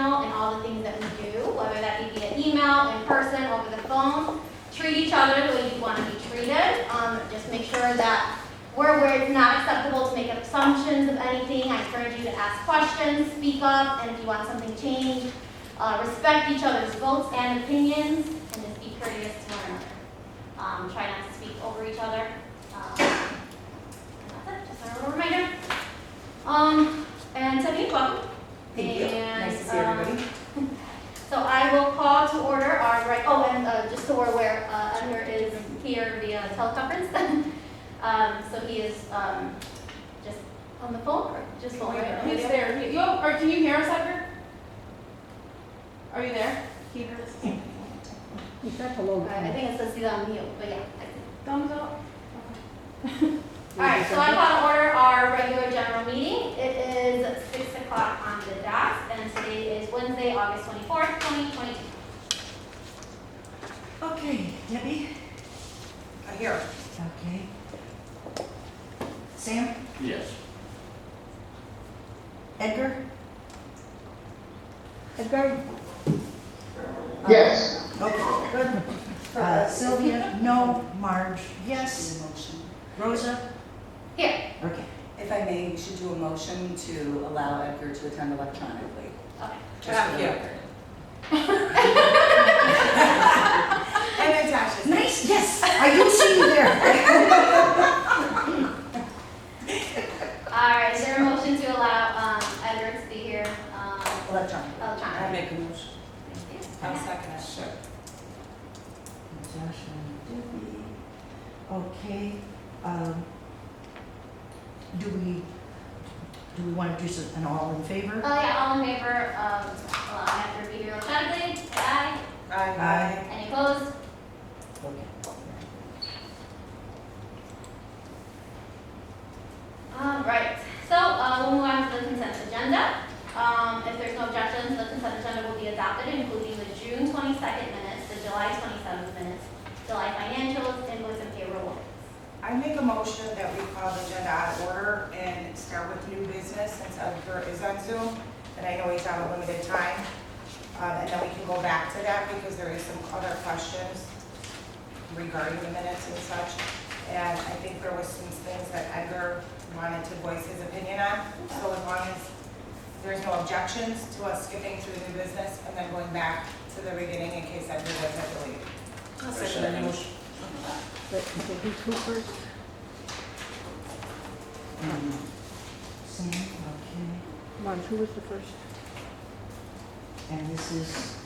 professional in all the things that we do, whether that be via email, in person, over the phone. Treat each other the way you want to be treated. Just make sure that where it's not acceptable to make assumptions of anything. I encourage you to ask questions, speak up, and if you want something changed, respect each other's votes and opinions, and just be courteous to one another. Try not to speak over each other. And that's it, just a little reminder. And Tiffany, welcome. Thank you. Nice to see everybody. So I will call to order our, just so we're aware, Edgar is here via teleconference. So he is just on the phone, or just phone? He's there. Can you hear us, Edgar? Are you there? Can you hear us? He's got hello. I think it says he's on mute, but yeah. Thumbs up? All right, so I call to order our regular general meeting. It is 6 o'clock on the dot, and today is Wednesday, August 24th, 2022. Okay, Debbie? Here. Okay. Sam? Yes. Edgar? Edgar? Yes. Okay, good. Sylvia? No. Marge? Yes. Rosa? Here. Okay. If I may, we should do a motion to allow Edgar to attend electronically. Okay. Just for the record. And Natasha. Nice, yes. I do see you there. All right, is there a motion to allow Edgar to be here Electronic. I electronically? make a motion. Thank you. I'll second it. Sure. Natasha and Debbie. Okay. Do we want to do an all in favor? Yeah, all in favor of allowing Edgar to be here electronically? Say aye. Aye. Any opposed? Okay. All right, so we'll move on to the consent agenda. If there's no objections, the consent agenda will be adopted, including the June 22nd minutes, the July 27th minutes, July financials, invoice and payroll warrants. I make a motion that we call the agenda out of order and start with new business since Edgar is on Zoom, and I know he's on a limited time. And then we can go back to that because there is some other questions regarding the minutes and such. And I think there was some things that Edgar wanted to voice his opinion on. So as long as there's no objections to us skipping through the new business and then going back to the beginning in case Edgar doesn't have to leave. I'll second the motion. But who's who first? Sam, okay. Marge, who was the first? And this is,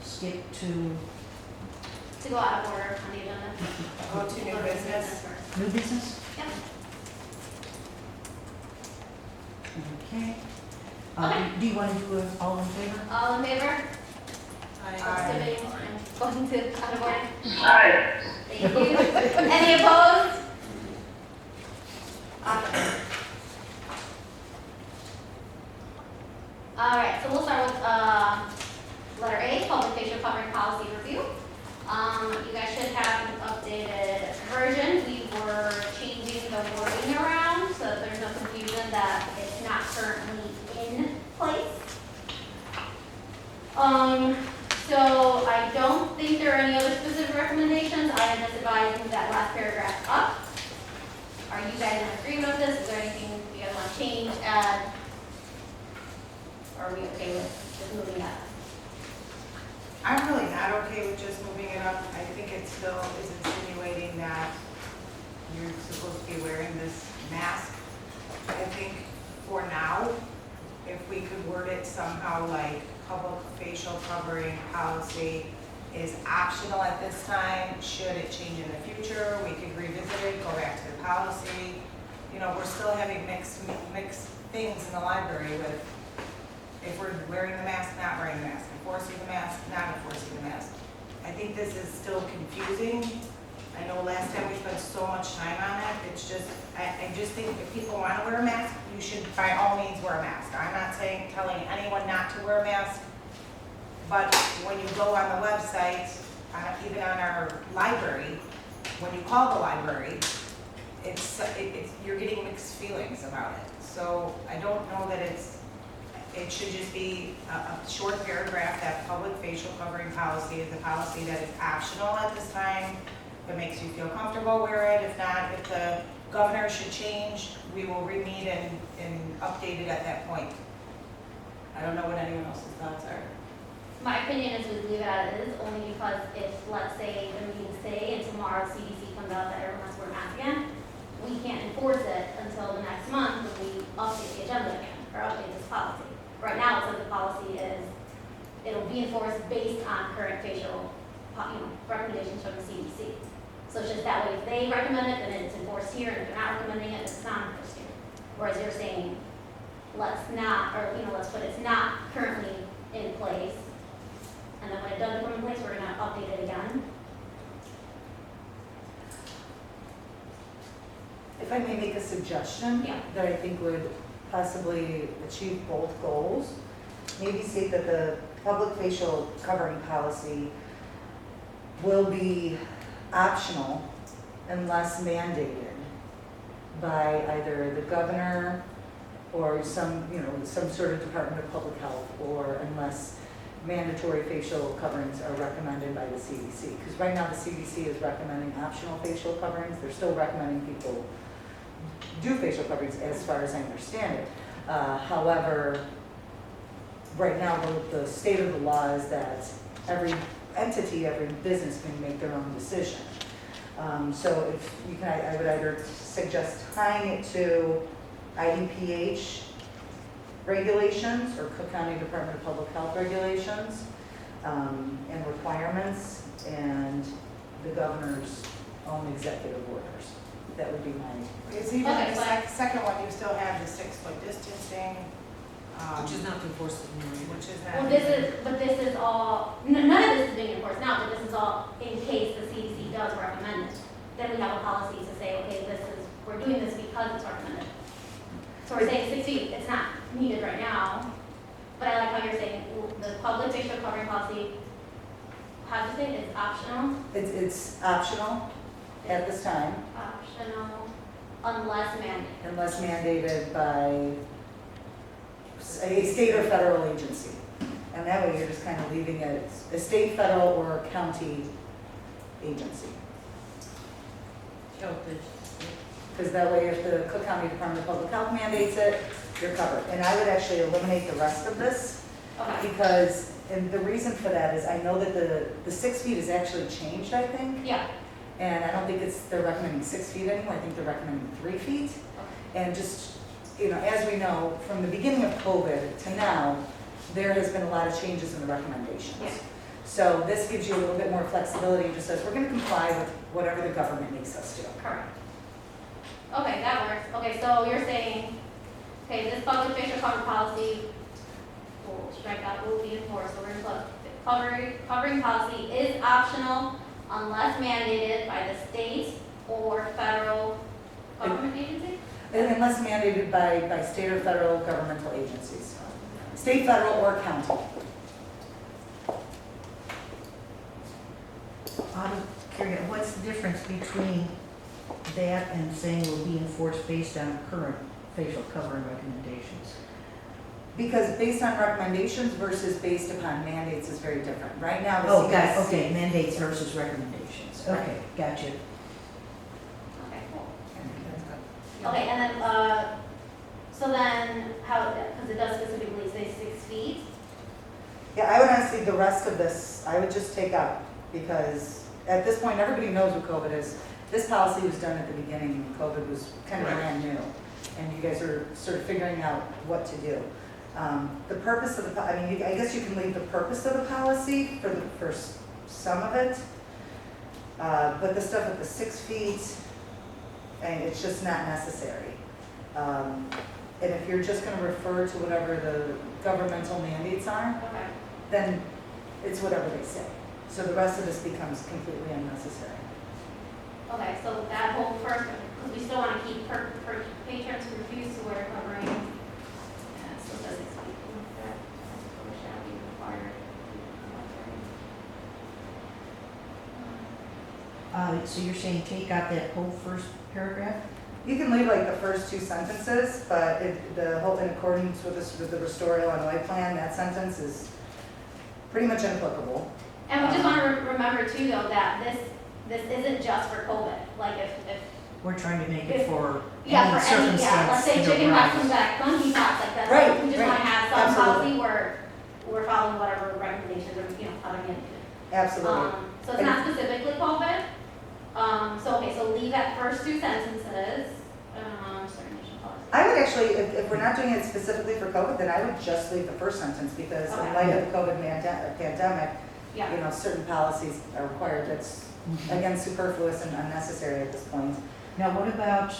skip to To go out of order on the agenda. Go to new business. first. new business? Yep. Okay. Okay. Do you want to do an all in favor? All in favor? Aye. Skipping and going to out of order. Aye. Thank you. Any opposed? Awesome. All right, so we'll start with letter A, public facial covering policy review. You guys should have an updated version. We were changing the wording around so that there's no confusion that it's not currently in place. So I don't think there are any other specific recommendations. I am just advising that last paragraph up. Are you guys in agreement with this? Is there anything you guys want to change, add? Or are we okay with just moving that? I'm really not okay with just moving it up. I think it still is insinuating that you're supposed to be wearing this mask. I think for now, if we could word it somehow like public facial covering policy is optional at this time. Should it change in the future, we could revisit it, go back to the policy. You know, we're still having mixed things in the library with if we're wearing the mask, not wearing the mask, enforcing the mask, not enforcing the mask. I think this is still confusing. I know last time we spent so much time on it. It's just, I just think if people want to wear a mask, you should by all means wear a mask. I'm not telling anyone not to wear a mask, but when you go on the website, even on our library, when you call the library, you're getting mixed feelings about it. So I don't know that should just be a short paragraph that public facial covering policy is a policy that is optional at this time. If it makes you feel comfortable, wear it. If not, if the governor should change, we will re-meet and update it at that point. I don't know what anyone else's thoughts are. My opinion is we leave it as it is, only because if, let's say, the meeting's today and tomorrow CDC comes out that everyone has to wear a mask again, we can't enforce it until the next month when we update the agenda again, or update this policy. Right now, it says the policy is, it'll be enforced based on current facial, recommendations from the CDC. So it's just that way, if they recommend it, then it's enforced here, and if they're not recommending it, it's not enforced here. Whereas you're saying, let's not, or, let's put it's not currently in place, and then when it does come in place, we're gonna update it again. If I may make a suggestion Yeah. that I think would possibly achieve both goals, maybe state that the public facial covering policy will be optional unless mandated by either the governor or some sort of Department of Public Health, or unless mandatory facial coverings are recommended by the CDC. Because right now the CDC is recommending optional facial coverings. They're still recommending people do facial coverings as far as I understand it. However, right now the state of the law is that every entity, every business can make their own decision. So if you can, I would either suggest tying it to IDPH regulations or Cook County Department of Public Health regulations and requirements, and the governor's own executive orders. That would be my. It's even Okay, the but- second one, you still have the 6-foot distancing. Which is not enforced anymore. Which is Well, not. this is all, none of this is being enforced now, but this is all in case the CDC does recommend it. Then we have a policy to say, okay, we're doing this because it's recommended. So we're saying 6 feet, it's not needed right now, but I like how you're saying the public facial covering policy, how do you say it, is optional? It's optional at this time, Optional unless mandated. unless mandated by a state or federal agency. And that way you're just kind of leaving it a state, federal, or county agency. Because that way if the Cook County Department of Public Health mandates it, you're covered. And I would actually eliminate the rest of this, Okay, because, and the reason for that is I know that the 6 feet is actually changed, I think. yeah, And I don't think they're recommending 6 feet anymore, I think they're recommending 3 feet. And just, as we know, from the beginning of COVID to now, there has been a lot of changes in the recommendations. Yeah. So this gives you a little bit more flexibility and just says, we're gonna comply with whatever the government makes us do. correct. Okay, that works. Okay, so you're saying, okay, this public facial cover policy, we'll strike that, will be enforced, so we're gonna put covering policy is optional unless mandated by the state or federal government agency? And unless mandated by state or federal governmental agencies. State, federal, or county. I'm curious, what's the difference between that and saying will be enforced based on current facial covering recommendations? Because based on recommendations versus based upon mandates is very different. Right now, the Oh, CDC. okay, mandates versus recommendations. Okay, gotcha. Okay, cool. Okay, and then, so then how, because it does specifically say 6 feet, Yeah, I would honestly, the rest of this, I would just take out, because at this point, everybody knows what COVID is. This policy was done at the beginning, when COVID was kind of Right. brand new, and you guys are sort of figuring out what to do. The purpose of the, I guess you can leave the purpose of the policy for some of it, but the stuff at the 6 feet, and it's just not necessary. And if you're just gonna refer to whatever the governmental mandates are, okay. then it's whatever they say. So the rest of this becomes completely unnecessary. Okay, so that whole first, because we still want to keep patrons who refuse to wear covering. Yeah, so it says 6 feet. That shall be required. So you're saying take out that whole first paragraph? You can leave like the first two sentences, but the whole, in accordance with the Restore Illinois plan, that sentence is pretty much inapplicable. And we just want to remember too, though, that this isn't just for COVID. Like if We're trying to make it for yeah, any for any, yeah, let's circumstance say that chickenpox comes arises. back, monkeypox, like that. Right, We just right. want to have some Absolutely. policy where we're following whatever recommendations are, how to manage it. Absolutely. So it's not specifically COVID. So, okay, so leave that first two sentences. Certification policy. I would actually, if we're not doing it specifically for COVID, then I would just leave the first sentence because in Okay. light of the COVID pandemic, Yeah. you know, certain policies are required. That's, again, superfluous and unnecessary at this point. Now, what about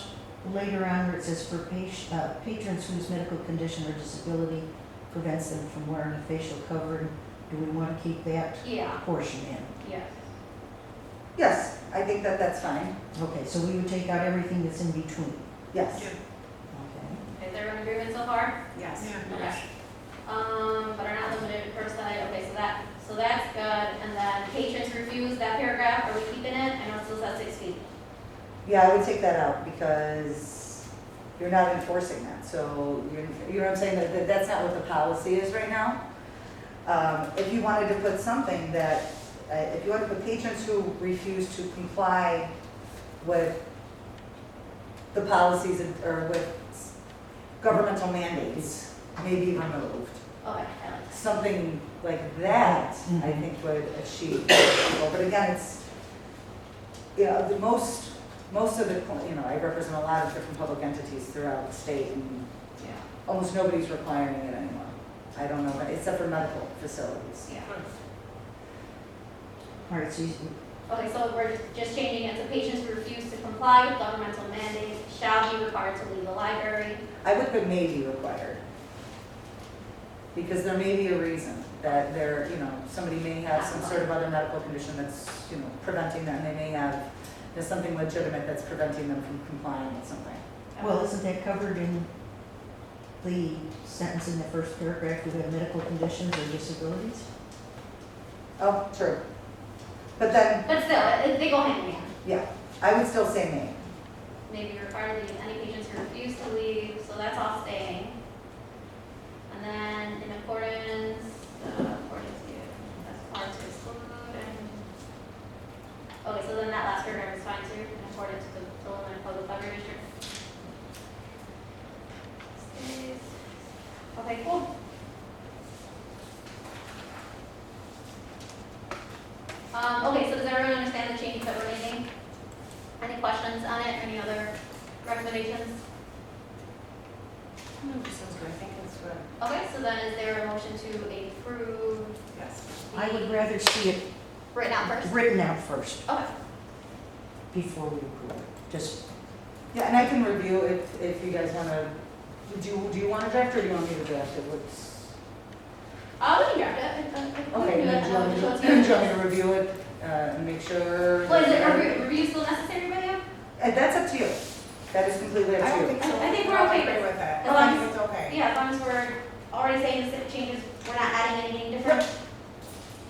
later on where it says for patrons whose medical condition or disability prevents them from wearing a facial covering? Do we want to keep that Yeah, portion in? yes. Yes, I think that that's fine. Okay, so we would take out everything that's in between. Yes. Okay. Is there an agreement so far? Yes. Okay. But are not limited to per site, okay, so that's good, and then patrons refuse, that paragraph, are we keeping it? I know it still says 6 feet. Yeah, I would take that out because you're not enforcing that. So you know what I'm saying? That's not what the policy is right now. If you wanted to put something that, if you want to put patrons who refuse to comply with the policies or with governmental mandates, may be removed. Okay, I like that. Something like that, I think would achieve. But again, it's, you know, the most of the, you know, I represent a lot of different public entities throughout the state, and Yeah, almost nobody's requiring it anymore. I don't know, except for medical facilities. yeah. All right, so Okay, so we're just changing it to patrons who refuse to comply with governmental mandates shall be required to leave the library. I would put may be required. Because there may be a reason that there, you know, somebody may have some sort of other medical condition that's, you know, preventing them. They may have, there's something legitimate that's preventing them from complying with something. well, isn't that covered in the sentence in the first paragraph, who have medical conditions or disabilities? Oh, true. But then, But still, they go hand in hand. yeah, I would still say may. May be required to leave any patrons who refuse to leave, so that's all staying. And then in accordance, that's part to exclude and, okay, so then that last paragraph is fine too, in accordance with the Illinois Public Library District. Stays. Okay, cool. Okay, so does everyone understand the changes that we're making? Any questions on it, any other recommendations? This sounds good, I think it's good. Okay, so then is there a motion to approve Yes. I would rather see it written out first? written out first Okay, before we approve it. Just, Yeah, and I can review if you guys want to, do you want to draft or do you want me to draft it? What's, we can draft it. okay, then do you want me to review it and make sure? Well, is it review still necessary by you? That's up to you. That is completely up I to don't you. think so. I think we're okay agree with with that. as long I as- think it's okay. Yeah, as long as we're already saying the changes, we're not adding anything different.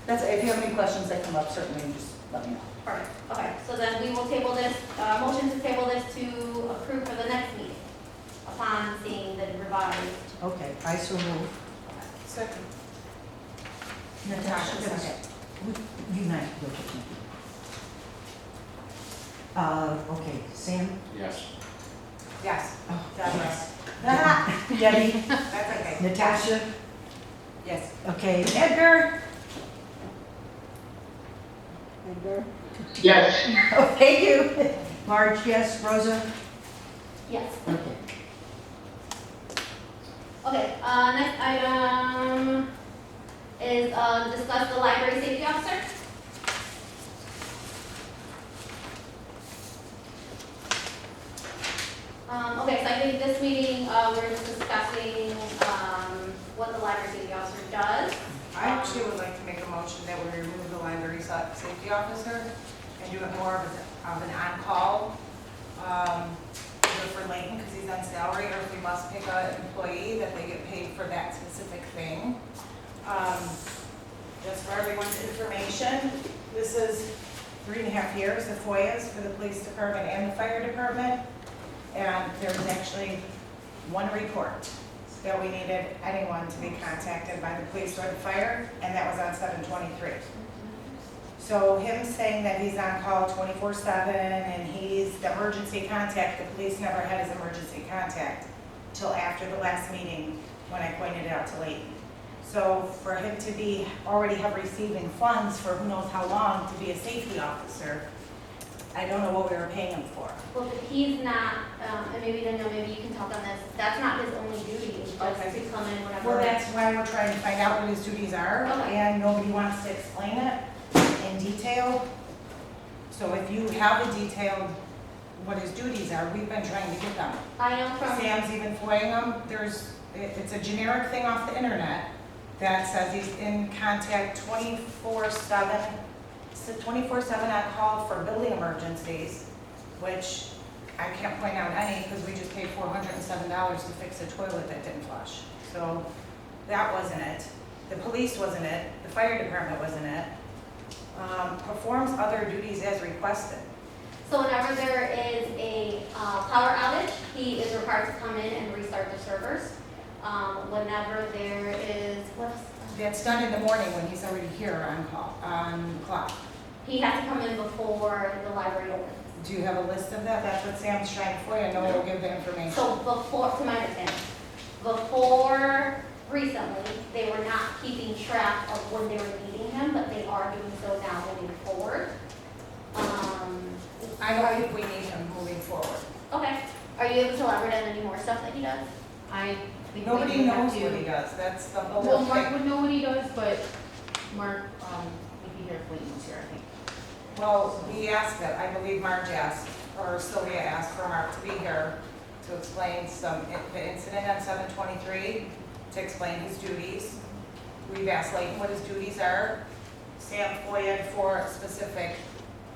That's, if you have any questions that come up, certainly just let me know. Perfect, okay, so then we will table this, motion to table this to approve for the next meeting upon seeing the revised. okay, I so move. Second. Natasha, Natasha, second. You and I can go with me. Okay, Sam? Yes. Yes. Oh, Yes. Debbie? That's okay. Natasha? Yes. Okay, Edgar? Edgar? Yes. Oh, thank you. Marge, yes. Rosa? Yes. Okay. Okay, next item is, discuss the library safety officer. Okay, so I think this meeting, we're just discussing, what the library safety officer does. I actually would like to make a motion that we remove the library safety officer and do it more of an on-call, either for Layton, because he's on salary, or if we must pick an employee, that they get paid for that specific thing. Just for everyone's information, this is 3.5 years of FOIAs for the police department and the fire department. And there was actually one report that we needed anyone to be contacted by the police or the fire, and that was on 7/23. So him saying that he's on call 24/7 and he's the emergency contact, the police never had his emergency contact till after the last meeting when I pointed it out to Leighton. So for him to be already have receiving funds for who knows how long to be a safety officer, I don't know what we were paying him for. Well, but he's not, and maybe Danielle, maybe you can talk on this, that's not his only duty, is just Okay. to come in whenever. Well, that's why we're trying to find out what his duties are, Okay. and nobody wants to explain it in detail. So if you have a detailed, what his duties are, we've been trying to get them. I know from, Sam's even flying them, it's a generic thing off the internet that says he's in contact 24/7, so 24/7 on call for building emergencies, which I can't point out any because we just paid $407 to fix a toilet that didn't flush. So that wasn't it. The police wasn't it, the fire department wasn't it. Performs other duties as requested. so whenever there is a power outage, he is required to come in and restart the servers. Whenever there is, That's done in the morning when he's already here on call, on clock. he has to come in before the library opens. Do you have a list of that? That's what Sam's trying for you, I know we'll give the information. So before, to my understanding, before recently, they were not keeping track of when they were needing him, but they are doing so now moving forward. I don't think we need him moving forward. Okay, are you able to elaborate on any more stuff that he does? I think Nobody we have knows to- what he does, that's the whole Well, Mark thing. would know what he does, but Mark, would be here if Leighton was here, I think. Well, we asked it, I believe Marge asked, or Sylvia asked for Mark to be here to explain the incident on 7/23, to explain his duties. We've asked Leighton what his duties are. Sam FOIA'd for specific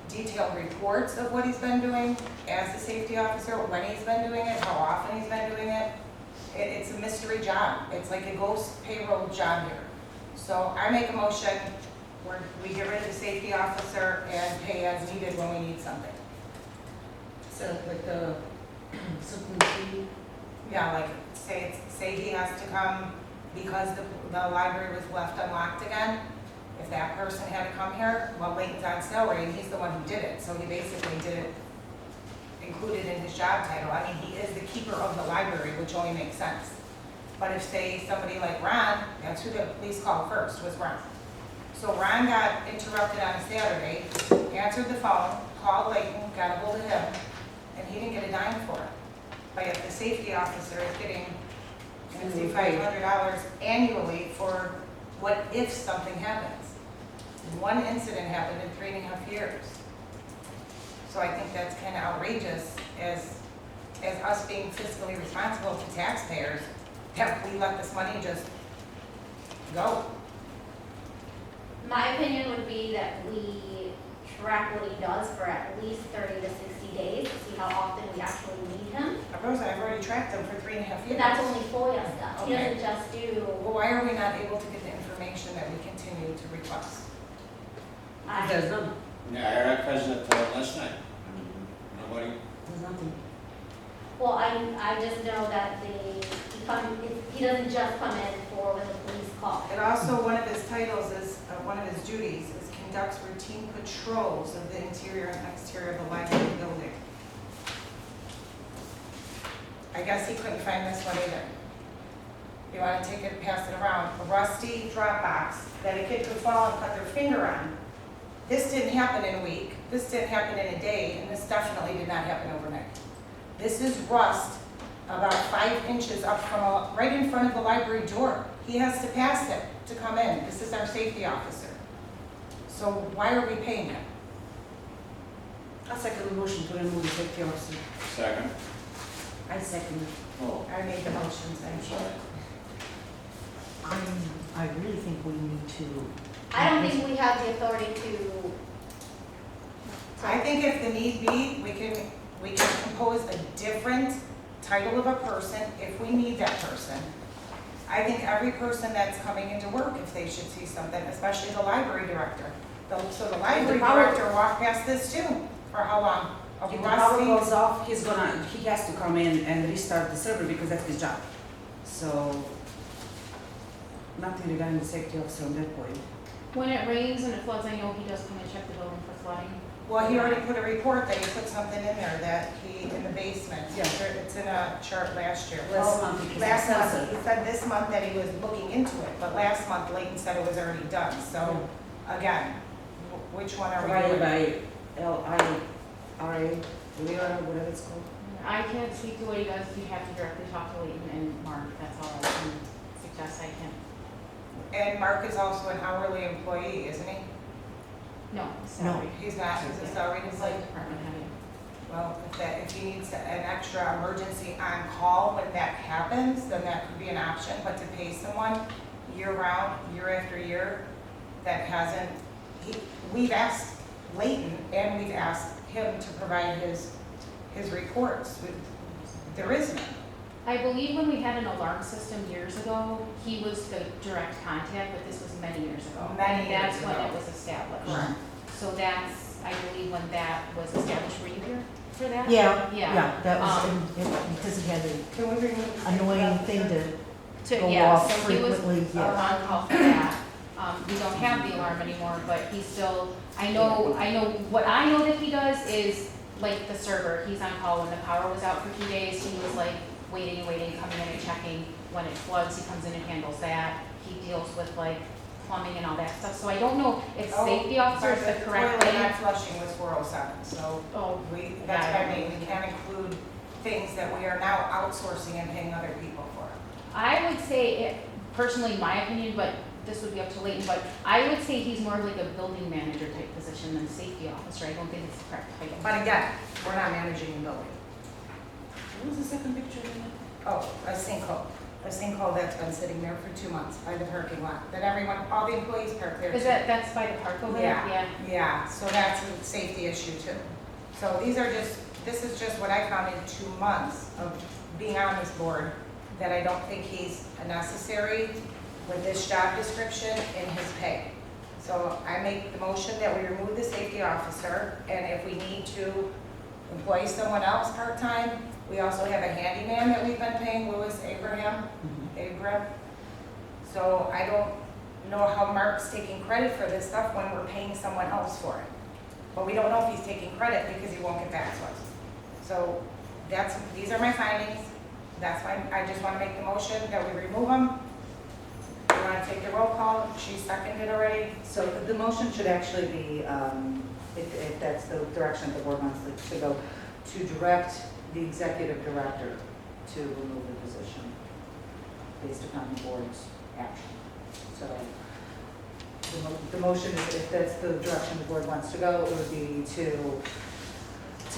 detailed reports of what he's been doing as a safety officer, when he's been doing it, how often he's been doing it. It's a mystery job. It's like a ghost payroll job here. So I make a motion where we get rid of the safety officer and pay as needed when we need something. So like the, something Yeah, like say he has to come because the library was left unlocked again. If that person had to come here, well, Leighton's on salary and he's the one who did it. So he basically did it included in his job title. I mean, he is the keeper of the library, which only makes sense. But if say somebody like Ron, that's who the police called first, was Ron. So Ron got interrupted on a Saturday, answered the phone, called Leighton, got a hold of him, and he didn't get a dime for it. But yet the safety officer is getting $500 annually for what if something happens. One incident happened in 3.5 years. So I think that's kind of outrageous as us being fiscally responsible to taxpayers, that we let this money just go. My opinion would be that we track what he does for at least 30 to 60 days to see how often we actually need him. Rosa, I've already tracked them for 3.5 But years. that's only FOIA stuff. He Okay. doesn't just do, Well, why are we not able to get the information that we continue to request? There's none, Yeah, I heard President last night. Nobody, there's nothing. well, I just know that he doesn't just come in for when the police call. And also, one of his titles is, one of his duties is conducts routine patrols of the interior and exterior of the library building. I guess he couldn't find this one either. You wanna take it, pass it around, a rusty drop box that a kid could fall and cut their finger on. This didn't happen in a week, this didn't happen in a day, and this definitely did not happen overnight. This is rust about 5 inches up from right in front of the library door. He has to pass it to come in. This is our safety officer. So why are we paying him? I second the motion to remove the safety officer. second. I second it. Oh, I made the motions, I'm I'm sorry. I really think we need to. I don't think we have the authority to. I think if the need be, we can compose a different title of a person if we need that person. I think every person that's coming into work, if they should see something, especially the library director. So the library director walked past this too, for how long? A If the power rusty, goes off, he has to come in and restart the server because that's his job. So, nothing regarding the safety officer on that point. When it rains and it floods, I know he does come and check the building for flooding. well, he already put a report that he put something in there that he, in the basement. Yeah. It's in a chart last year. Last month, because Last it's month, sensitive. he said this month that he was looking into it, but last month Leighton said it was already done, so, again, which one are we Provided doing? by LIRA, whatever it's called. I can't speak to what he does, you have to directly talk to Leighton and Mark, that's all I can suggest. I can't, And Mark is also an hourly employee, isn't he? no, sorry. He's not, he's a salaried It's employee? like department head. Well, if he needs an extra emergency on call when that happens, then that could be an option, but to pay someone year round, year after year, that hasn't, we've asked Leighton and we've asked him to provide his reports. There is none. I believe when we had an alarm system years ago, he was the direct contact, but this was many years ago. Many And years that's when ago. it was established. Correct. So that's, I believe, when that was established. Were you here for that? Yeah, Yeah. yeah, that was, Um, because he had an Can we remove the annoying thing to go Yeah, off so he was frequently, yeah. on call for that. We don't have the alarm anymore, but he still, what I know that he does is, like the server, he's on call when the power was out for 2 days, he was like waiting, coming in and checking. When it floods, he comes in and handles that. He deals with like plumbing and all that stuff, so I don't know if safety officer is the correct Toilet thing. not flushing was 407, so Oh, that's yeah, I what I don't mean, we know. can't include things that we are now outsourcing and paying other people for. I would say, personally, my opinion, but this would be up to Leighton, but I would say he's more of like a building manager type position than safety officer. I don't think it's the correct title. But again, we're not managing the building. What was the second picture again? Oh, a sinkhole that's been sitting there for 2 months by the parking lot, that everyone, all the employees park there. Is too. that's by the park over there? Yeah, yeah, so that's a safety issue too. So this is just what I found in 2 months of being on this board, that I don't think he's necessary with this job description and his pay. So I make the motion that we remove the safety officer, and if we need to employ someone else part-time, we also have a handyman that we've been paying, Louis Abram. So I don't know how Mark's taking credit for this stuff when we're paying someone else for it. But we don't know if he's taking credit because he won't get back to us. So these are my findings. That's why I just want to make the motion that we remove them. You want to take the roll call? She seconded already. So the motion should actually be, if that's the direction the board wants it to go, to direct the executive director to remove the position based upon the board's action. So the motion is, if that's the direction the board wants to go, it would be to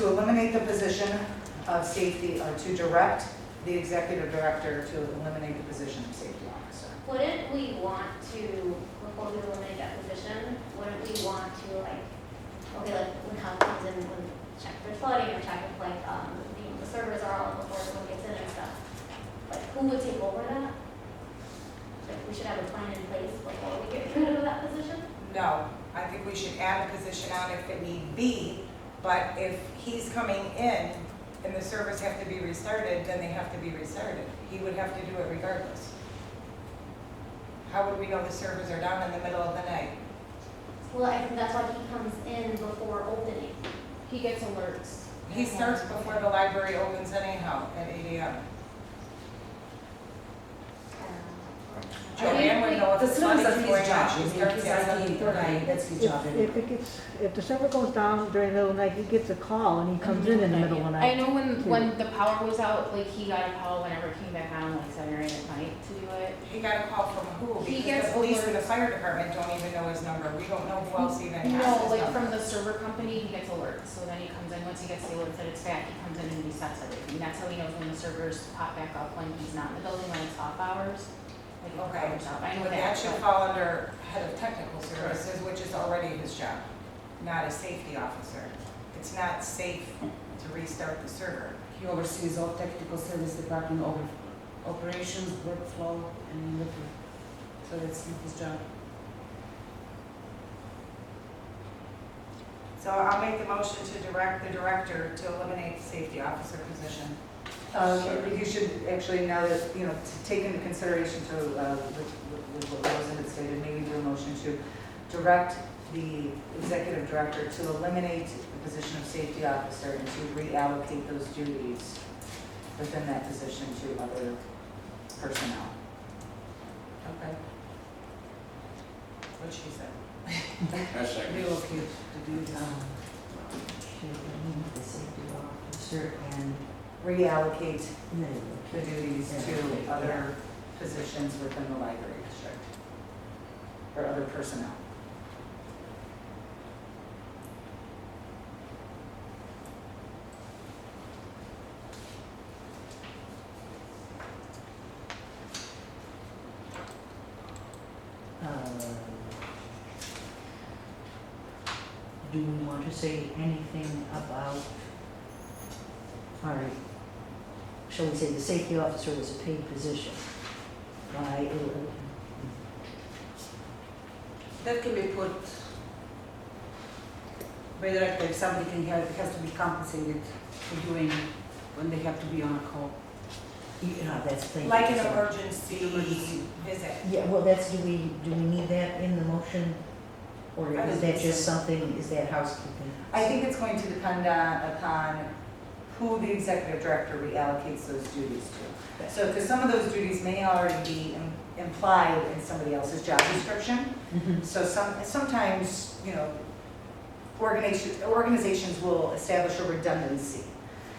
eliminate the position of safety, or to direct the executive director to eliminate the position of safety officer. Wouldn't we want to, before we eliminate that position, wouldn't we want to like, okay, like when help comes in, when check for flooding or check if like, the servers are all before someone gets in and stuff. Like who would take over that? Like we should have a plan in place before we get rid of that position? No, I think we should add a position on if it need be, but if he's coming in and the servers have to be restarted, then they have to be restarted. He would have to do it regardless. How would we know the servers are down in the middle of the night? Well, I think that's why he comes in before opening. He gets alerts. He starts before the library opens anyhow, at 8 AM. Joanne would know if The it's servers flooding are going his on. job. She He's starts at IT 7:30. guy, that's his job. If the server goes down during the middle of the night, he gets a call and he comes in the middle of the I night. know when the power was out, like he got a call whenever it came back on, like 7 or 8 at night to do it. He got a call from who? He Because gets the police and the alerts. fire department don't even know his number. We don't know who else even has his No, number. like from the server company, he gets alerts, so then he comes in, once he gets the alerts that it's back, he comes in and resets everything. That's how he knows when the servers pop back up, when he's not in the building, when it's off hours. Like if the Okay, power's out. I know but that. that should fall under head of technical services, which is already his job, not a safety officer. It's not safe to restart the server. He oversees all technical service department over operations, workflow, and delivery. So that's his job. So I'll make the motion to direct the director to eliminate the safety officer position. You should actually, now that, you know, to take into consideration to, with what Rosen had stated, maybe do a motion to direct the executive director to eliminate the position of safety officer and to reallocate those duties within that position to other personnel. Okay. What she said. I second. We okay to do this. To eliminate the safety officer and Reallocate no, the duties to other positions within the library district or other personnel. do we want to say anything about, all right, shall we say the safety officer was a paid position? Why, That can be put, by director, if somebody can help, it has to be compensated for doing when they have to be on a call. yeah, that's the thing. Like an emergency visit. Yeah, well, that's, do we need that in the motion? Or I is don't that think just so. something, is that housekeeping? I think it's going to depend upon who the executive director reallocates those duties to. So, because some of those duties may already be implied in somebody else's job description. Mhm. So sometimes, you know, organizations will establish a redundancy.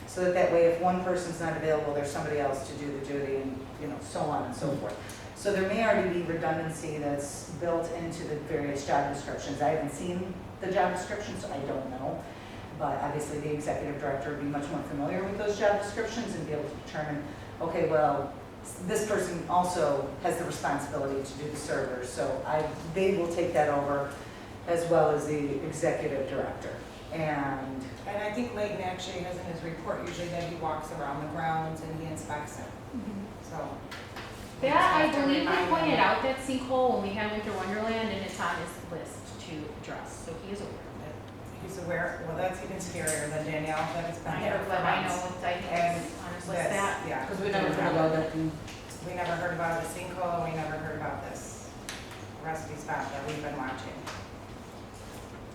So that way, if one person's not available, there's somebody else to do the duty and, you know, so on and so forth. So there may already be redundancy that's built into the various job descriptions. I haven't seen the job descriptions, so I don't know. But obviously, the executive director would be much more familiar with those job descriptions and be able to determine, okay, well, this person also has the responsibility to do the servers. So they will take that over as well as the executive director. And And I think Leighton actually has in his report usually that he walks around the grounds and he inspects it, so. That, I Just have to believe we remind pointed him. out that sinkhole when we had Winter Wonderland, and it's on his list to address, so he is aware of it. He's aware, well, that's even scarier than Danielle, that it's been I there know, for but I months. know, I think And it's on his list This, that. yeah. Because we never heard about that in We never heard about the sinkhole, we never heard about this rusty spot that we've been watching.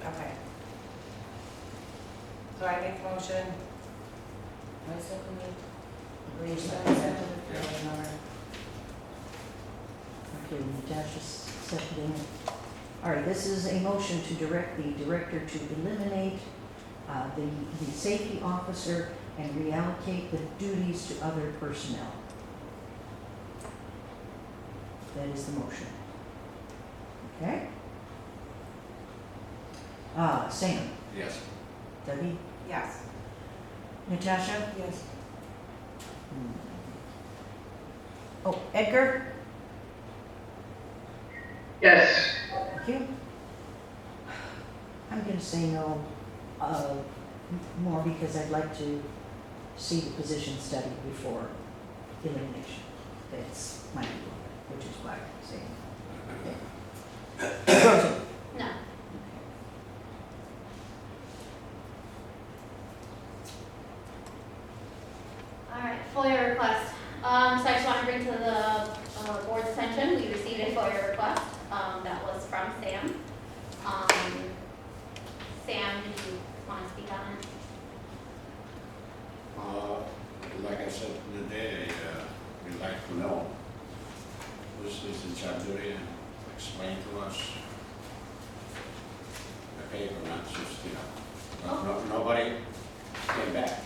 Okay. So I make the motion. my second it. Lee Second. seconded it. Okay, Natasha seconding it. All right, this is a motion to direct the director to eliminate the safety officer and reallocate the duties to other personnel. That is the motion. Okay? Sam, Yes. Debbie, Yes. Natasha? Yes. Oh, Edgar? Yes. Thank you. I'm gonna say no, more because I'd like to see the position study before elimination. That's my view, which is why I'm saying no. Rosie? No. All right, FOIA request. So I just want to bring to the board's attention, we received a FOIA request that was from Sam. Sam, did you want to speak on it? Like I said today, we'd like to know who's in charge of it and explain to us the paper, not just, you know, nobody came back.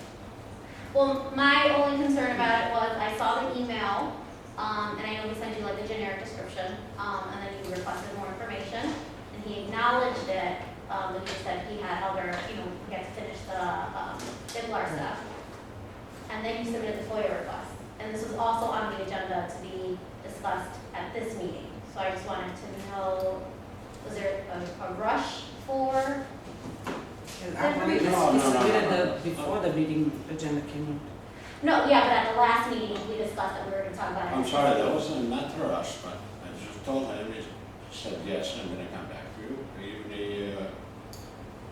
Well, my only concern about it was I saw the email, and I know we sent you like a generic description, and then you requested more information, and he acknowledged it, but he said he had other, you know, he had to finish the IBLAR stuff. And then you submitted the FOIA request, and this was also on the agenda to be discussed at this meeting. So I just wanted to know, was there a rush for? I believe No, we no, no, submitted no, no. before the meeting agenda came in. No, yeah, but at the last meeting, we discussed that we were gonna talk about it. I'm sorry, that wasn't not for us, but I just told him, he said, yes, I'm gonna come back to you. Even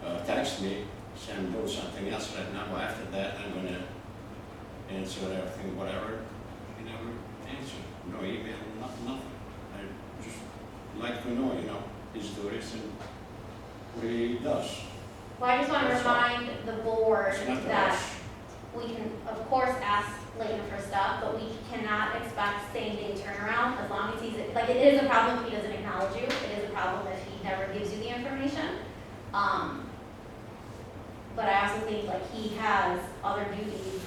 the text me, say I'm doing something else right now, but after that, I'm gonna answer everything, whatever. He never answered, no email, nothing. I just like to know, his duties and what he does. Well, I just want to That's all. remind the board It's not the that rush. we can, of course, ask Leighton for stuff, but we cannot expect same-day turnaround as long as he's, like, it is a problem if he doesn't acknowledge you. It is a problem if he never gives you the information. But I also think, like, he has other duties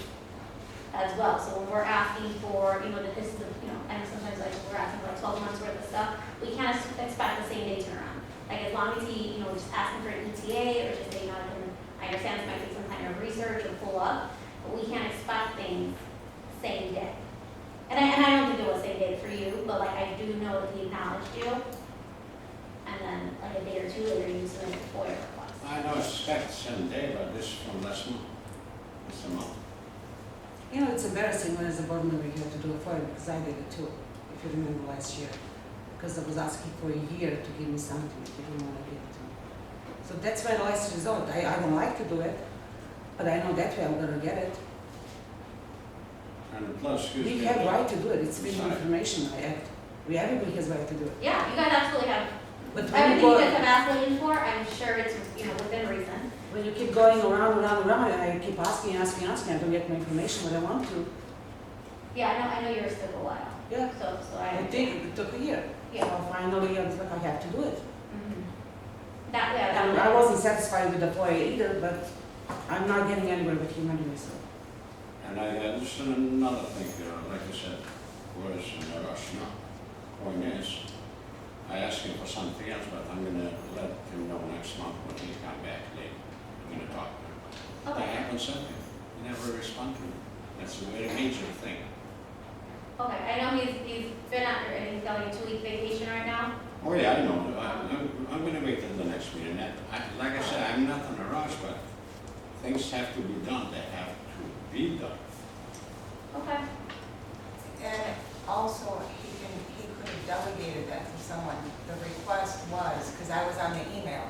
as well. So when we're asking for, that this is, and sometimes, like, we're asking for, like, 12 months worth of stuff, we can't expect the same-day turnaround. Like, as long as he, just asking for an ETA or just saying, I understand this might be some kind of research or pull up, but we can't expect things same day. And I don't think it was same day for you, but like, I do know that he acknowledged you. And then like a day or two later, you submitted a FOIA request. I don't expect same day, but this from last month. It's a month. It's embarrassing when as a board member you have to do a FOIA, because I did it too, if you remember last year. Because I was asking for a year to give me something, if you didn't want to give it to me. So that's my last resort. I don't like to do it, but I know that way I'm gonna get it. And plus, excuse me. We have right to do it, it's been Sorry. information I act. Everybody has right to do it. Yeah, you guys absolutely have, But when everything you you go, guys have asked Leighton for, I'm sure it's, within reason. when you keep going around, and I keep asking, I don't get my information when I want to. Yeah, I know you're still a while. Yeah. So I think it took a year. Yeah. So finally, I was like, I have to do it. Mhm. That, And I wasn't satisfied with the FOIA either, but I'm not getting anywhere with him anyway, so. And I just another thing, like I said, was in a rush now. Point is, I asked him for something else, but I'm gonna let him know next month when he come back late. I'm gonna talk to him. That Okay, happened something, he never responded to me. That's a very major thing. okay, I know he's been out there and he's got like a 2-week vacation right now. Oh, yeah, I know, I'm gonna wait till the next meeting. Like I said, I'm not in a rush, but things have to be done, they have to be done. Okay. And also, he could have delegated that to someone. The request was, because I was on the email.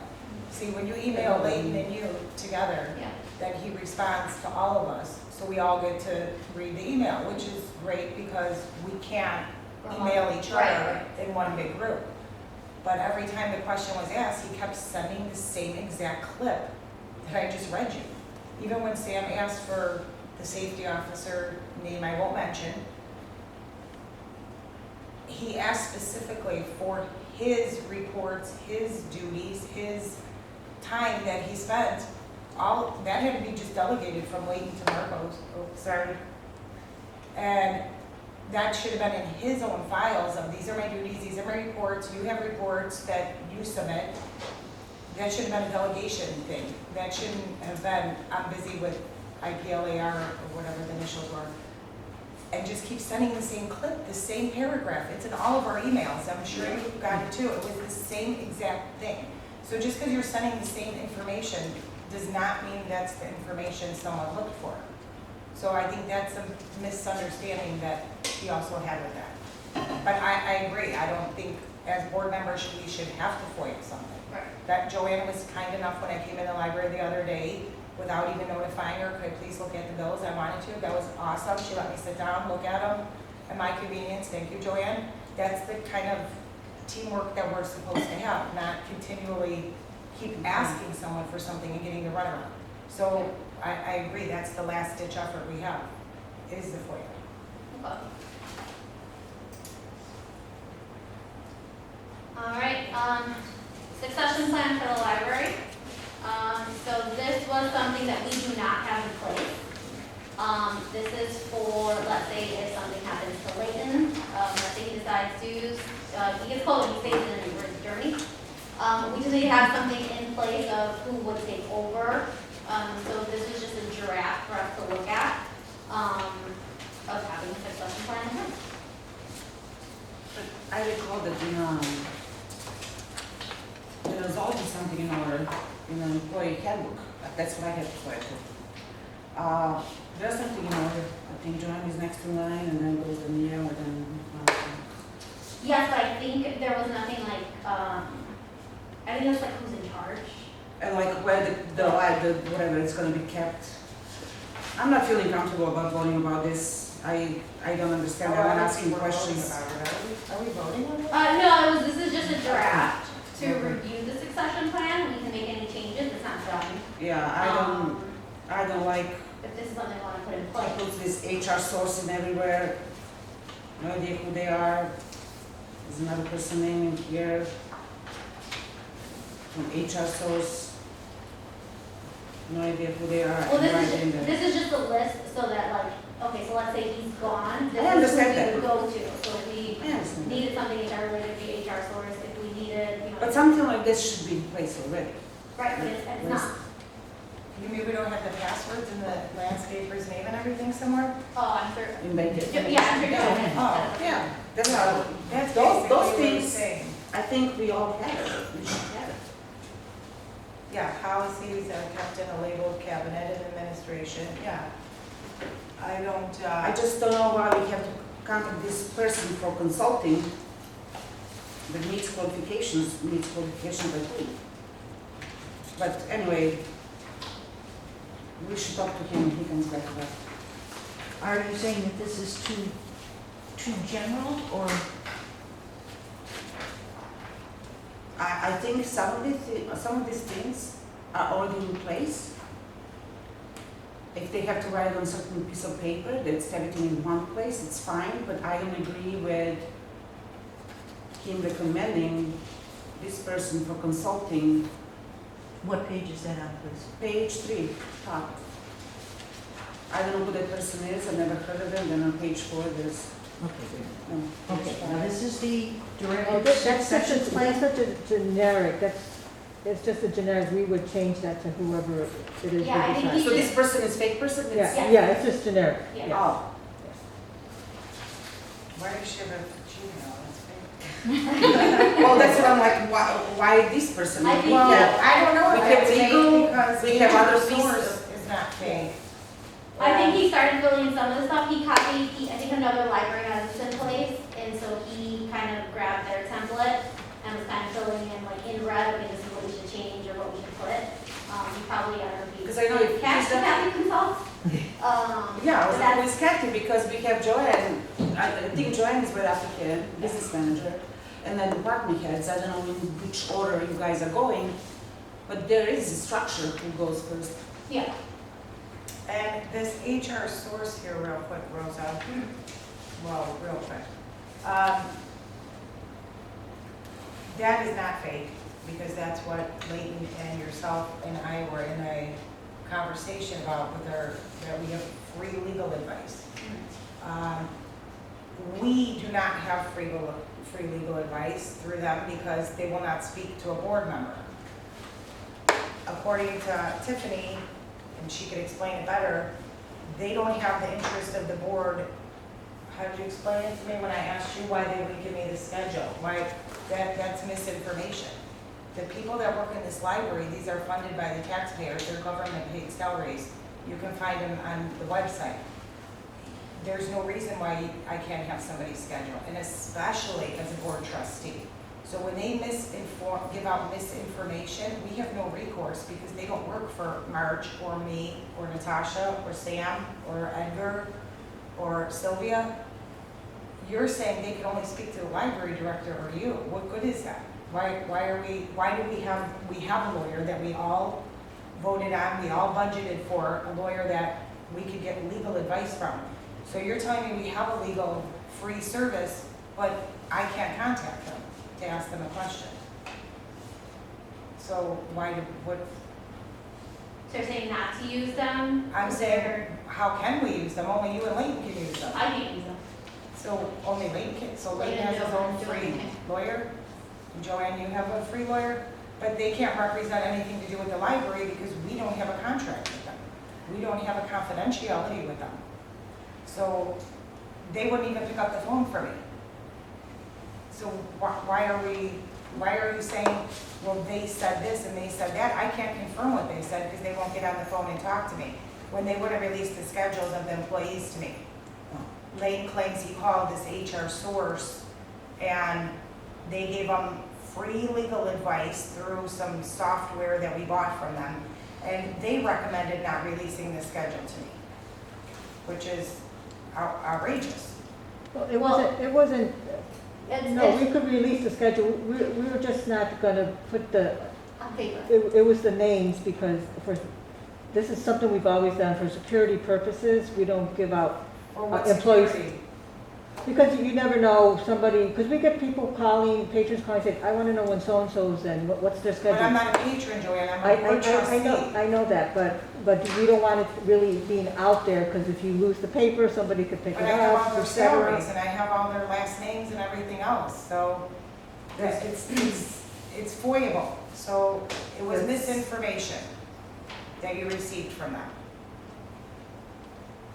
See, when you email Leighton and you together, Yeah. then he responds to all of us. So we all get to read the email, which is great because we can't email each Right, other in one big group. But every time the question was asked, he kept sending the same exact clip that I just read you. Even when Sam asked for the safety officer name I won't mention, he asked specifically for his reports, his duties, his time that he spent. All that had to be just delegated from Leighton to Marcos. Oh, sorry. And that should have been in his own files of these are my duties, these are my reports, you have reports that you submit. That should have been a delegation thing. That shouldn't have been, I'm busy with IPLAR or whatever the initials were. And just keep sending the same clip, the same paragraph. It's in all of our emails. I'm sure you got it too. It was the same exact thing. So just because you're sending the same information does not mean that's the information someone looked for. So I think that's a misunderstanding that he also had with that. But I agree. I don't think as board members we should have to FOIA something. Right. That Joanne was kind enough when I came in the library the other day, without even notifying her, could I please look at the bills? I wanted to. That was awesome. She let me sit down, look at them at my convenience. Thank you, Joanne. That's the kind of teamwork that we're supposed to have, not continually keep asking someone for something and getting the runaround. So I agree, that's the last ditch effort we have, is the FOIA. Okay. All right, succession plan for the library. So this was something that we do not have in place. This is for, let's say, if something happens to Leighton, let's say he decides to, he gets cold, he stays in his journey. We just need to have something in place of who would take over. So this is just a draft for us to look at, of having a succession plan in place. But I recall that there was always something in our employee handbook. That's what I had to FOIA to. There's something in order. I think Joanne is next to mine, and then goes the Neo, and then. Yes, but I think there was nothing like, I think it was like who's in charge. And like where the whatever it's gonna be kept. I'm not feeling comfortable about voting about this. I don't understand, I'm asking questions. Are we voting on it? No, this is just a draft to review the succession plan. We can make any changes, it's not done. Yeah, I don't like, If this is something I want to put in I place. put this HR source in everywhere. No idea who they are. There's another person name in here. From HR source. No idea who they are. Well, No idea in there. this is just a list so that like, okay, so let's say he's gone, this I is who understand we that. would go to. So if we I understand that. needed something HR related, the HR source, if we needed, But something like this should be in place already. right, but it's not. You mean we don't have the passwords and the landscaper's name and everything somewhere? Oh, I'm sure. Invented. Yeah, I'm sure. Yeah. Oh, Yeah, that's how, That's Those basically what things- it's saying. I think we all have it. We should have it. Yeah, policies are kept in a labeled cabinet and administration, yeah. I don't, I just don't know why we have to contact this person for consulting that meets qualifications by who? But anyway, we should talk to him when he comes back to that. Are you saying that this is too general, or? I think some of these things are already in place. If they have to write on a certain piece of paper, that's everything in one place, it's fine, but I don't agree with him recommending this person for consulting. What page is that on, please? Page 3, top. I don't know who that person is, I've never heard of them, then on page 4 there's, Okay, good. no. Okay, now this is the director Oh, that's such a, succession that's plan. such a generic, it's just a generic, we would change that to whoever it is we Yeah, I think decide. So this person is fake person? It's- Yeah, yeah, it's just generic. Yeah. Oh, why does she have a Gmail? That's well, that's what I'm like, why this person? I think Well, that- I don't know We if have that's fake legal, because we have other the source pieces. is not fake. I think he started filling in some of the stuff, he copied, I think another library has this in place, and so he kind of grabbed their template and was kind of filling in like in red, okay, this is what we should change or what we should put. He probably, I don't know if he. 'Cause I know if Cash, he's done- Kathy consults. Yeah, I was but that's- always Kathy because we have Joanne, I think Joanne is right after him, business manager, and then department heads, I don't know in which order you guys are going, but there is a structure who goes first. Yeah, And this HR source here, real quick, Rosa, well, real quick. That is not fake, because that's what Leighton and yourself and I were in a conversation about with our, that we have free legal advice. We do not have free legal advice through them because they will not speak to a board member. According to Tiffany, and she could explain it better, they don't have the interest of the board. How did you explain it to me when I asked you why they wouldn't give me the schedule? Why, that's misinformation. The people that work in this library, these are funded by the taxpayers, they're government paid salaries. You can find them on the website. There's no reason why I can't have somebody's schedule, and especially as a board trustee. So when they give out misinformation, we have no recourse because they don't work for Marge or me or Natasha or Sam or Edgar or Sylvia. You're saying they can only speak to the library director or you. What good is that? Why do we have a lawyer that we all voted on, we all budgeted for, a lawyer that we could get legal advice from. So you're telling me we have a legal free service, but I can't contact them to ask them a question. So what, so you're saying not to use them? I'm saying, how can we use them? Only you and Leighton can use them. I can't use them. So only Leighton can, so Leighton Leighton has his don't own do free anything. lawyer? Joanne, you have a free lawyer? But they can't represent anything to do with the library because we don't have a contract with them. We don't have a confidentiality with them. So they wouldn't even pick up the phone for me. So why are you saying, well, they said this and they said that? I can't confirm what they said because they won't get on the phone and talk to me when they wouldn't release the schedules of the employees to me. Lane claims he called this HR source and they gave him free legal advice through some software that we bought from them, and they recommended not releasing the schedule to me, which is outrageous. Well, it wasn't, no, It's we could release the schedule, we were just not gonna put the, on paper. it was the names because this is something we've always done for security purposes, we don't give out, Or what employees- security? because you never know somebody, because we get people calling, patrons calling, saying, I wanna know when so-and-so's and what's their schedule. But I'm not a patron, Joanne, I'm I a board trustee. I know that, but you don't want it really being out there, because if you lose the paper, somebody could pick But it I have all up, their et cetera. salaries, and I have all their last names and everything else, so it's foiable. So it was misinformation that you received from them.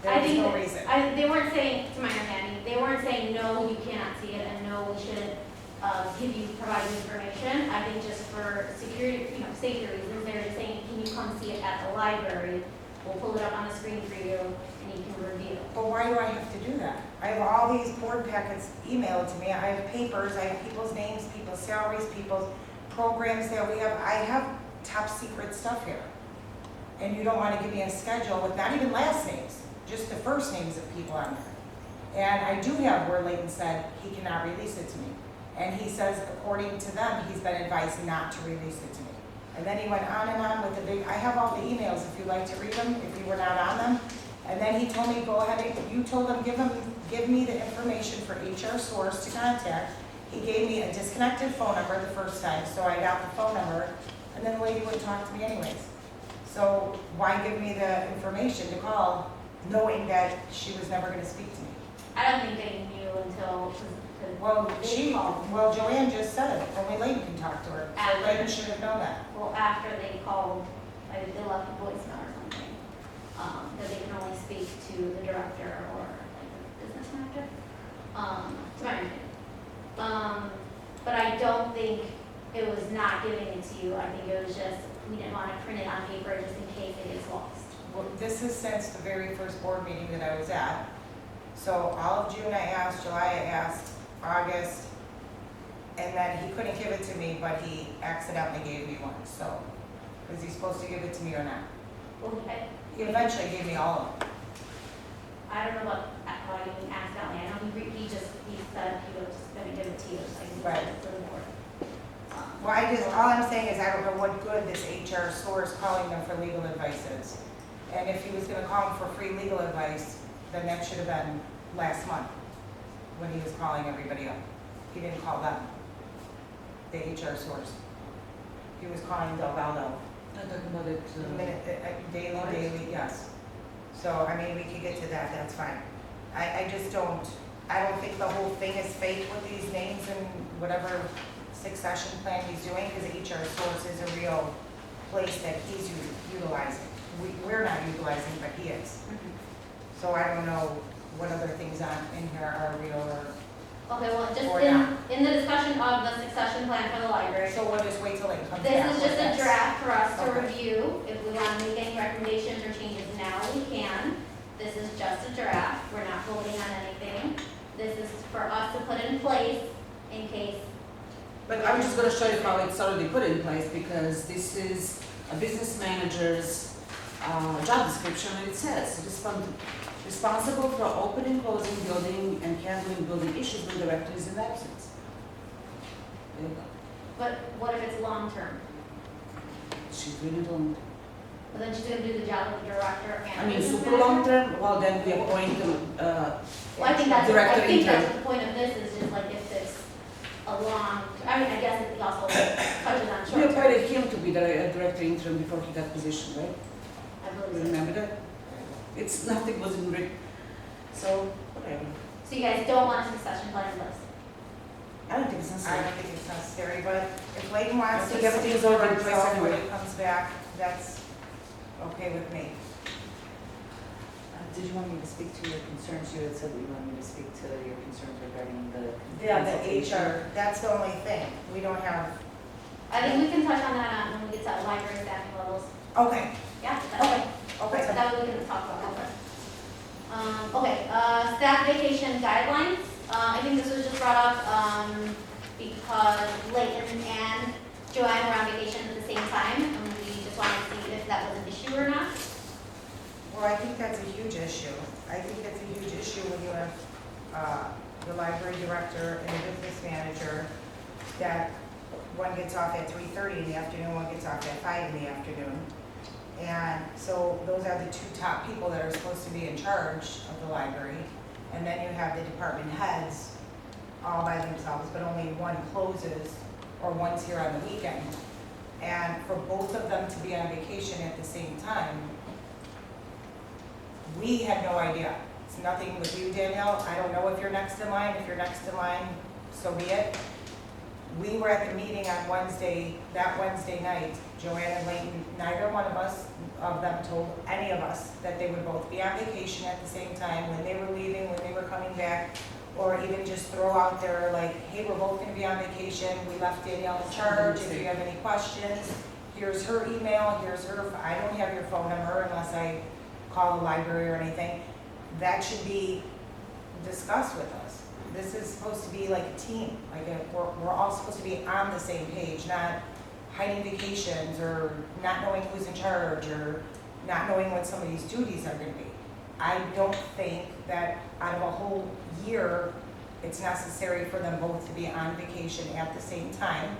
There I was think no that- reason. They weren't saying, to my understanding, they weren't saying, no, you cannot see it, and no, we shouldn't provide you information. I think just for security, safety reasons, they're just saying, can you come see it at the library? We'll pull it up on the screen for you, and you can review. But why do I have to do that? I have all these board packets emailed to me, I have papers, I have people's names, people's salaries, people's programs that we have. I have top secret stuff here. And you don't want to give me a schedule with not even last names, just the first names of people on there. And I do have where Leighton said he cannot release it to me. And he says, according to them, he's been advised not to release it to me. And then he went on with the big, I have all the emails if you'd like to read them, if you were not on them. And then he told me, go ahead, you told him, give me the information for HR source to contact. He gave me a disconnected phone number the first time, so I got the phone number, and then the lady wouldn't talk to me anyways. So why give me the information to call, knowing that she was never gonna speak to me? I don't think they knew until, Well, they called. Joanne just said it, only Leighton can talk to her, so Leighton should have known that. Well, after they called, like, they left a voicemail or something, that they can only speak to the director or like the business manager, to my understanding. But I don't think it was not giving it to you, I think it was just, we didn't want to print it on paper just in case it gets lost. Well, this is since the very first board meeting that I was at. So all of June I asked, July I asked, August, and then he couldn't give it to me, but he accidentally gave me one, so. Was he supposed to give it to me or not? Well, He eventually gave me all of them. I don't know about how you can accidentally, I know he said he was just gonna give it to you, so I can Right. give it to the board. Well, all I'm saying is I don't know what good this HR source calling them for legal advice is. And if he was gonna call them for free legal advice, then that should have been last month, when he was calling everybody up. He didn't call them, the HR source. He was calling Delgado. I'm talking about it. Daily, yes. So, I mean, we could get to that, that's fine. I just don't, I don't think the whole thing is fake with these names and whatever succession plan he's doing, because HR source is a real place that he's utilizing. We're not utilizing, but he is. So I don't know what other things in here are real or, Okay, well, just Or not. in the discussion of the succession plan for the library, so we'll just wait till it comes back. this is just with a this. draft for us to Okay. review. If we want to make any recommendations or changes now, we can. This is just a draft, we're not voting on anything. This is for us to put in place in case. But I'm just gonna show you how it's already put in place, because this is a business manager's job description, and it says, responsible for opening, closing, building, and handling building issues when director is in absence. There you go. But what if it's long-term? She really don't, Well, then she's gonna do the job of the director and. I mean, business super manager? long term, well, then we appoint Well, I think that's, director I think interim. that's the point of this, is just like if it's a long, I mean, I guess it also touches on We short term. appointed him to be the director interim before he got position, right? I You believe so. remember that? It's, nothing was in written, so, whatever. So you guys don't want a succession plan in place? I don't think it's I necessary. don't think it's necessary, but if Leighton wants I to think everything speak is for already in place himself when anyway. he comes back, that's okay with me. Did you want me to speak to your concerns? You had said that you wanted me to speak to your concerns regarding the Yeah, the consultation. HR, that's the only thing. We don't have, I think we can touch on that when we get to library staffing levels. okay, Yeah, okay, that's, okay. that we can talk about. Okay, staff vacation guidelines. I think this was just brought up, because Leighton and Joanne were on vacation at the same time, and we just wanted to see if that was an issue or not. Well, I think that's a huge issue. I think that's a huge issue when you have the library director and the business manager, that one gets off at 3:30 in the afternoon, one gets off at 5 in the afternoon. And so those are the two top people that are supposed to be in charge of the library. And then you have the department heads all by themselves, but only one closes or one's here on the weekend. And for both of them to be on vacation at the same time, we had no idea. It's nothing with you, Danielle. I don't know if you're next in line. If you're next in line, so be it. We were at the meeting on Wednesday, that Wednesday night. Joanne and Leighton, neither one of them told any of us that they would both be on vacation at the same time, when they were leaving, when they were coming back, or even just throw out there like, hey, we're both gonna be on vacation. We left Danielle in charge. If you have any questions, here's her email, here's her, I don't have your phone number unless I call the library or anything. That should be discussed with us. This is supposed to be like a team, we're all supposed to be on the same page, not hiding vacations or not knowing who's in charge or not knowing what somebody's duties are gonna be. I don't think that out of a whole year, it's necessary for them both to be on vacation at the same time.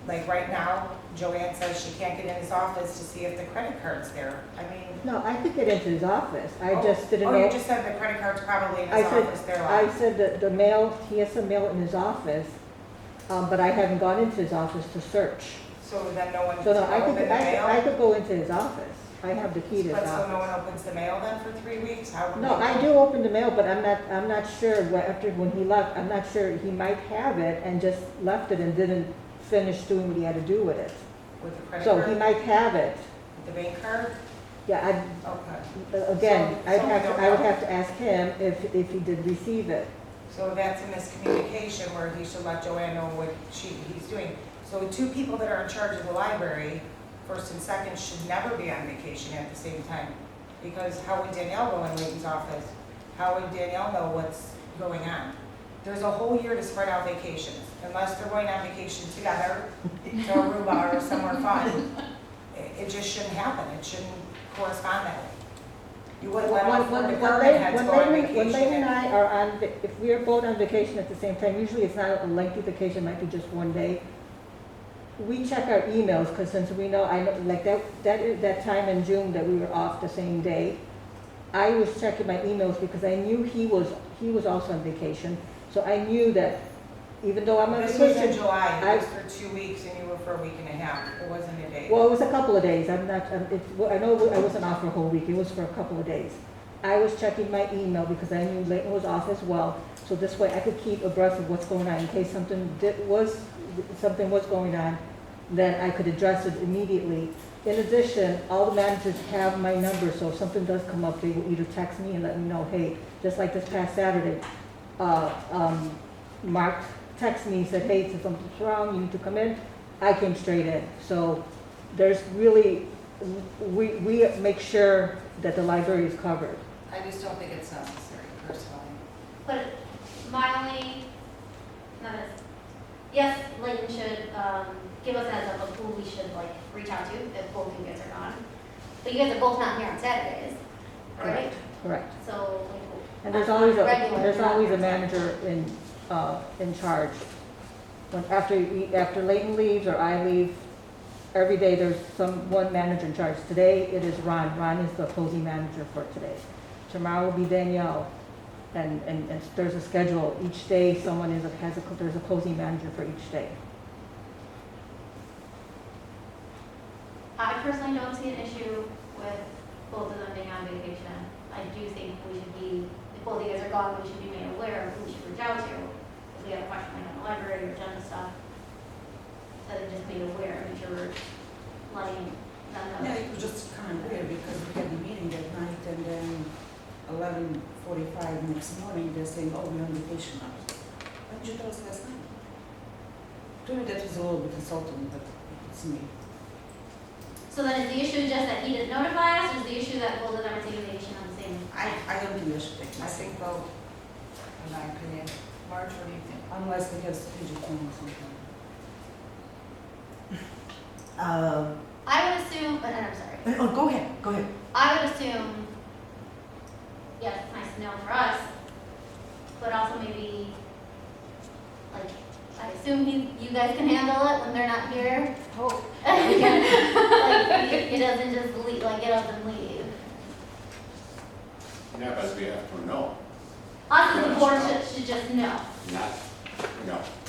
Like right now, Joanne says she can't get in his office to see if the credit card's there. I mean. No, I could get into his office. I just didn't know. Oh, you just said the credit card's probably in his office there. I said that the mail, he has some mail in his office, but I haven't gone into his office to search. So then no one can So no, I open could, the mail? I could go into his office. I have the key to his But so no one office. opens the mail then for 3 weeks? How would No, they I know? do open the mail, but I'm not sure, after, when he left, I'm not sure, he might have it and just left it and didn't finish doing what he had to do with it. With the credit So card? he might have it. With the bank card? Yeah, Okay. again, So I we would don't have to ask him if he did receive it. So that's a miscommunication where he should let Joanne know what he's doing. So two people that are in charge of the library, first and second, should never be on vacation at the same time. Because how would Danielle go in Leighton's office? How would Danielle know what's going on? There's a whole year to spread out vacations, unless they're going on vacation together to Aruba or somewhere fun. It just shouldn't happen. It shouldn't correspond that way. You wouldn't let all four department heads go on vacation. When Leighton and I are on, if we are both on vacation at the same time, usually it's not a lengthy vacation, it might be just one day. We check our emails, because since we know, I know, like that time in June that we were off the same day, I was checking my emails because I knew he was also on vacation. So I knew that even though I'm on This was in vacation, July. It was for 2 weeks and you were for a week and a half. It wasn't a day. well, it was a couple of days. I'm not, I know I wasn't off for a whole week. It was for a couple of days. I was checking my email because I knew Leighton was off as well. So this way I could keep abreast of what's going on in case something was going on, then I could address it immediately. In addition, all the managers have my number, so if something does come up, they will either text me and let me know, hey, just like this past Saturday, Mark texted me and said, hey, since something's wrong, you need to come in. I came straight in. So there's really, we make sure that the library is covered. I just don't think it's necessary, personally. But my only, yes, Leighton should give us a heads up of who we should like reach out to if both you guys are gone. But you guys are both not here on Saturdays, right? Correct. So. And there's always regular, a manager in charge. When after Leighton leaves or I leave, every day there's one manager in charge. Today it is Ron. Ron is the closing manager for today. Tomorrow will be Danielle. And there's a schedule. Each day there's a closing manager for each day. I personally don't see an issue with both of them being on vacation. I do think we should be, if both of you guys are gone, we should be made aware of who we should reach out to. If we have a question like on the library or agenda stuff, so they just be aware, make sure we're letting them know. Yeah, it was just kind of weird because we had the meeting that night and then 11:45 next morning, they're saying, oh, we're on vacation now. Why didn't you tell us last night? To me, that was a little bit insulting, but it's me. So then is the issue just that he didn't notify us, or is the issue that both of them are taking vacation on the same? I don't think I should take I this. think both, in my opinion. Marge, what do you think? Unless we have strategic plan or something. I would assume, but I'm sorry. Oh, go ahead, go ahead. I would assume, yes, it's nice to know for us, but also maybe, like, I assume you guys can handle it when they're not here. Oh, Like, it doesn't just leave, like, get up and leave. Yeah, but we have to know, Us as the board should just know. not,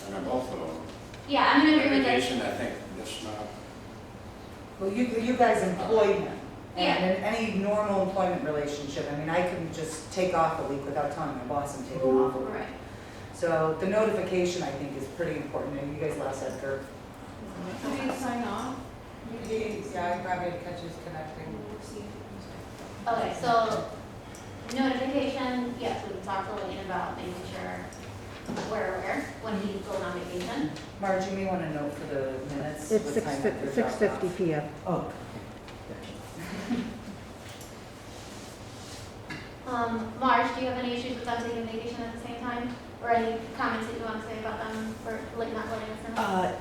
and I'm both of them. Yeah, I'm in agreement that, Litigation, I think, that's not, Well, you guys employ him. Yeah. And in any normal employment relationship, I mean, I couldn't just take off a week without telling my boss I'm taking off a week. right. So the notification, I think, is pretty important, and you guys last said, Kurt. did you sign off? Yeah, I probably catch us connecting. Okay, so notification, yes, we talked a little bit about making sure we're aware when he's going on vacation. Marge, you may want to note for the minutes. It's what time that they're dropped 6:50 off. PM. Oh, Marge, do you have any issues with them taking vacation at the same time? Or any comments that you want to say about them for like not letting us know?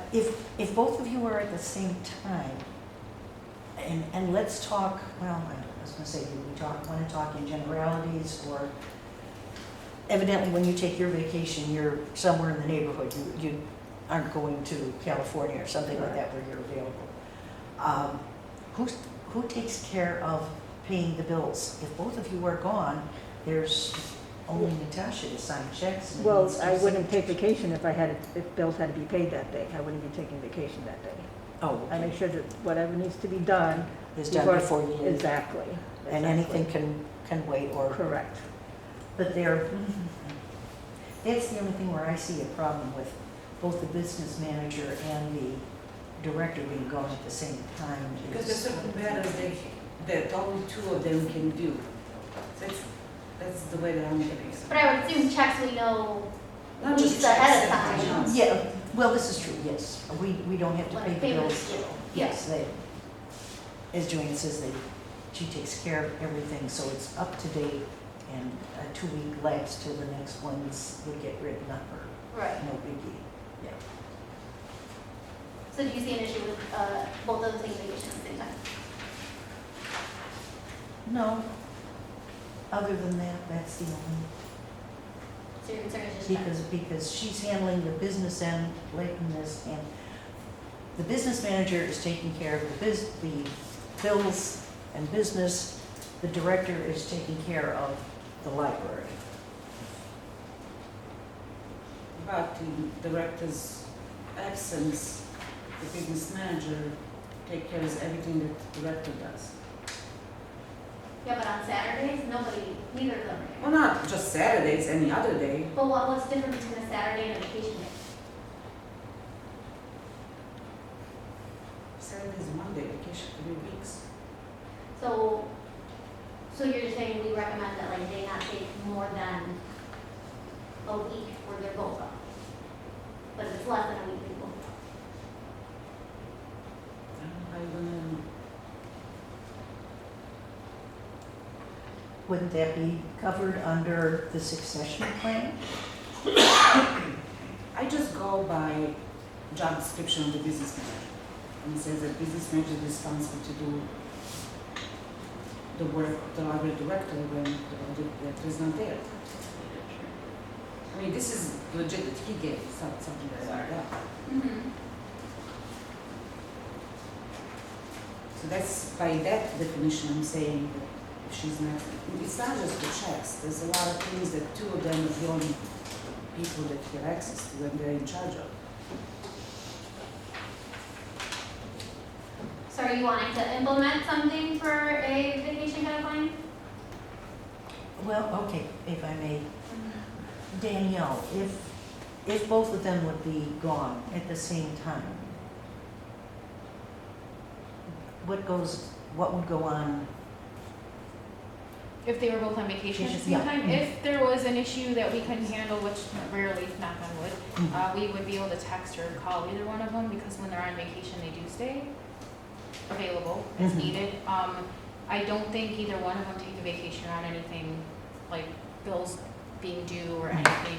if both of you are at the same time, and let's talk, well, I was gonna say, do we want to talk in generalities, or evidently when you take your vacation, you're somewhere in the neighborhood, you aren't going to California or something like that where you're available. Who takes care of paying the bills? If both of you are gone, there's only Natasha to sign checks. and Well, needs to I wouldn't sign- take vacation if bills had to be paid that day. I wouldn't be taking vacation that day. Oh, I make sure that whatever needs to be done. it's done before you leave. Exactly. And anything can wait, or, Correct. but that's the only thing where I see a problem with both the business manager and the director being gone at the same time. Because there's certain matters that only two of them can do. That's the way that I'm getting it. But I would assume checks we know Not just weeks ahead of checks, time. everything else. Yeah, well, this is true, yes. We don't have to pay Like the payments bills. due. Yes, as Joanne says, she takes care of everything, so it's up to date, and a 2-week lapse till the next ones would get written up, or Right. no biggie. Yeah. So do you see an issue with both of them taking vacation at the same time? No. Other than that, that's the only, So your concern is just because she's handling the business end, Leighton is, and the business manager is taking care of the bills and business. The director is taking care of the library. But in director's absence, the business manager takes care of everything that the director does. Yeah, but on Saturdays, neither of them are here. Well, not just Saturdays, any other day. But what's different between a Saturday and a vacation day? Saturday is Monday, vacation 3 weeks. So you're just saying we recommend that like they not take more than a week where they're both off? But if it's less than a week, they won't. Wouldn't that be covered under the succession plan? I just go by job description of the business manager. And it says that business manager is responsible to do the work of the library director when the director is not there. I mean, this is legit that he gave, it's not something that's like that. So that's, by that definition, I'm saying that if she's not, it's not just the checks, there's a lot of things that two of them are the only people that have access to and they're in charge of. So are you wanting to implement something for a vacation kind of plan? Well, okay, if I may, Danielle, if both of them would be gone at the same time, what would go on? If they were both on vacation at the same Yeah. time, if there was an issue that we couldn't handle, which rarely, knock on wood, we would be able to text or call either one of them, because when they're on vacation, they do stay available as Mhm. needed. I don't think either one of them take a vacation on anything like bills being due or anything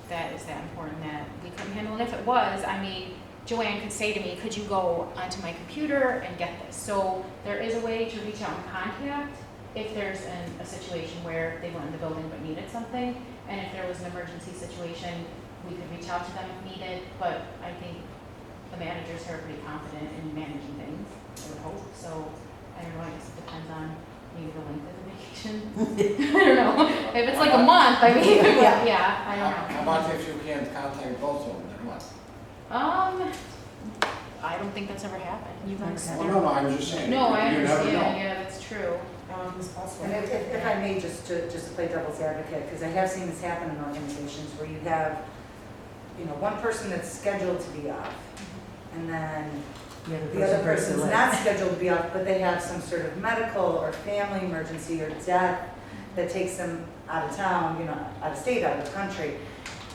that is that important that we couldn't handle. And if it was, I mean, Joanne could say to me, could you go onto my computer and get this? So there is a way to reach out and contact if there's a situation where they weren't in the building but needed something. And if there was an emergency situation, we could reach out to them if needed. But I think the managers here are pretty confident in managing things, I would hope. So I don't know, I guess it depends on maybe the length of the vacation. I don't know. If it's like a month, I mean, yeah, I don't know. How about if you can't contact both of them, then what? I don't think that's ever happened. You guys. Well, no, I was just saying. No, I you never understand, know. yeah, that's true. It's possible. And if I may, just to play devil's advocate, because I have seen this happen in organizations where you have, one person that's scheduled to be off, and then the other person's not scheduled to be off, but they have some sort of medical or family emergency or death that takes them out of town, out of state, out of the country.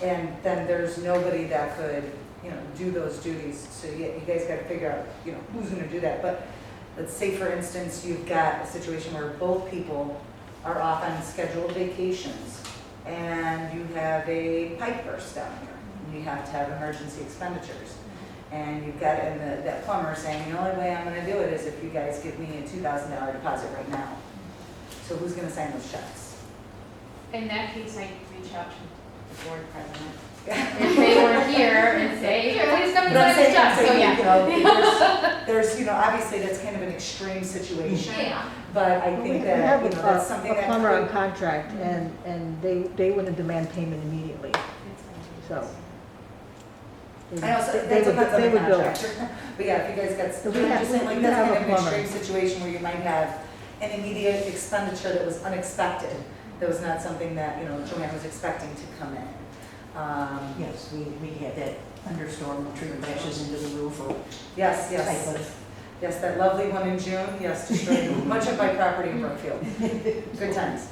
And then there's nobody that could, do those duties. So you guys got to figure out, who's going to do that. But let's say, for instance, you've got a situation where both people are off on scheduled vacations and you have a pipe burst down here and you have to have emergency expenditures. And you've got, that plumber saying, the only way I'm going to do it is if you guys give me a $2,000 deposit right now. So who's going to sign those checks? In that case, I'd reach out to the board president. If they were here and say, please come and sign this check. So yeah. There's, obviously that's kind of an extreme situation. Yeah. But I think We that, have that's something a that plumber on could. contract, and they wouldn't demand payment immediately, so. I know, so that They would- depends on they the would bill. contractor. But yeah, if you guys got, So I'm we have- just saying, like, we that's have kind a of an plumber. extreme situation where you might have an immediate expenditure that was unexpected. That was not something that, Joanne was expecting to come in. Yes, we had that thunderstorm, tree crashes into the roof or Yes, type yes. of. Yes, that lovely one in June, yes, destroyed much of my property in Brookfield. Good times.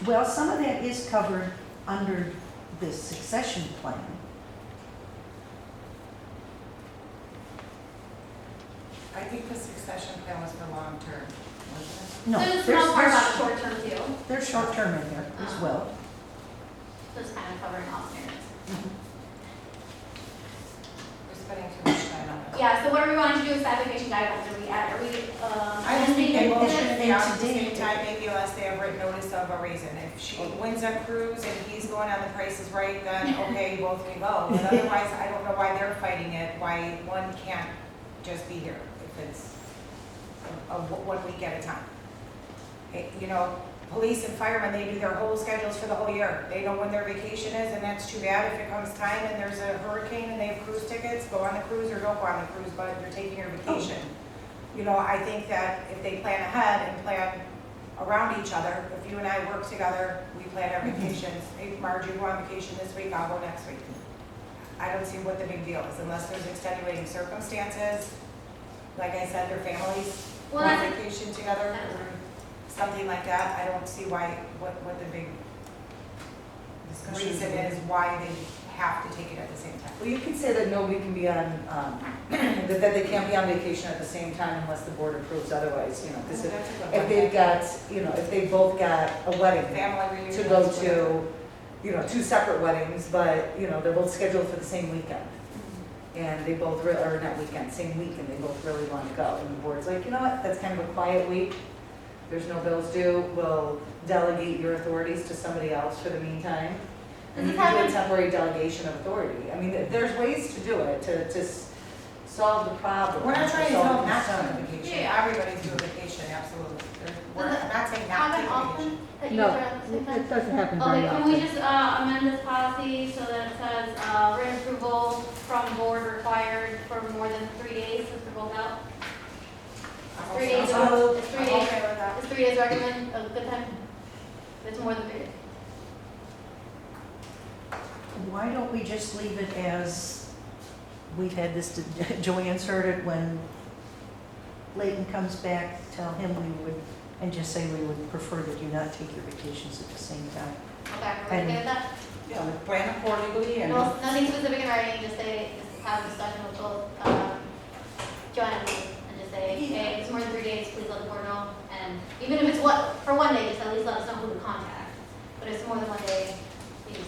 Well, some of that is covered under the succession plan. I think the succession plan was for long term, wasn't No, There's a small part about short term too. there's short term in there as well. So it's kind of covering all scenarios. it? We're spending too much time on it. Yeah, so what are we wanting to do with that vacation guidelines? Are we, I just think they both should be And out at the today- same time, maybe unless they have written notice of a reason. If she wins a cruise and he's going on the Price is Right, then okay, you both can go. But otherwise, I don't know why they're fighting it, why one can't just be here if it's a 1 week at a time. Police and firemen, they do their whole schedules for the whole year. They know when their vacation is, and that's too bad if it comes time and there's a hurricane and they have cruise tickets, go on the cruise or don't go on the cruise, but you're taking your vacation. I think that if they plan ahead and plan around each other, if you and I work together, we plan our vacations. Hey, Marge, you go on vacation this week, I'll go next week. I don't see what the big deal is unless there's extenuating circumstances. Like I said, their families go Well, on that's- vacation together or something like that. I don't see what the big reason is why they have to take it at the same time. Well, you can say that nobody can be on, that they can't be on vacation at the same time unless the board approves otherwise, because That's a good if one. they've got, if they both got a wedding Family reunions. to go whatever. to, two separate weddings, but, they're both scheduled for the same weekend. And they both, or not weekend, same week, and they both really want to go. And the board's like, you know what, that's kind of a quiet week. There's no bills due, we'll delegate your authorities to somebody else for the meantime. And you can do a temporary delegation of authority. I mean, there's ways to do it, to solve the problem. We're not trying to solve tell them the not to concern. on vacation. Yeah. Everybody's doing vacation, absolutely. We're Does it not saying not happen to take often vacation. that you No, guys are at the same time? it doesn't happen very Okay, can we often. just amend this policy so that it says, written approval from board required for more than 3 days since they're both out? I'm 3 days, also- is 3 I'm days, okay with that. is 3 days recommend a good time? It's more than 3 days. Why don't we just leave it as, we've had this, Joanne's heard it, when Leighton comes back, tell him we would, and just say we would prefer that you not take your vacations at the same time. Okay, we're okay with that? Yeah, we plan accordingly and. No, nothing specific in writing, just say, just have a discussion with both, Joanne and me, and just say, hey, if it's more than 3 days, please let the board know. And even if it's for 1 day, just at least let us know who to contact. But if it's more than one day, please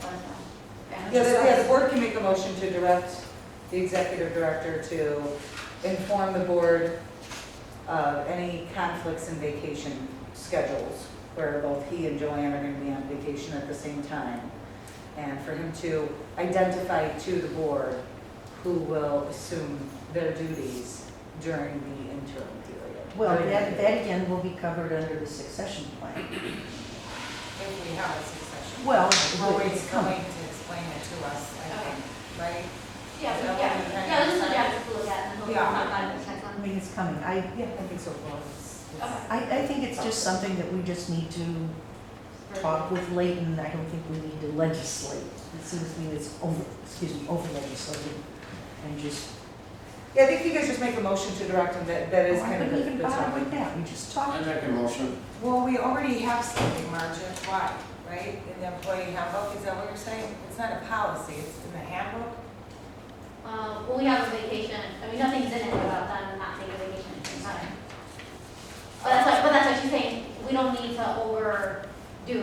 let us know. Yeah, the board can make a motion to direct the executive director to inform the board of any conflicts in vacation schedules, where both he and Joanne are gonna be on vacation at the same time. And for him to identify to the board who will assume their duties during the interim period. Well, that again will be covered under the succession plan. If we have a succession. Well, Always it's going coming. to explain it to us, I think, right? Yeah, Is that what you're trying to this is say? what you have to look at, and then we'll Yeah. talk about it next I one. mean, it's coming. Yeah, I think so, well, Okay. I think it's just something that we just need to talk with Leighton. I don't think we need to legislate. It seems to me it's over legislated and just. Yeah, I think you guys just make a motion to direct him, that is Oh, I kind of wouldn't even the bother topic. with that. We just I talk. make a motion. Well, we already have something, Marcia, why, right? In the employee handbook, is that what you're saying? It's not a policy, it's in the handbook? Well, we have a vacation, I mean, nothing's in it about them not taking a vacation at the same time. But that's what she's saying, we don't need to overdo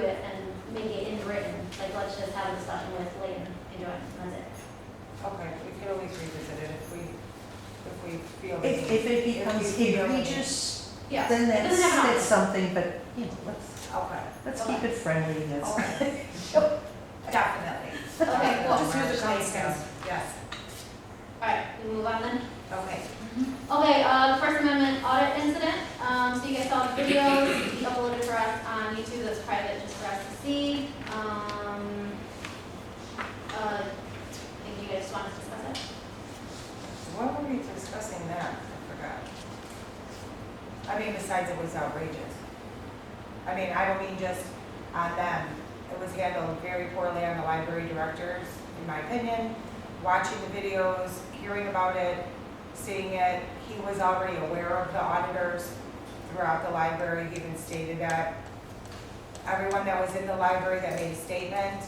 it and make it in written, like, let's just have a discussion with Leighton and Joanne, and that's it. Okay, we could always revisit it if we feel. If it becomes If we feel- egregious, Yeah. then It doesn't have an that's option. something, but, you know, Okay, let's keep it friendly and that's. okay, definitely. Okay, cool. Just use the common sense, yes, Alright, we move on then. okay. Okay, the First Amendment audit incident, so you guys saw the videos, you uploaded for us on YouTube, that's private, just for us to see. I think you guys want to discuss it? What were we discussing that? I forgot. I mean, besides it was outrageous. I mean, I don't mean just on them. It was handled very poorly on the library directors, in my opinion. Watching the videos, hearing about it, seeing it, he was already aware of the auditors throughout the library. He even stated that. Everyone that was in the library that made a statement,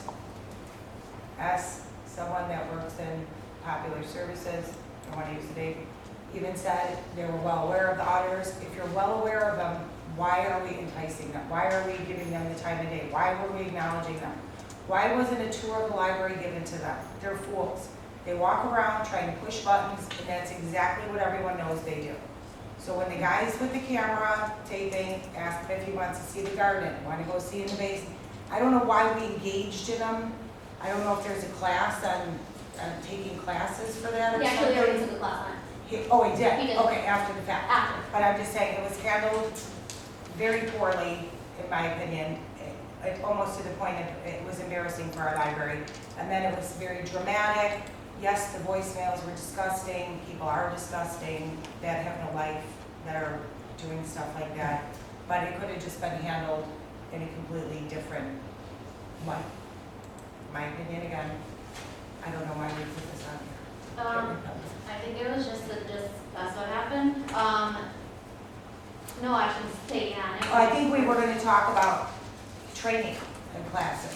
as someone that works in popular services, I want to use the name, even said they were well aware of the auditors. If you're well aware of them, why are we enticing them? Why are we giving them the time of day? Why were we acknowledging them? Why wasn't a tour of the library given to them? They're fools. They walk around trying to push buttons, and that's exactly what everyone knows they do. So when the guys with the camera taping asked him if he wants to see the garden, want to go see in the basement, I don't know why we engaged in them. I don't know if there's a class on taking classes for that or He actually already something. took a class on it. Oh, he did? He did. Okay, after the fact. After. But I'm just saying, it was handled very poorly, in my opinion, almost to the point of it was embarrassing for our library. And then it was very dramatic. Yes, the voicemails were disgusting, people are disgusting, that have no life, that are doing stuff like that. But it could have just been handled in a completely different way. My opinion again, I don't know why we put this on here. I think it was just that's what happened. No actions taken on it. I think we were gonna talk about training and classes.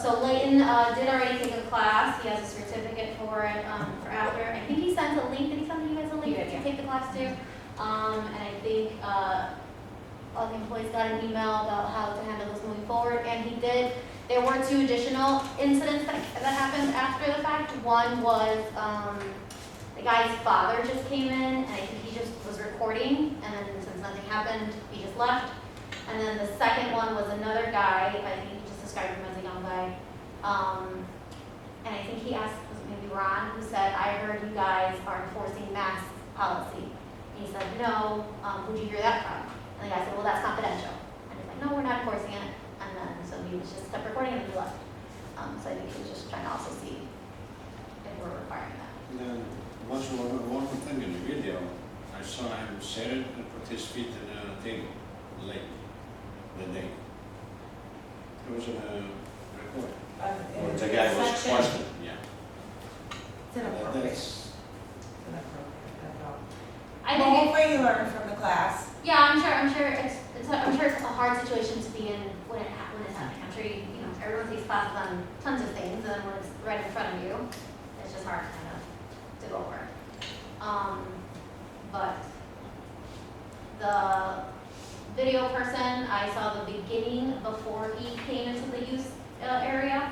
So Leighton did already take a class, he has a certificate for it, for after. I think he sent a link, did he send you guys a link He did, to yeah. take the class too? And I think, all the employees got an email about how to handle this moving forward, and he did. There were 2 additional incidents that happened after the fact. One was, the guy's father just came in, and I think he just was recording, and then since nothing happened, he just left. And then the second one was another guy, I think he just described him as a young guy. And I think he asked, was it maybe Ron, who said, I heard you guys are enforcing mask policy. And he said, no, who'd you hear that from? And the guy said, well, that's confidential. And he's like, no, we're not enforcing it. And then, so he was just kept recording and he left. So I think he was just trying to also see if we're requiring that. And then, one more thing in the video, I saw him sit and put his feet in a table, late, the day. It was in a record. Or the guy was questioned, yeah. It's inappropriate. That's, It's inappropriate, that's all. I Well, think, hopefully you learn from the class. yeah, I'm sure it's a hard situation to be in when it's happening. I'm sure you know, everyone takes classes on tons of things, and then when it's right in front of you, it's just hard kind of to go over. But video person, I saw the beginning before he came into the youth area.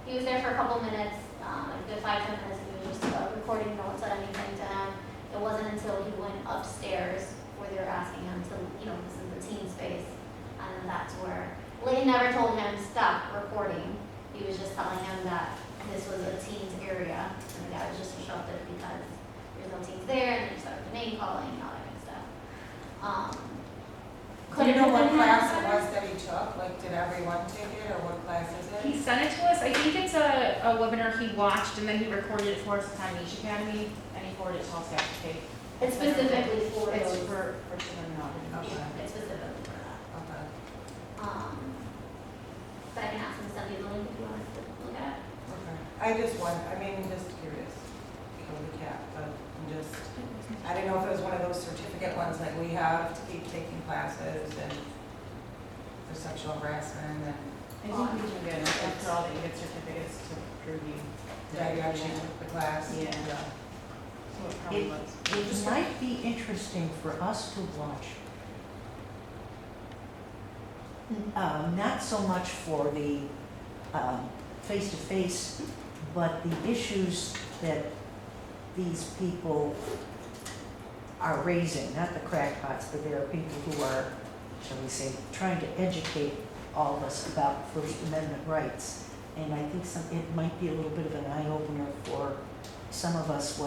He was there for a couple minutes, like a good 5-10 minutes, and he was just recording, no one said anything to him. It wasn't until he went upstairs where they were asking him to, this is the teen space. And then that's where, Lane never told him stop recording. He was just telling him that this was a teens area, and the guy was just disrupted because there's no teens there, and then he started name calling and all that kind of stuff. Do you know what Could it have class been it was that he took? Like, did everyone take it, or what class is it? He sent it to us, I think it's a webinar he watched, and then he recorded it for us at Niche Academy, and he forwarded it to all staff to take. It's specifically for It's those. for children and adults. Okay. It's specifically for that. Okay. But I can ask him to send you the link if you want us to look at it. Okay. Just curious. Kill the cat, but I didn't know if it was one of those certificate ones like we have to keep taking classes and for sexual harassment and I think we can get, after all, that you get certificates to prove you. that you actually took the class. Yeah. So it probably was. It might be interesting for us to watch. Not so much for the face-to-face, but the issues that these people are raising, not the crackpots, but there are people who are, shall we say, trying to educate all of us about First Amendment rights. And I think it might be a little bit of an eye-opener for some of us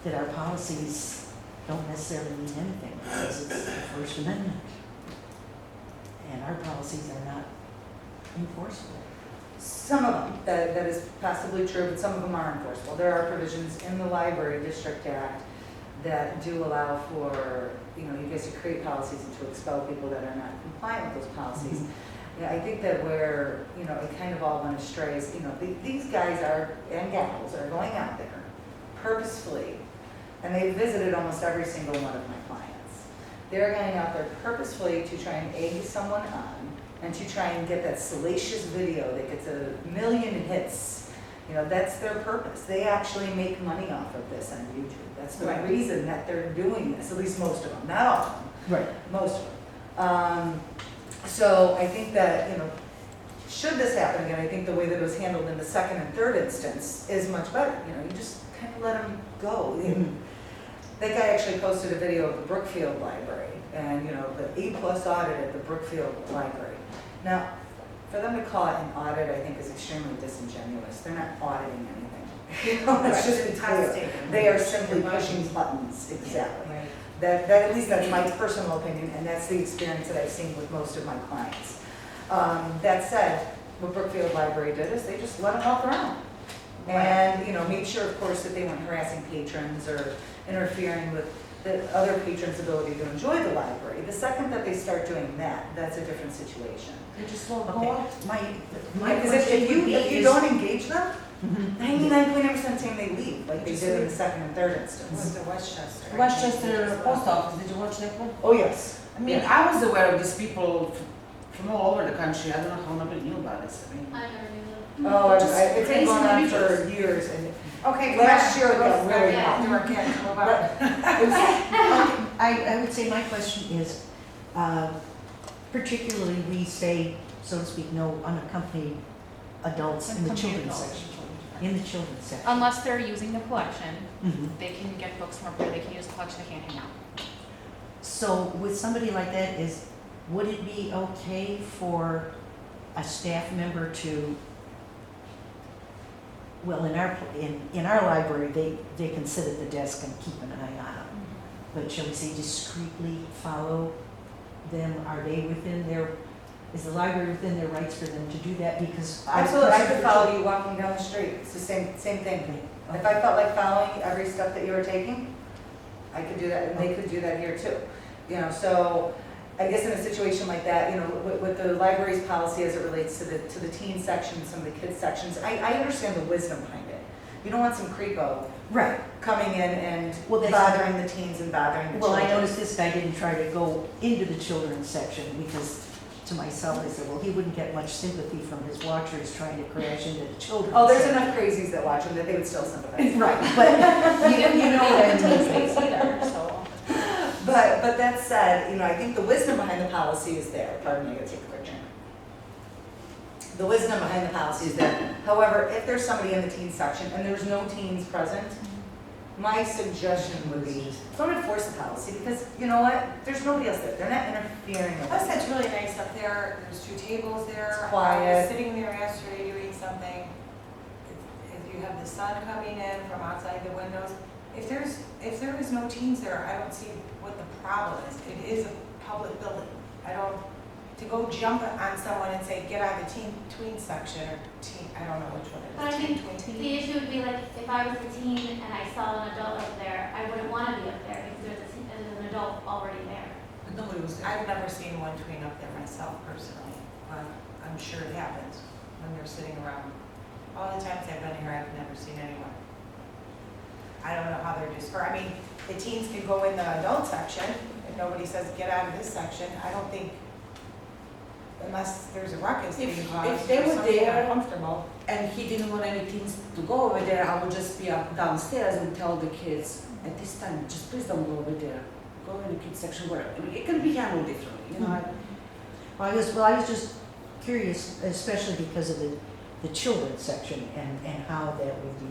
that our policies don't necessarily mean anything because it's the First Amendment. And our policies are not enforceable. Some of them, that is possibly true, but some of them are enforceable. There are provisions in the Library District Act that do allow for, you guys to create policies and to expel people that are not compliant with those policies. Yeah, I think that where, it kind of all went astray is, these guys and gals are going out there purposefully, and they've visited almost every single one of my clients. They're going out there purposefully to try and egg someone on and to try and get that salacious video that gets 1 million hits. That's their purpose. They actually make money off of this on YouTube. That's the Right. reason that they're doing this, at least most of them, not all of them. Right. Most of them. So I think that, should this happen again, I think the way that it was handled in the second and third instance is much better. You just kind of let them go. That guy actually posted a video of the Brookfield Library and, the A+ audit at the Brookfield Library. Now, for them to call it an audit, I think is extremely disingenuous. They're not auditing anything. Let's just be clear. They are simply pushing buttons, exactly. Right. That at least that's my personal opinion, and that's the experience that I've seen with most of my clients. That said, what Brookfield Library did is they just let them walk around. And, made sure, of course, that they weren't harassing patrons or interfering with the other patrons' ability to enjoy the library. The second that they start doing that, that's a different situation. They just won't Okay. go out. My Because question if would be you is- don't engage them, Mhm. 99.9% of the time they leave, like they did in the second and third It was instance. the Westchester. Westchester Post Office, did you watch that one? Oh, yes. I was aware of these people from all over the country. I don't know how nobody knew about this. I never knew that. Oh, it's been crazy going on images. for years, and Okay, Last year it got let's really get hot. to our kids. What about I would say my question is, particularly we say, so to speak, no unaccompanied adults in the Unaccompanied children's adults. section. In the children's section. Unless they're using the collection, Mhm. they can get books from up there, they can use the collection, they can't hang out. So with somebody like that, would it be okay for a staff member to, well, in our library, they can sit at the desk and keep an eye on them. But shall we say discreetly follow them? Are they is the library within their rights for them to do that? Because absolutely, I could follow you walking down the street. It's the same thing. If I felt like following every step that you were taking, I could do that, and they could do that here too. So I guess in a situation like that, with the library's policy as it relates to the teen section, some of the kids sections, I understand the wisdom behind it. You don't want some creepo right. coming in and Well, that's- bothering the teens and bothering the Well, children. I noticed this guy didn't try to go into the children's section because to myself, I said, well, he wouldn't get much sympathy from his watchers trying to crash into the children's Oh, there's section. enough crazies that watch them that they would still sympathize. Right, but you know what I mean. Space either, so. But that said, I think the wisdom behind the policy is there. Pardon me, I gotta take a quick drink. The wisdom behind the policy is there. However, if there's somebody in the teen section and there's no teens present, my suggestion would be, don't enforce the policy, because you know what? There's nobody else there. They're not interfering with Plus, us. it's really nice up there, there's 2 tables there. It's quiet. I was sitting there yesterday doing something. If you have the sun coming in from outside the windows, if there is no teens there, I don't see what the problem is. It is a public building. To go jump on someone and say, get out of the tween section, or teen, I don't know which one it is. But I think Tween. the issue would be like, if I was a teen and I saw an adult up there, I wouldn't want to be up there because there's an adult already there. But nobody was there. I've never seen one tween up there myself personally, but I'm sure it happens when they're sitting around. All the times I've been here, I've never seen anyone. I don't know how they're I mean, the teens can go in the adult section, and nobody says, get out of this section. I don't think, unless there's a ruckus being caused, If they or were something there uncomfortable. and he didn't want any teens to go over there, I would just be up downstairs and tell the kids, at this time, just please don't go over there. Go in the kids section, whatever. I mean, it can be handled differently, Well, I was just curious, especially because of the children's section and how that would be.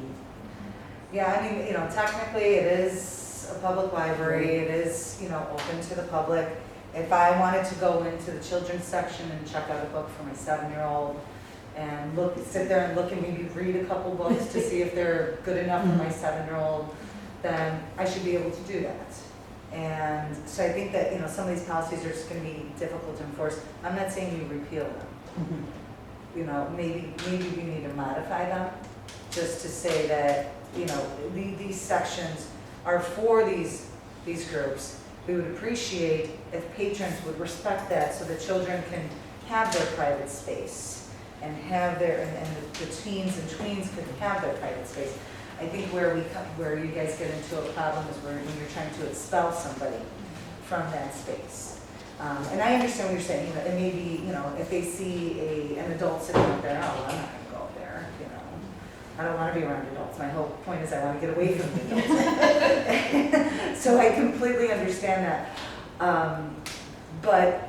Yeah, I mean, technically it is a public library, it is, open to the public. If I wanted to go into the children's section and check out a book for my 7-year-old and sit there and look and maybe read a couple books to see if they're good enough for my 7-year-old, then I should be able to do that. And so I think that, some of these policies are just gonna be difficult to enforce. I'm not saying you repeal them. Maybe we need to modify them, just to say that, these sections are for these groups. We would appreciate if patrons would respect that, so that children can have their private space and have and the teens and tweens can have their private space. I think where you guys get into a problem is when you're trying to expel somebody from that space. And I understand what you're saying, it may be, if they see an adult sitting up there, oh, well, I'm not gonna go up there, I don't wanna be around adults. My whole point is I wanna get away from the adults. So I completely understand that. But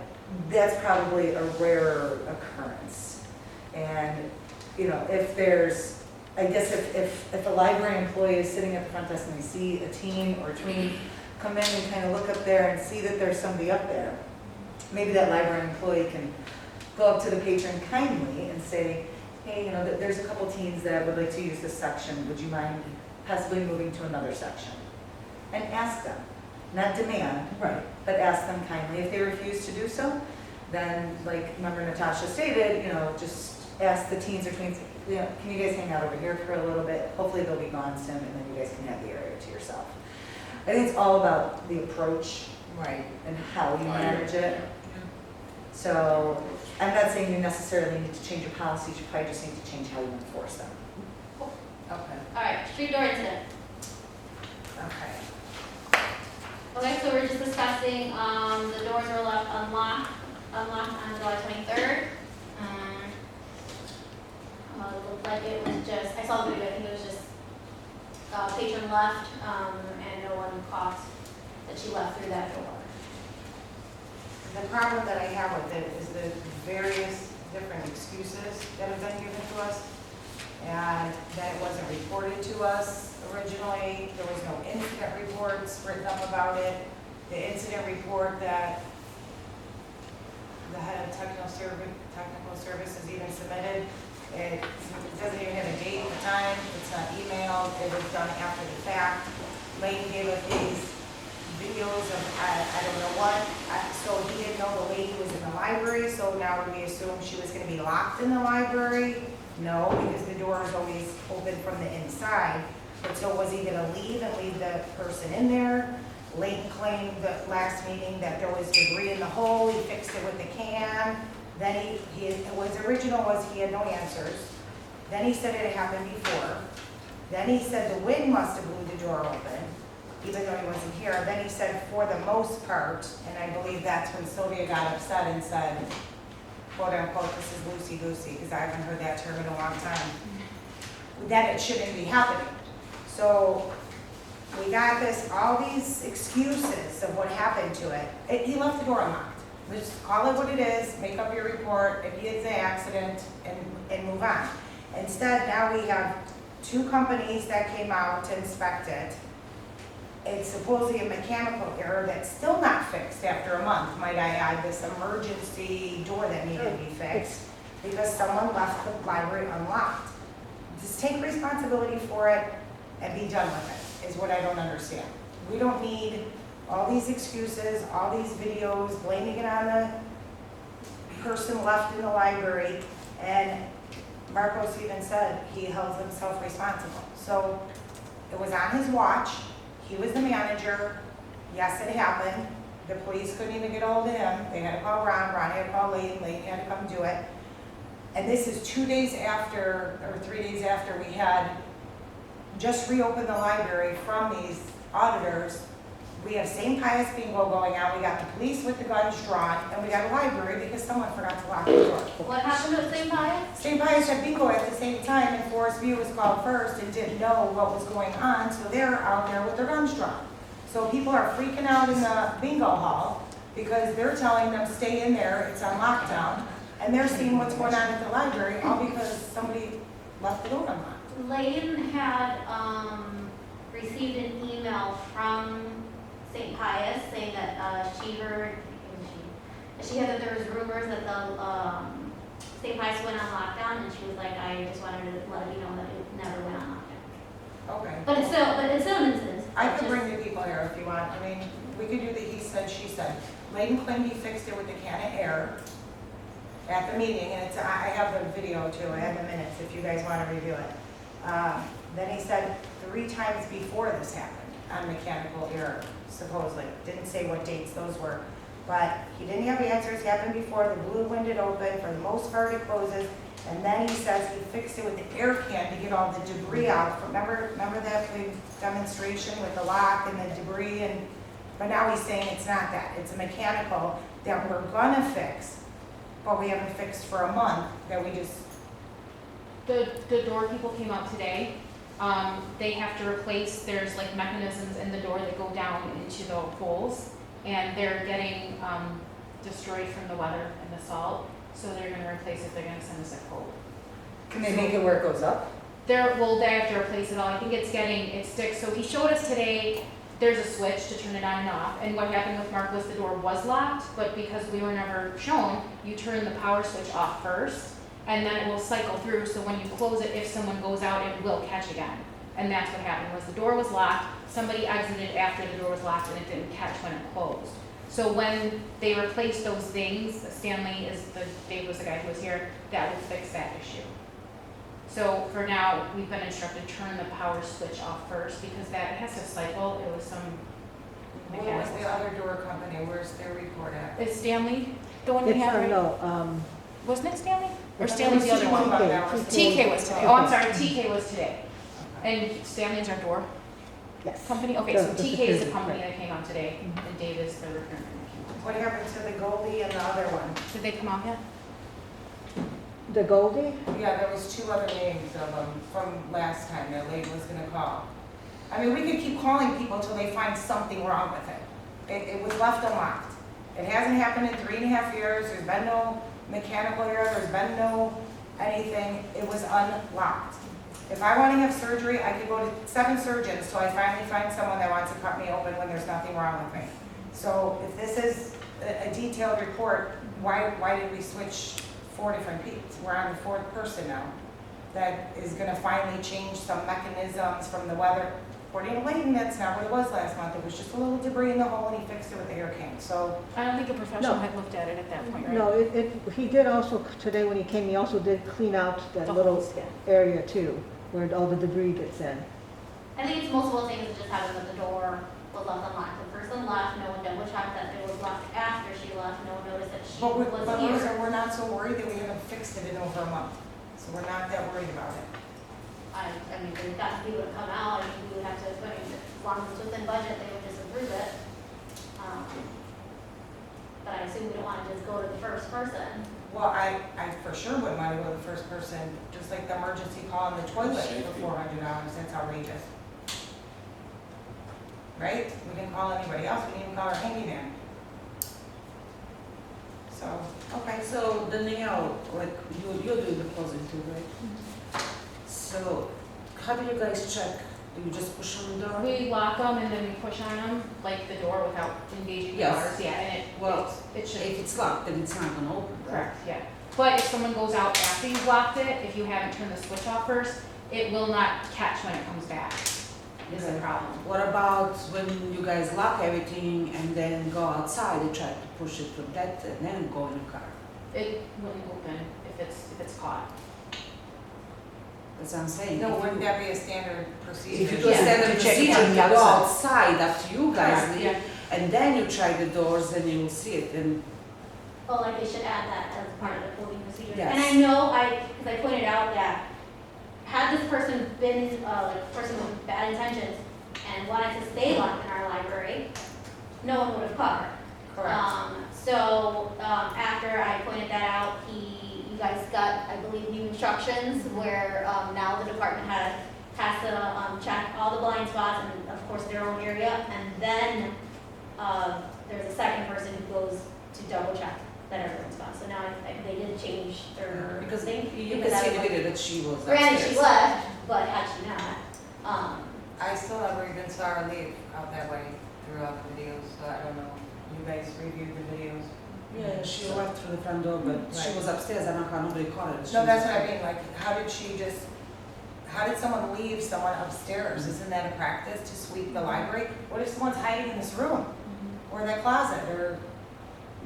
that's probably a rarer occurrence. And, if there's, I guess if a library employee is sitting at the front desk and they see a teen or a tween come in and kind of look up there and see that there's somebody up there, maybe that library employee can go up to the patron kindly and say, hey, there's a couple teens that would like to use this section. Would you mind possibly moving to another section? And ask them, not demand, Right. but ask them kindly. If they refuse to do so, then, like Member Natasha stated, just ask the teens or tweens, can you guys hang out over here for a little bit? Hopefully they'll be gone soon, and then you guys can have the area to yourself. I think it's all about the approach Right. and how you manage it. So I'm not saying you necessarily need to change your policies, you probably just need to change how you enforce them. Okay, All right, street door incident. okay. Okay, so we're just discussing, the doors were left unlocked on July 23rd. It looked like it was just, I saw the video, I think it was just, patron left, and no one caught that she left through that door. The problem that I have with it is the various different excuses that have been given to us, and that it wasn't reported to us originally. There was no incident reports written up about it. The incident report that the head of technical services even submitted, it doesn't even have a date at the time, it's not emailed, it was done after the fact. Lane gave us these videos of, I don't know what, so he didn't know the lady was in the library, so now we assume she was gonna be locked in the library? No, because the door is always open from the inside. But so was he gonna leave and leave the person in there? Layton claimed the last meeting that there was debris in the hole, he fixed it with the can. Then his original was he had no answers. Then he said it had happened before. Then he said the wind must have blew the door open, even though he wasn't here. Then he said for the most part, and I believe that's when Sylvia got upset and said, quote unquote, this is loosey-goosey, because I haven't heard that term in a long time, that it shouldn't be happening. So we got this, all these excuses of what happened to it. He left the door unlocked. Just call it what it is, make up your report, if it's an accident, and move on. Instead, now we have 2 companies that came out to inspect it. It's supposedly a mechanical error that's still not fixed after a month, might I add, this emergency door that needed to be fixed, because someone left the library unlocked. Just take responsibility for it and be done with it, is what I don't understand. We don't need all these excuses, all these videos, blaming it on the person left in the library, and Marcos even said he held himself responsible. So it was on his watch, he was the manager, yes, it happened, the police couldn't even get hold of him, they had to call Ron had to call Layton had to come do it. And this is 2 days after, or 3 days after we had just reopened the library from these auditors. We have St. Pius bingo going on, we got the police with the guns drawn, and we got a library because someone forgot to lock the door. What happened at St. Pius? St. Pius had bingo at the same time, and Forest View was called first and didn't know what was going on, so they're out there with their guns drawn. So people are freaking out in the bingo hall because they're telling them stay in there, it's on lockdown, and they're seeing what's going on at the library, all because somebody left the door unlocked. Layton had received an email from St. Pius saying that she heard that there was rumors that the St. Pius went on lockdown, and she was like, I just wanted to let you know that it never went on lockdown. Okay. But it's still an instance. I could bring the people here if you want. I mean, we could do the he said, she said. Layton claimed he fixed it with the can of air at the meeting, and I have the video too, I have the minutes if you guys want to review it. Then he said 3 times before this happened on mechanical error, supposedly. Didn't say what dates those were. But he didn't have answers, happened before, the blue winded open, for the most part it closes, and then he says he fixed it with the air can to get all the debris out. Remember that big demonstration with the lock and the debris, but now he's saying it's not that, it's a mechanical that we're gonna fix, but we haven't fixed for a month, that we just, The door people came out today. They have to replace, there's like mechanisms in the door that go down into the holes, and they're getting destroyed from the weather and the salt, so they're gonna replace it, they're gonna send us a quote. Can they make it where it goes up? They have to replace it all, I think it sticks, so he showed us today, there's a switch to turn it on and off, and what happened with Mark was the door was locked, but because we were never shown, you turn the power switch off first, and then it will cycle through, so when you close it, if someone goes out, it will catch again. And that's what happened, was the door was locked, somebody exited after the door was locked, and it didn't catch when it closed. So when they replaced those things, Dave was the guy who was here, that would fix that issue. So for now, we've been instructed to turn the power switch off first, because that has to cycle, it was some what was mechanical. the other door company, where's their report at? Is Stanley the one we It's, have right? no, Wasn't it Stanley? Or It's Stanley's the other one? TK was today. Oh, I'm sorry, TK was today. And Stanley's our door yes. company? Okay, so The TK is security, the company right. that came on today, and Dave is the repairman that came on. What happened to the Goldie and the other one? Did they come out yet? The Goldie? Yeah, there was 2 other names of them from last time that lady was gonna call. I mean, we could keep calling people until they find something wrong with it. It was left unlocked. It hasn't happened in 3.5 years, there's been no mechanical error, there's been no anything, it was unlocked. If I want to have surgery, I could go to 7 surgeons till I finally find someone that wants to cut me open when there's nothing wrong with me. So if this is a detailed report, why did we switch 4 different people? We're on the 4th person now that is going to finally change some mechanisms from the weather. According to Layton, that's not what it was last month. It was just a little debris in the hole, and he fixed it with the air can. So I don't think a professional No. had looked at it at that point, right? No, he did also, today when he came, he also did clean out that The little holes, yeah. area too, where all the debris gets in. I think it's multiple things that just happened that the door was left unlocked. The person left, no one double checked that it was locked after she left, no one noticed that she But was here. we're not so worried that we haven't fixed it in over a month. So we're not that worried about it. I mean, we've got people to come out, I mean, we would have to, as long as it's within budget, they would just approve it. But I assume we don't want to just go to the first person. Well, I for sure wouldn't want to go to the first person, just like the emergency call on the toilet Safety. for $400. That's outrageous. right? We didn't call anybody else, we didn't even call our handyman. So, okay. So Danielle, like you're doing the closing too, right? So how do you guys check? Do you just push on the door? We lock them and then we push on them, like the door without engaging the Yes. bars, yeah, and Well, it should. If it's locked, then it's not gonna open, right? Correct, yeah. But if someone goes out after you've locked it, if you haven't turned the switch off first, it will not catch when it comes back, is the Okay. problem. What about when you guys lock everything and then go outside and try to push it from that and then go in the car? It wouldn't open if it's caught. That's what I'm saying. No, If you- wouldn't that be a standard procedure? If you do a Yeah, standard to check procedure, from you the go outside. outside after you guys Correct, leave, yeah. and then you try the doors, then you will see it, and Oh, like they should add that as part of the closing procedure. Yes. And I know because I pointed out that had this person been, like a person with bad intentions and wanted to stay locked in our library, no one would have caught her. So, after I pointed that out, you guys got, I believe, new instructions where, now the department has to, check all the blind spots and of course their own area. And then, there's a second person who goes to double check that everyone's gone. So now they did change their because thing. you because can see I the was- video that she was Granted, she upstairs. left, but had she not, I still never even saw her leave out that way throughout the videos, so I don't know. You guys reviewed the videos? Yeah, she left through the front door, but she Right. was upstairs, I don't know how nobody caught her. She No, was that's what I upstairs. mean, like, how did someone leave someone upstairs? Isn't that a practice to sweep the library? What if someone's hiding in this room or that closet, or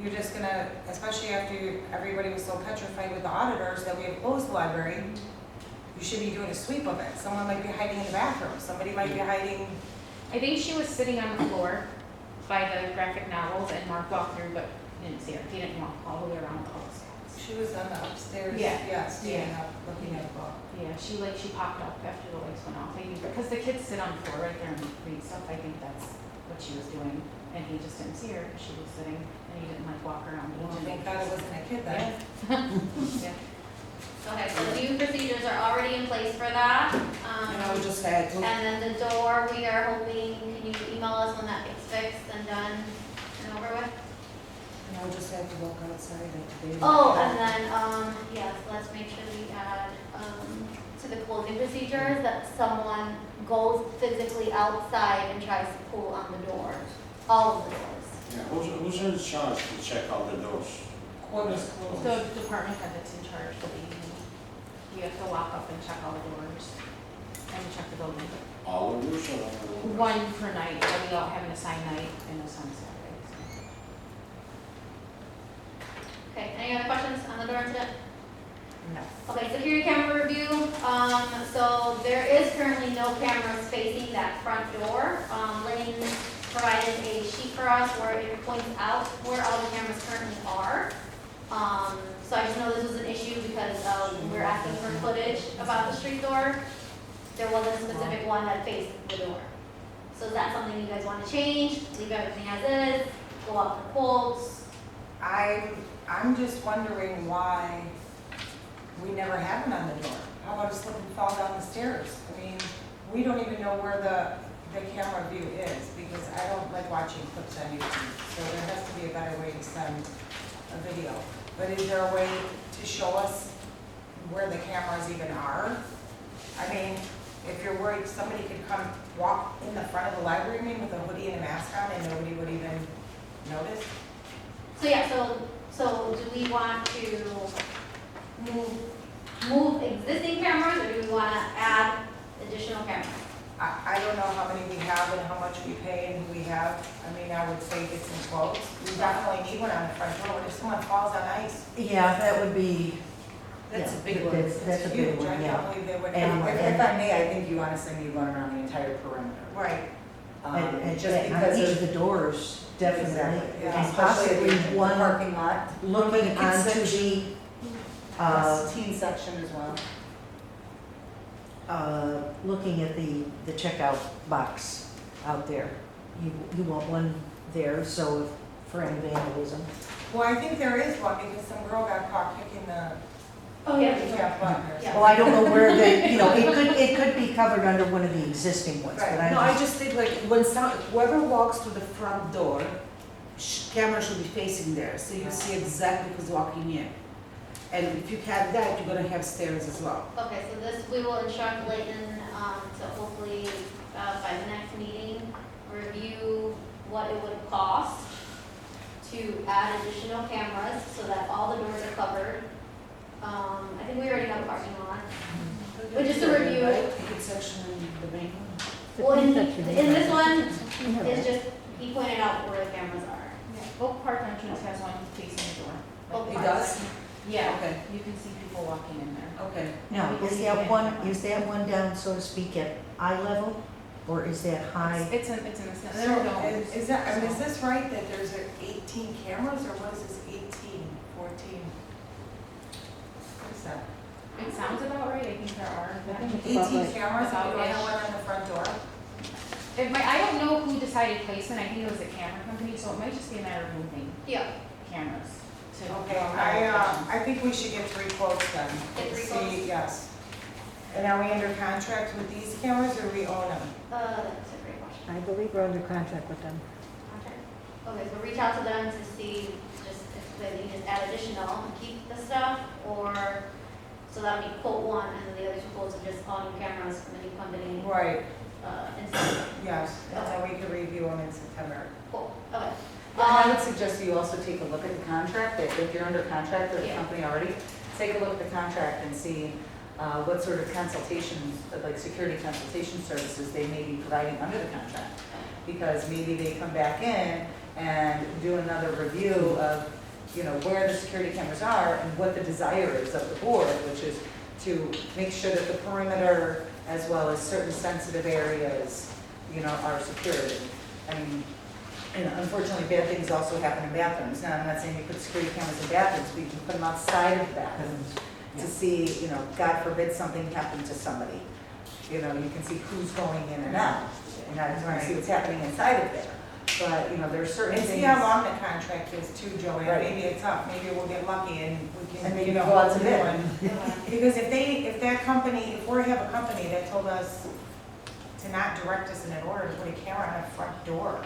you're just gonna, especially after everybody was so petrified with the auditors that we have closed the library, you should be doing a sweep of it. Someone might be hiding in the bathroom, somebody might be hiding, I think she was sitting on the floor by the graphic novels and Mark walked through, but didn't see her. He didn't walk all the way around the house. she was on the upstairs, Yeah. standing up, looking at a book. Yeah, she popped up after the lights went off, maybe because the kids sit on the floor right there and read stuff. I think that's what she was doing. And he just didn't see her because she was sitting and he didn't walk around. He Well, didn't- thank God it wasn't a kid then. Yeah. okay, so the new procedures are already in place for that. And I would just add, And then the door, we are hoping, can you email us when that gets fixed and done and over with? and I would just have to walk outside and today. Oh, and then, yes, let's make sure we add, to the closing procedures that someone goes physically outside and tries to pull on the doors, all of the doors. Yeah, who's in charge to check all the doors? Quarters closed. The department head that's in charge of the evening. We have to lock up and check all the doors and check the building. All of those or? One per night, but we all have an assigned night and assigned Saturdays. Okay, any other questions on the door incident? No. Okay, security camera review, so there is currently no cameras facing that front door. Lynn provided a sheet for us where it points out where all the cameras currently are. So I just know this was an issue because, we're asking for footage about the street door. There wasn't a specific one that faced the door. So is that something you guys want to change, leave everything as is, go up for quotes? I'm just wondering why we never have it on the door. How about a slip and fall down the stairs? I mean, we don't even know where the camera view is, because I don't like watching clips on YouTube. So there has to be a better way to send a video. But is there a way to show us where the cameras even are? I mean, if you're worried somebody could come walk in the front of the library, with a hoodie and a mask on and nobody would even notice? So yeah, so do we want to move existing cameras, or do we want to add additional cameras? I don't know how many we have and how much we pay and who we have. I mean, I would say get some quotes. We definitely need one on the front door. What if someone falls on ice? Yeah, that would be, That's a yeah, big one. that's a big Huge. one, I yeah. can't believe they would And- have. If I may, I think you honestly need one around the entire perimeter. Right. And Just on because each of. of the doors, definitely. Exactly. Yeah. And Especially possibly if the one parking lot, looking Kids onto section. the, teen section as well. looking at the checkout box out there. You want one there, so if, for any vandalism. Well, I think there is one because some girl got caught kicking the Oh, yeah. handicap button. Yeah. Well, I don't know where the, it It could be covered under one of the existing ones, but No, I I just, just think like when whoever walks through the front door, camera should be facing there, so you see exactly who's walking in. And if you have that, you're gonna have stairs as well. Okay, so this, we will instruct Leighton, to hopefully, by the next meeting, review what it would cost to add additional cameras so that all the doors are covered. I think we already have a parking lot. But just to review, Ticket section and the main one. well, in this one, We have it's that. just, he pointed out where the cameras are. Oak Park entrance has one facing the door. Oak It Park. does? Yeah, Okay, you can see people walking in there. okay. now, is that one down, so to speak, at eye level? Or is that high? It's in the, So, they're domes. is that, I mean, is this right that there's 18 cameras, or what is this, 18, 14? What is that? It sounds about right, I think there are. I think it's about 18 right. cameras, and you don't have About-ish. one on the front door? It might, I don't know who decided placement, I think it was the camera company, so it might just be a matter of moving Yeah, cameras to. Okay, I think we should get 3 quotes then. Get 3 See, quotes? yes. And are we under contract with these cameras, or we own them? that's a great question. I believe we're under contract with them. Okay, okay, so reach out to them to see just if they can just add additional and keep the stuff, or, so that'll be quote 1, and then the other 2 quotes are just all new cameras from the new company, Right, instead. yes, and so we could review them in September. Cool, okay. I would suggest you also take a look at the contract, if you're under contract with the Yeah. company already, take a look at the contract and see what sort of consultations, like security consultation services they may be providing under the contract. Because maybe they come back in and do another review of, you know, where the security cameras are and what the desire is of the board, which is to make sure that the perimeter as well as certain sensitive areas, you know, are secured. I mean, and unfortunately, bad things also happen in bathrooms. Now, I'm not saying you put security cameras in bathrooms, but you can put them outside of bathrooms to see, you know, God forbid something happened to somebody. You know, you can see who's going in and out, and I just want to see what's happening inside of there. But, you know, there are certain And things. see how long the contract is too, Joanne, Right. maybe it's up, maybe we'll get lucky and we can, And maybe you know, go out to do bid. one. Because if that company, if we have a company that told us to not direct us in an order to put a camera on a front door,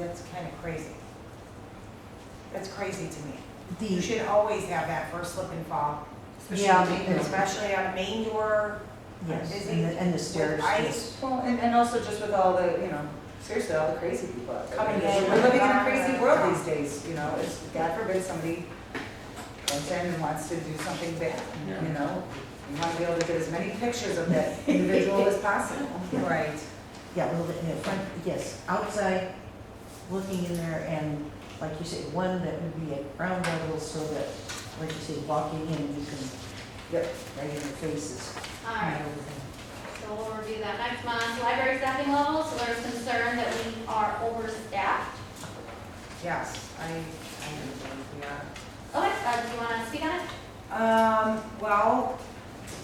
that's kind of crazy. That's crazy to me. You should always have that for a slip and fall. Yeah, Especially on a main door. Yes, busy and the stairs, with ice. yes. Well, and also just with all the, you know, seriously, all the crazy people out there. Coming Because in. We're living in a crazy world these days, you know, it's, God forbid somebody comes in and wants to do something bad, you know? You want to be able to get as many pictures of that individual as possible. Right. Yeah, well, in the front, yes, outside, looking in there, and like you say, one that would be at ground level so that, like you say, walking in, you can get right in their faces. All right, so we'll review that next month. Library staffing levels, so there's concern that we are overstaffed. Yes, I understand, yeah. Okay, do you want to speak on it? Well,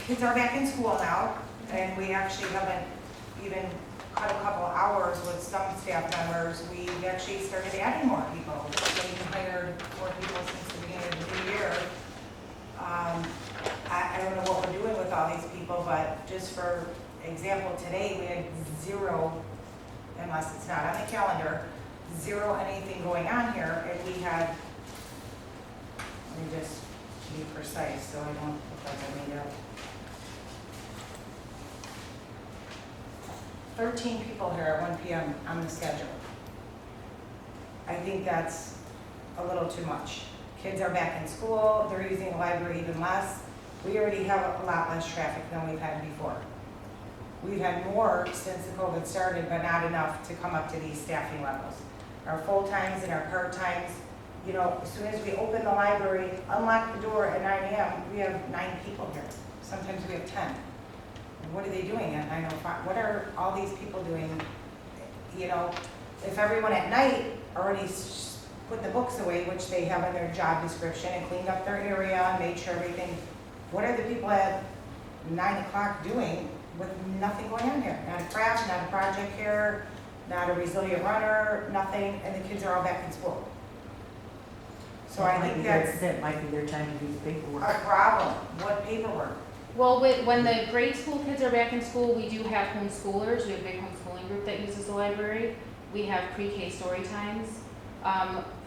kids are back in school now, and we actually haven't even cut a couple hours with some staff members. We've actually started adding more people. We've hired more people since the beginning of the new year. I don't know what we're doing with all these people, but just for example, today we had 0, unless it's not on the calendar, 0 anything going on here, and we had, let me just be precise, so I don't look like I made up. 13 people here at 1 p.m. on the schedule. I think that's a little too much. Kids are back in school, they're using the library even less. We already have a lot less traffic than we've had before. We've had more since the COVID started, but not enough to come up to these staffing levels. Our full-times and our part-times, you know, as soon as we open the library, unlock the door at 9 a.m., we have 9 people here. Sometimes we have 10. What are they doing at 9:05? What are all these people doing? You know, if everyone at night already put the books away, which they have in their job description, and cleaned up their area and made sure everything, what are the people at 9 o'clock doing with nothing going on here? Not a craft, not a project here, not a resilient runner, nothing, and the kids are all back in school. So I think that's That might be their time to do the paperwork. a problem. What paperwork? Well, when the grade school kids are back in school, we do have homeschoolers. We have a big homeschooling group that uses the library. We have pre-K story times.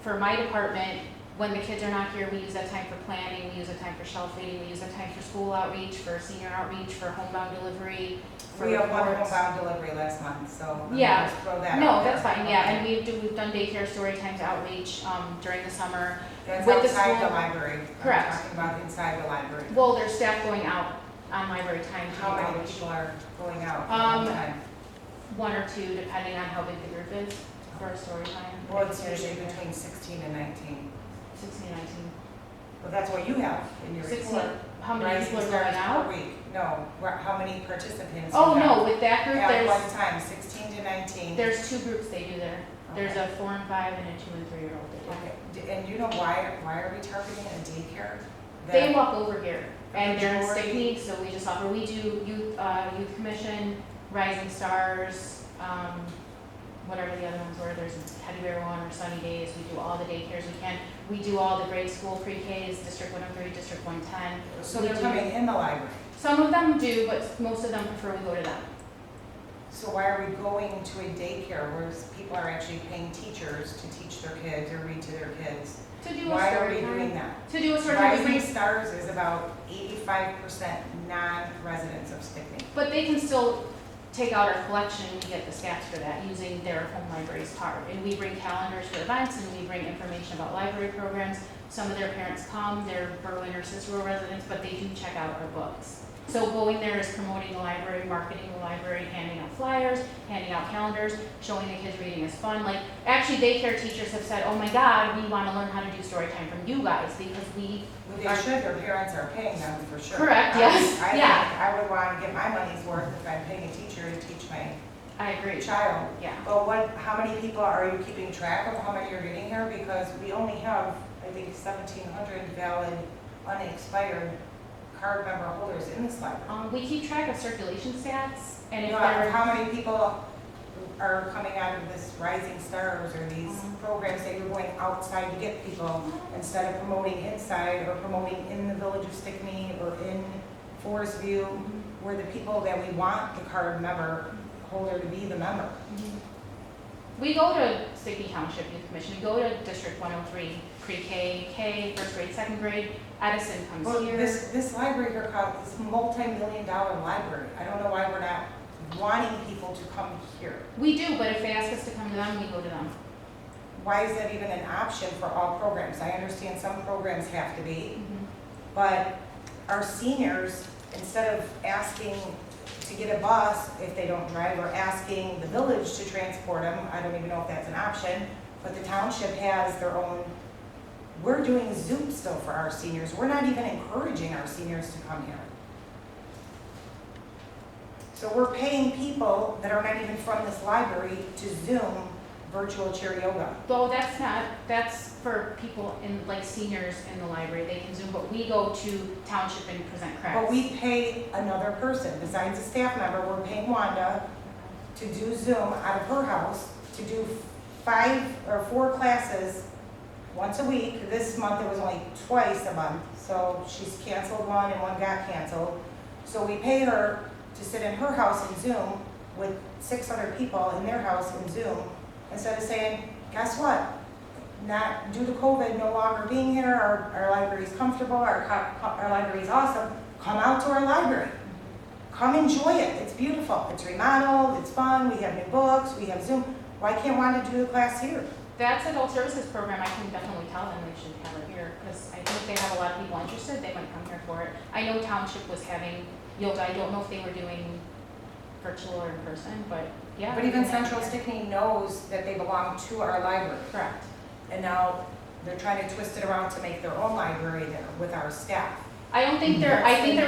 For my department, when the kids are not here, we use that time for planning, we use that time for shelf reading, we use that time for school outreach, for senior outreach, for homebound delivery, for We have one reports. homebound delivery last month, so I'm Yeah. gonna just throw that out No, there. that's fine, yeah, Okay. and we've done daycare story times outreach, during the summer. That's with the outside the school- library. Correct. I'm talking about inside the library. Well, there's staff going out on library time to do How many outreach. people are going out? Um, One or two, depending on how big the group is for a story time. Well, it's usually between 16 and 19. 16, 19. Well, that's what you have in your 16, report. how many Rising people are Stars going out? per week. No, how many participants? you Oh, have no, with that group, At one time, 16 to 19. there's two groups they do there. There's Okay. a 4 and 5 and a 2 and 3-year-old they do. Okay, and you know why are we targeting a daycare? They That- walk over here, and they're in Majority- Stickney, so we just offer, we do youth commission, Rising Stars, whatever the other ones were, there's Teddy Bear One or Sunny Days, we do all the daycares we can. We do all the grade school pre-Ks, District 103, District 110. So we they're do- coming in the library. Some of them do, but most of them prefer we go to them. So why are we going to a daycare where people are actually paying teachers to teach their kids or read to their kids? To do a Why are story we doing time. that? To do a story time, we Rising bring, Stars is about 85% non-residents of Stickney. but they can still take out our collection, we get the stats for that, using their home library's card. And we bring calendars for events, and we bring information about library programs. Some of their parents come, they're Berlin or Cicero residents, but they do check out our books. So going there is promoting the library, marketing the library, handing out flyers, handing out calendars, showing the kids reading is fun. Like, actually, daycare teachers have said, oh my God, we want to learn how to do story time from you guys, because we Well, they should, their parents are paying them for sure. Correct, yes, I yeah. think I would want to get my money's worth if I'm paying a teacher to teach my I agree. child. Yeah. But how many people are you keeping track of, how many are getting here? Because we only have, I think, 1,700 valid, unexpired card member holders in this library. We keep track of circulation stats, and if You know, they're, how many people are coming out of this Rising Stars or these programs that you're going outside to get people instead of promoting inside or promoting in the village of Stickney or in Forest View, where the people that we want the card member holder to be the member. we go to Stickney Township Youth Commission, we go to District 103, pre-K, K, first grade, second grade, Edison comes Well, here. this library here, this multi-million-dollar library, I don't know why we're not wanting people to come here. We do, but if they ask us to come to them, we go to them. Why is that even an option for all programs? I understand some programs have to be, but our seniors, instead of asking to get a bus if they don't drive, or asking the village to transport them, I don't even know if that's an option, but the township has their own, we're doing Zoom still for our seniors. We're not even encouraging our seniors to come here. So we're paying people that are not even from this library to Zoom virtual chair yoga. Though that's for people in, like seniors in the library, they can Zoom, but we go to Township and present crafts. But we pay another person, besides a staff member, we're paying Wanda to do Zoom out of her house, to do 5 or 4 classes once a week. This month it was only twice a month, so she's canceled one and one got canceled. So we pay her to sit in her house in Zoom with 600 people in their house in Zoom, instead of saying, guess what? Not due to COVID no longer being here, our library's comfortable, our library's awesome, come out to our library. Come enjoy it, it's beautiful, it's remodeled, it's fun, we have new books, we have Zoom. Why can't Wanda do the class here? That's adult services program, I can definitely tell them they should have it here, because I think they have a lot of people interested, they might come here for it. I know Township was having yoga, I don't know if they were doing virtual or in person, but yeah. But even Central Stickney knows that they belong to our library. Correct. And now they're trying to twist it around to make their own library there with our staff. I think there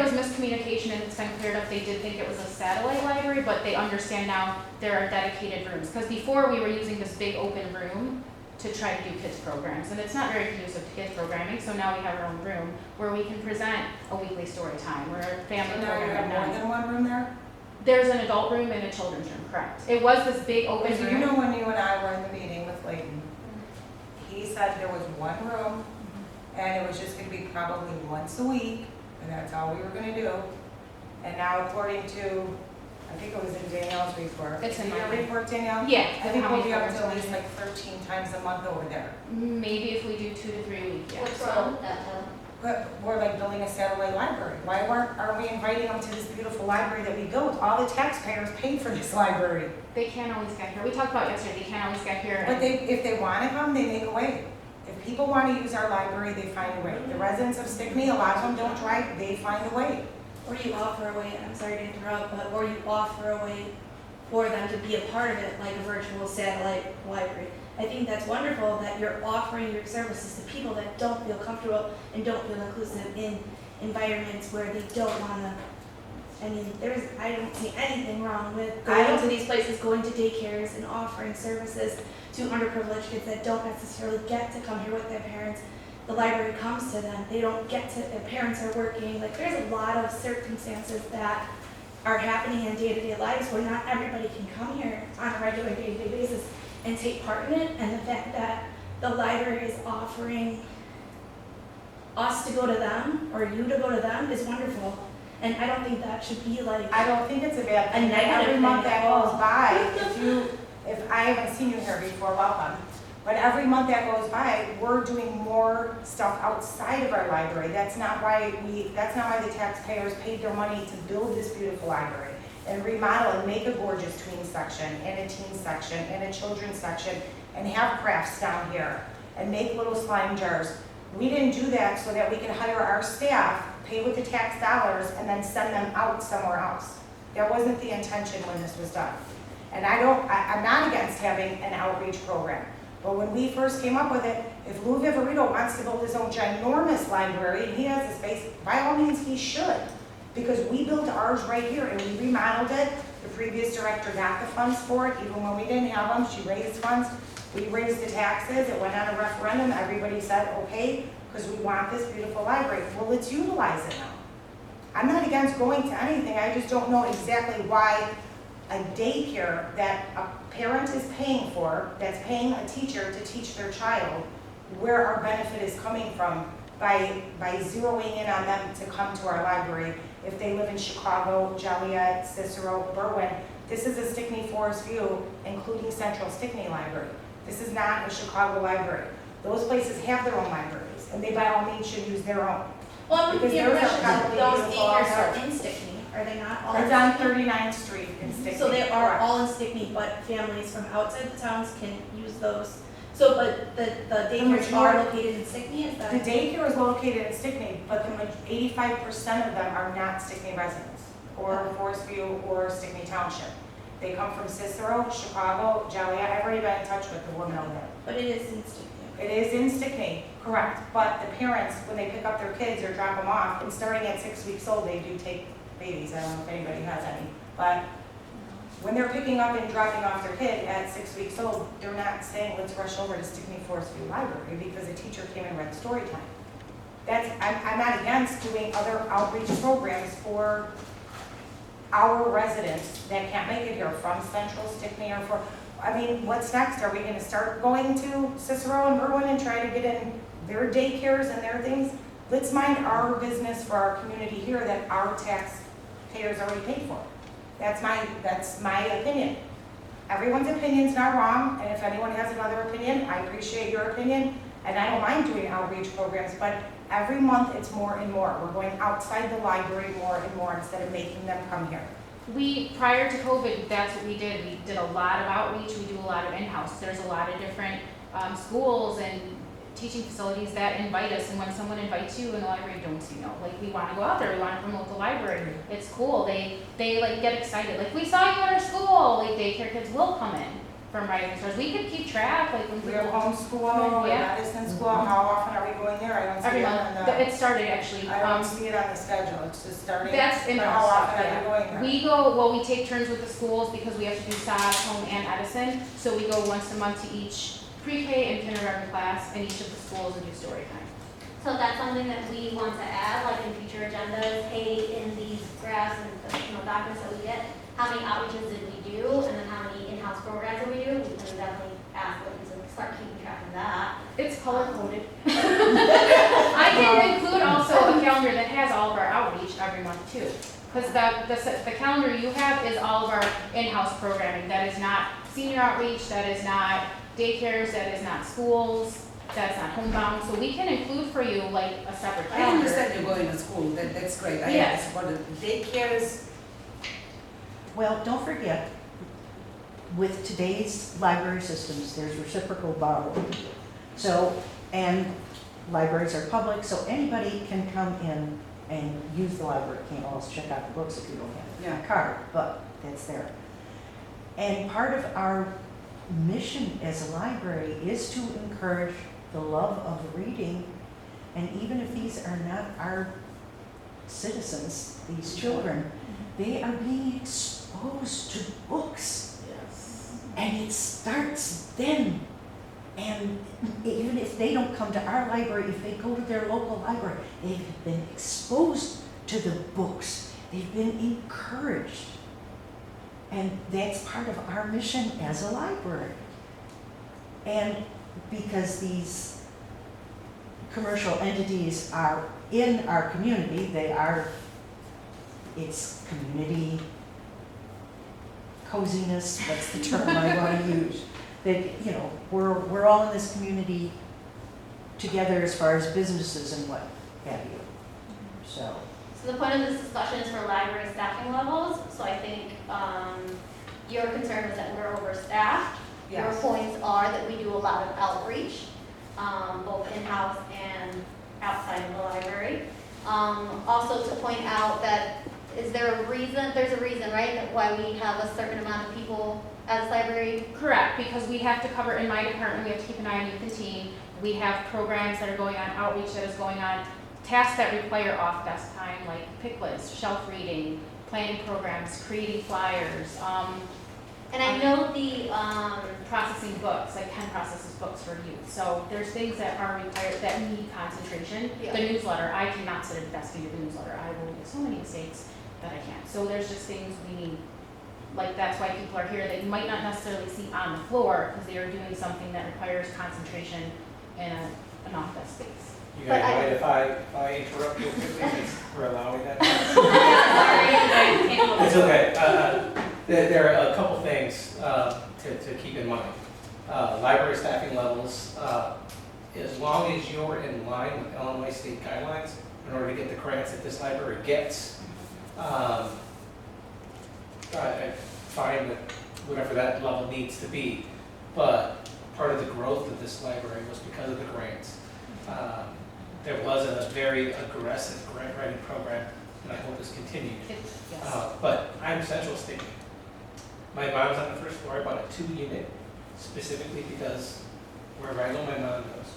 was miscommunication, and it's been cleared up, they did think it was a satellite library, but they understand now there are dedicated rooms. Because before we were using this big open room to try to do kids programs, and it's not very conducive to kids programming, so now we have our own room where we can present a weekly story time, or a family So now you program. have more than one room there? There's an adult room and a children's room, correct. It was this big open So room. you know when you and I were in the meeting with Layton, he said there was one room and it was just gonna be probably once a week, and that's all we were gonna do. And now according to, I think it was in Danielle's report. It's in your mine. report, Danielle? Yeah. I think how we'll many be up to programs at least we're like 13 times a month over there. doing. Maybe if we do 2 to 3 a week, yeah. What's wrong with that, though? But we're like building a satellite library. Why aren't we inviting them to this beautiful library that we built? All the taxpayers paid for this library. They can't always get here. We talked about yesterday, they can't always get here. But if they wanna come, they make a way. If people wanna use our library, they find a way. The residents of Stickney, a lot of them don't drive, they find a way. Or you offer a way, and I'm sorry to interrupt, but or you offer a way for them to be a part of it, like a virtual satellite library. I think that's wonderful that you're offering your services to people that don't feel comfortable and don't feel inclusive in environments where they don't wanna. I mean, I don't see anything wrong with going to these places, going to daycares and offering services to underprivileged kids that don't necessarily get to come here with their parents. The library comes to them, they don't get to, their parents are working, like there's a lot of circumstances that are happening in day-to-day lives where not everybody can come here on a regular day-to-day basis and take part in it, and the fact that the library is offering us to go to them, or you to go to them, is wonderful. And I don't think that should be like, I don't think it's a bad thing. A negative Every month thing that at all. goes by, if I haven't seen you here before, welcome. But every month that goes by, we're doing more stuff outside of our library. That's not why the taxpayers paid their money to build this beautiful library and remodel and make a gorgeous tween section and a teen section and a children's section and have crafts down here and make little slime jars. We didn't do that so that we can hire our staff, pay with the tax dollars, and then send them out somewhere else. That wasn't the intention when this was done. And I'm not against having an outreach program. But when we first came up with it, if Lou Viverito wants to build his own ginormous library, and he has the space, by all means he should. Because we built ours right here and we remodeled it. The previous director got the funds for it, even when we didn't have them, she raised funds. We raised the taxes, it went on a referendum, everybody said okay, because we want this beautiful library. Well, let's utilize it now. I'm not against going to anything, I just don't know exactly why a daycare that a parent is paying for, that's paying a teacher to teach their child, where our benefit is coming from by zeroing in on them to come to our library. If they live in Chicago, Joliet, Cicero, Berwyn, this is a Stickney-Forest view, including Central Stickney Library. This is not a Chicago library. Those places have their own libraries, and they by all means should use their own. well, I'm Because the those are impression that probably those beautiful daycares also. are in Stickney, are they not all? It's on 39th Street in Stickney. So they are correct. all in Stickney, but families from outside the towns can use those. So, but the daycares are majority- located in Stickney, is that? The daycare is located in Stickney, but 85% of them are not Stickney residents, or Forest View, or Stickney Township. They come from Cicero, Chicago, Joliet. I've already been in touch with the woman over there. But it is in Stickney. It is in Stickney, correct, but the parents, when they pick up their kids or drop them off, and starting at 6 weeks old, they do take babies. I don't know if anybody has any, but when they're picking up and dropping off their kid at 6 weeks old, they're not saying, let's rush over to Stickney-Forest View Library because a teacher came and read story time. I'm not against doing other outreach programs for our residents that can't make it here from Central Stickney or what's next? Are we gonna start going to Cicero and Berwyn and try to get in their daycares and their things? Let's mind our business for our community here that our taxpayers already paid for. That's my opinion. Everyone's opinion's not wrong, and if anyone has another opinion, I appreciate your opinion, and I don't mind doing outreach programs, but every month it's more and more. We're going outside the library more and more instead of making them come here. Prior to COVID, that's what we did. We did a lot of outreach, we do a lot of in-house. There's a lot of different schools and teaching facilities that invite us, and when someone invites you in the library, don't say no. Like, we want to go out there, we want to promote the library. It's cool, they like get excited. Like, we saw you at our school, like daycare kids will come in from writing stores. We could keep track, like when We people. have homeschool, and Yeah. medicine school, how often are we going there? I don't see Every it on month, the, it started actually. I don't see it on the schedule, it's just starting. That's But in-house how stuff, often are yeah. we going there? We go, we take turns with the schools because we have to do SAS, home, and Edison. So we go once a month to each pre-K and kindergarten class in each of the schools and do story time. So that's something that we want to add, like in future agendas, hey, in these graphs and documents that we get, how many outreaches did we do, and then how many in-house programs did we do? We can definitely ask them to start keeping track of that. It's color coded. I can include also a calendar that has all of our outreach every month too. Because the calendar you have is all of our in-house programming. That is not senior outreach, that is not daycares, that is not schools, that's not homebound. So we can include for you like a separate I calendar. understand you're going to school, that's great, I Yes. understand, but the daycares, Well, don't forget, with today's library systems, there's reciprocal borrowing. So, and libraries are public, so anybody can come in and use the library. Can't always check out the books if you don't have a card, but that's there. And part of our mission as a library is to encourage the love of reading. And even if these are not our citizens, these children, they are being exposed to books. Yes. And it starts then. And even if they don't come to our library, if they go to their local library, they've been exposed to the books. They've been encouraged. And that's part of our mission as a library. And because these commercial entities are in our community, it's community coziness, that's the term I want to use. That, you know, we're all in this community together as far as businesses and what have you. So, So the point of this discussion is for library staffing levels, so I think, your concern was that we're overstaffed. Your Yes. points are that we do a lot of outreach, both in-house and outside of the library. Also to point out that, is there a reason, there's a reason, right, that why we have a certain amount of people as library? Correct, because we have to cover, in my department, we have to keep an eye on youth and teen. We have programs that are going on, outreach that is going on, tasks that require off-desk time, like pick lists, shelf reading, planning programs, creating flyers, And I know the, processing books, like Ken processes books for youth. So there's things that are required, that need concentration. Yeah. The newsletter, I cannot sit at a desk and do the newsletter. I will make so many mistakes that I can't. So there's just things we need. Like, that's why people are here that you might not necessarily see on the floor, because they are doing something that requires concentration in an office space. You But guys I- mind if I interrupt you quickly, thanks for allowing that? It's okay. There are a couple things to keep in mind. Library staffing levels, as long as you're in line with Illinois state guidelines, in order to get the grants that this library gets, I find that whatever that level needs to be. But part of the growth of this library was because of the grants. There was a very aggressive grant writing program, and I hope is continued. Yes. But I'm Central Stickney. My mom's on the first floor. I bought a 2-unit specifically because wherever I go, my mom goes.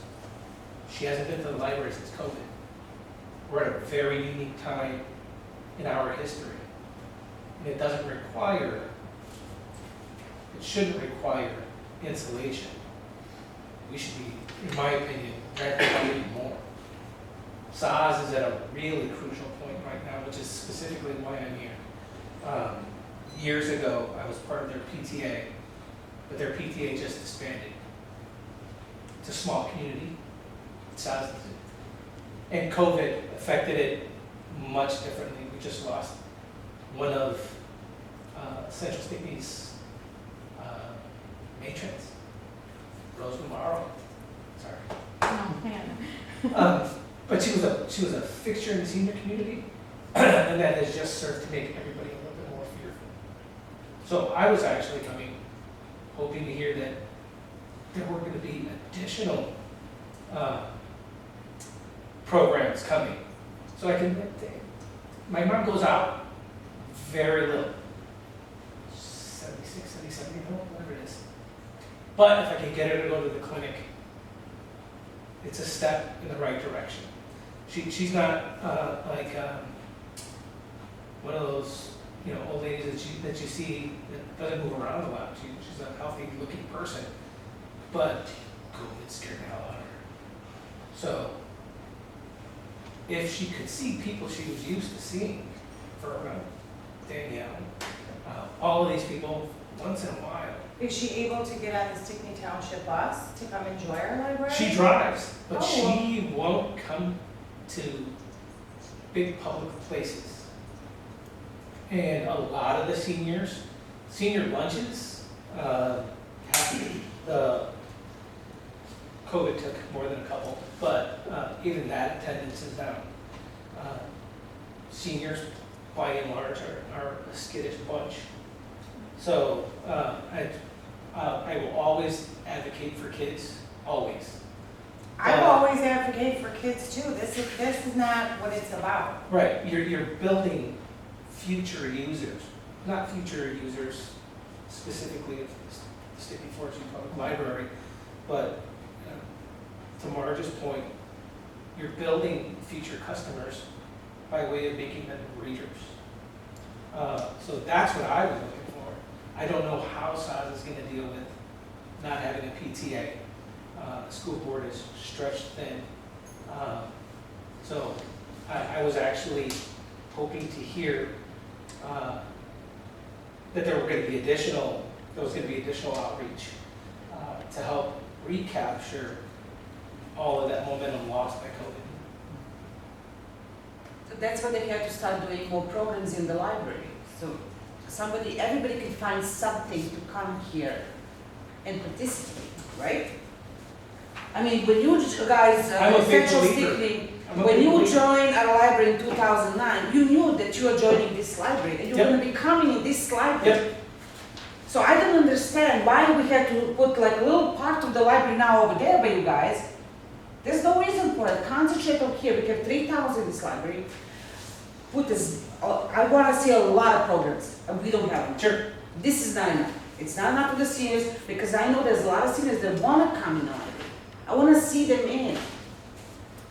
She hasn't been to the library since COVID. We're at a very unique time in our history. And it doesn't require, it shouldn't require insulation. We should be, in my opinion, renting more. SAWS is at a really crucial point right now, which is specifically why I'm here. Years ago, I was part of their PTA, but their PTA just disbanded. It's a small community, SAWS, and COVID affected it much differently. We just lost one of Central Stickney's matrons, Rose Mamaro. Sorry. Oh, man. But she was a fixture in the senior community, and that has just served to make everybody a little bit more fearful. So I was actually coming, hoping to hear that there were going to be additional programs coming. So I can, my mom goes out very little, 76, 77 years old, whatever it is. But if I can get her to go to the clinic, it's a step in the right direction. She's not like one of those old ladies that you see that doesn't move around a lot. She's a healthy looking person, but COVID scared the hell out of her. So if she could see people she was used to seeing, Verna, Danielle, all of these people once in a while. Is she able to get on the Stickney Township bus to come enjoy our library? She drives, but Oh. she won't come to big public places. And a lot of the senior lunches, the COVID took more than a couple, but even that attendance is down. Seniors, by and large, are a skittish bunch. So I will always advocate for kids, always. I will always advocate for kids too. This is not what it's about. Right, you're building future users, not future users specifically of the Stickney-Forest Public Library, but to Marge's point, you're building future customers by way of making them readers. So that's what I was looking for. I don't know how SAS is gonna deal with not having a PTA. The school board is stretched thin. So I was actually hoping to hear that there was gonna be additional outreach to help recapture all of that momentum lost by COVID. So that's why they have to start doing more programs in the library. So everybody can find something to come here and participate, right? I mean, when you guys, I'm a big Central believer. Stickney, I'm a when big you believer. joined our library in 2009, you knew that you were joining this library and you were Yep. going to be coming in this library. Yep. So I don't understand why we had to put like a little part of the library now over there by you guys. There's no reason for it. Concentrate on here. We have 3,000 in this library. Put this, I want to see a lot of programs and we don't have them. Sure. This is not enough. It's not enough for the seniors because I know there's a lot of seniors that want to come in the library. I want to see them in.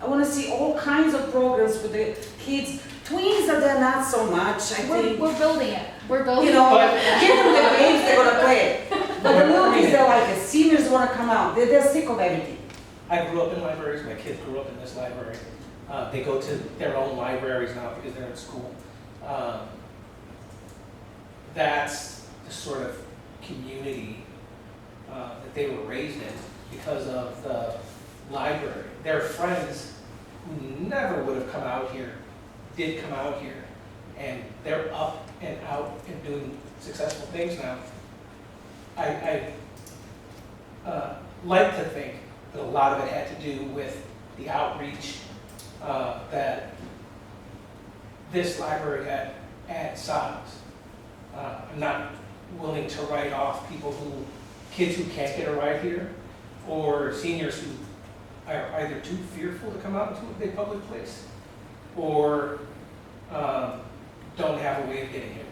I want to see all kinds of programs for the kids. Tweens are there not so much, I think. We're building it, we're building You it. know, give them the games, they're gonna play it. But the little kids, they're like, the seniors wanna come out, they're sick of everything. I grew up in libraries, my kids grew up in this library. They go to their own libraries now because they're in school. That's the sort of community that they were raised in because of the library. Their friends who never would have come out here did come out here, and they're up and out and doing successful things now. I like to think that a lot of it had to do with the outreach that this library had at SAS. I'm not willing to write off kids who can't get a ride here, or seniors who are either too fearful to come out into a big public place, or don't have a way of getting here.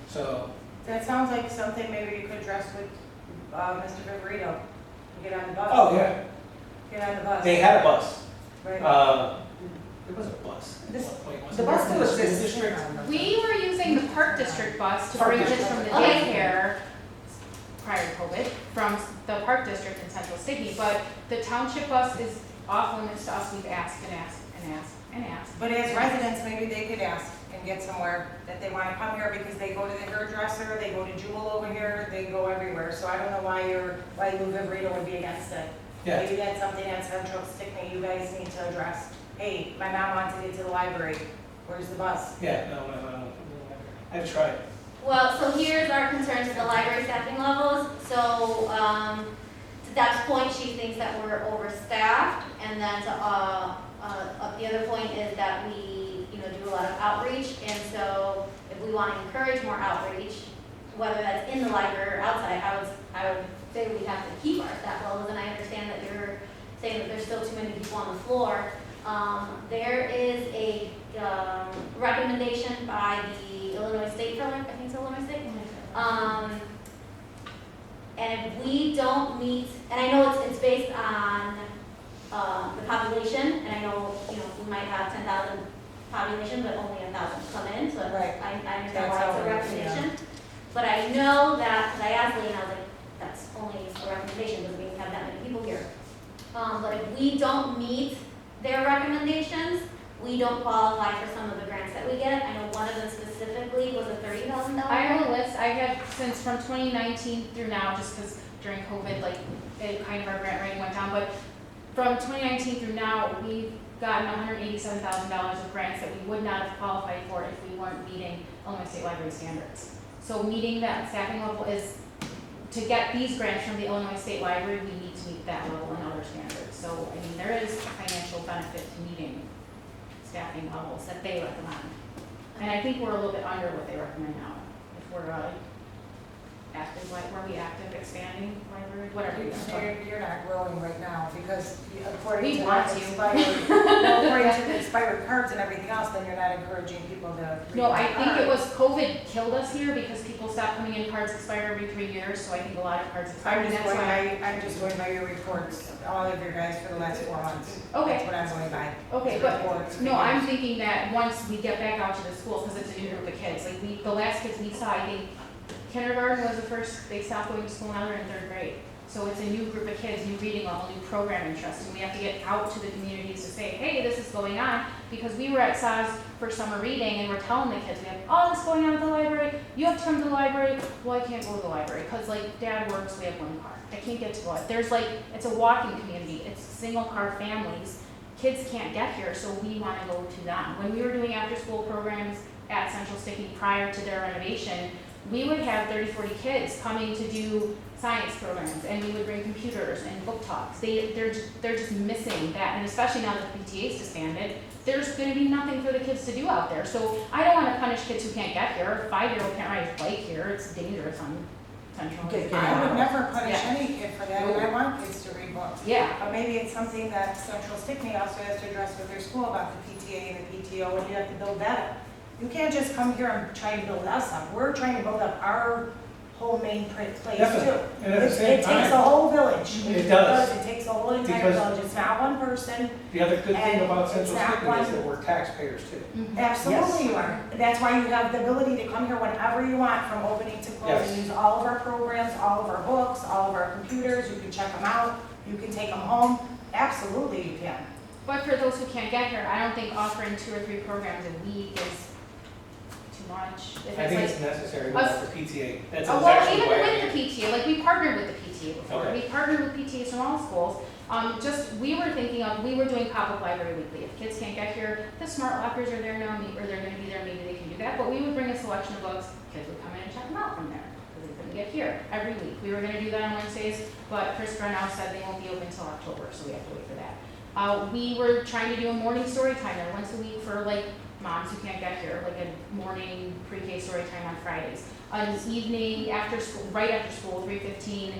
So, That sounds like something maybe you could address with Mr. Viverito. Get on the bus. oh yeah, Get on the bus. they had a bus. Right. There was a bus. at This- one point, wasn't the there, bus from still the school exists. district? We were using the Park District bus to Park bring kids District. from the Okay. daycare prior to COVID, from the Park District in Central Stickney, but the township bus is off limits to us. We've asked and asked and asked and asked. But as residents, maybe they could ask and get somewhere that they want to come here because they go to the hairdresser, they go to Jewel over here, they go everywhere. So I don't know why Lou Viverito would be against it. Yeah. Maybe that's something at Central Stickney you guys need to address. Hey, my mom wants to get to the library. Where's the bus? Yeah, no. I've tried. Well, so here's our concerns with the library staffing levels. So, to Deb's point, she thinks that we're overstaffed, and then the other point is that we, do a lot of outreach, and so if we want to encourage more outreach, whether that's in the library or outside, I would say we have to keep our staff levels, and I understand that you're saying that there's still too many people on the floor. There is a recommendation by the Illinois State, I think it's Illinois State. And if we don't meet, and I know it's based on the population, and I know, we might have 10,000 population, but only 1,000 come in, so Right. I understand That's why it's how a it is, recommendation. But I know that, because I asked Lee, and I was like, that's only a recommendation, because we don't have that many people here. But if we don't meet their recommendations, we don't qualify for some of the grants that we get. I know one of them specifically was a $30,000. I have a list, I have since from 2019 through now, just because during COVID, our grant rating went down, but from 2019 through now, we've gotten $187,000 of grants that we would not have qualified for if we weren't meeting Illinois State Library standards. So meeting that staffing level is, to get these grants from the Illinois State Library, we need to meet that level and other standards. So, I mean, there is financial benefit to meeting staffing levels that they recommend. And I think we're a little bit under what they recommend now. If we're active, like, were we active, expanding library, whatever you want. You're not growing right now because according We to want the to. expired, well, according to the expired cards and everything else, then you're not encouraging people to read No, I their think it cards. was COVID killed us here because people stopped coming in, cards expire every 3 years, so I think a lot of cards expire. I'm and just that's going why- by, I'm just going by your reports, all of your guys for the last 4 months. Okay. That's what I'm going by. Okay, is but, reports. no, I'm thinking that once we get back out to the schools, because it's a new group of kids, like the last kids we saw, I think kindergarten was the first, they stopped going to school, now they're in 3rd grade. So it's a new group of kids, new reading level, new program interest, and we have to get out to the communities to say, hey, this is going on, because we were at SAS for summer reading, and we're telling the kids, we have all this going on at the library, you have to come to the library. Well, I can't go to the library, because like dad works, we have 1 car, I can't get to go out. There's like, it's a walking community, it's single car families, kids can't get here, so we want to go to them. When we were doing after-school programs at Central Stickney prior to their renovation, we would have 30, 40 kids coming to do science programs, and we would bring computers and book talks. They're just missing that, and especially now that the PTA's disbanded, there's going to be nothing for the kids to do out there. So I don't want to punish kids who can't get here. A 5-year-old can't ride his bike here. It's dangerous on Central. Okay, I would never punish Yeah. any kid for that, and I want kids to read books. Yeah. But maybe it's something that Central Stickney also has to address with their school about the PTA and the PTO, and you have to build that up. You can't just come here and try to build us up. We're trying to build up our whole main place too. Definitely. And at the same It takes time- a whole village. It does. It takes a whole entire Because- village. It's not one person. The other good thing And about it's Central not Stickney is one- that we're taxpayers too. Mhm. Absolutely you are. That's why you have the ability to come here whenever you want, from opening to close, Yes. and use all of our programs, all of our books, all of our computers. You can check them out. You can take them home. Absolutely you can. But for those who can't get here, I don't think offering 2 or 3 programs a week is too much. If I it's think like, it's necessary us- for PTA. That's well, exactly even why I'm with here. the PTA, like we partnered with the PTA before. Okay. We partnered with PTAs from all schools. We were thinking of, we were doing pop-up library weekly. If kids can't get here, the smart lockers are there now, or they're gonna be there, maybe they can do that. But we would bring a selection of books, kids would come in and check them out from there, because they couldn't get here every week. We were gonna do that on Wednesdays, but Chris Brunel said they won't be open until October, so we have to wait for that. We were trying to do a morning story time there once a week for like moms who can't get here, like a morning pre-K story time on Fridays. An evening after school, right after school, 3:15,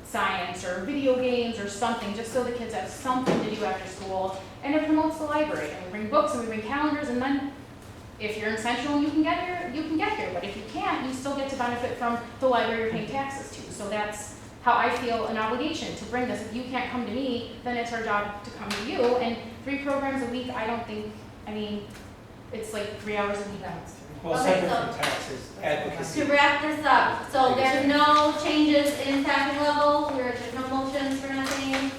science or video games or something, just so the kids have something to do after school. And it promotes the library. And we bring books and we bring calendars, and then if you're in Central and you can get here, you can get here. But if you can't, you still get to benefit from the library you're paying taxes to. So that's how I feel an obligation to bring this. If you can't come to me, then it's our job to come to you. And 3 programs a week, I don't think, I mean, it's like 3 hours a week. Well, Okay, separate so- from taxes, advocacy. To wrap this up, so there's no changes in staffing level, there's no motions for nothing.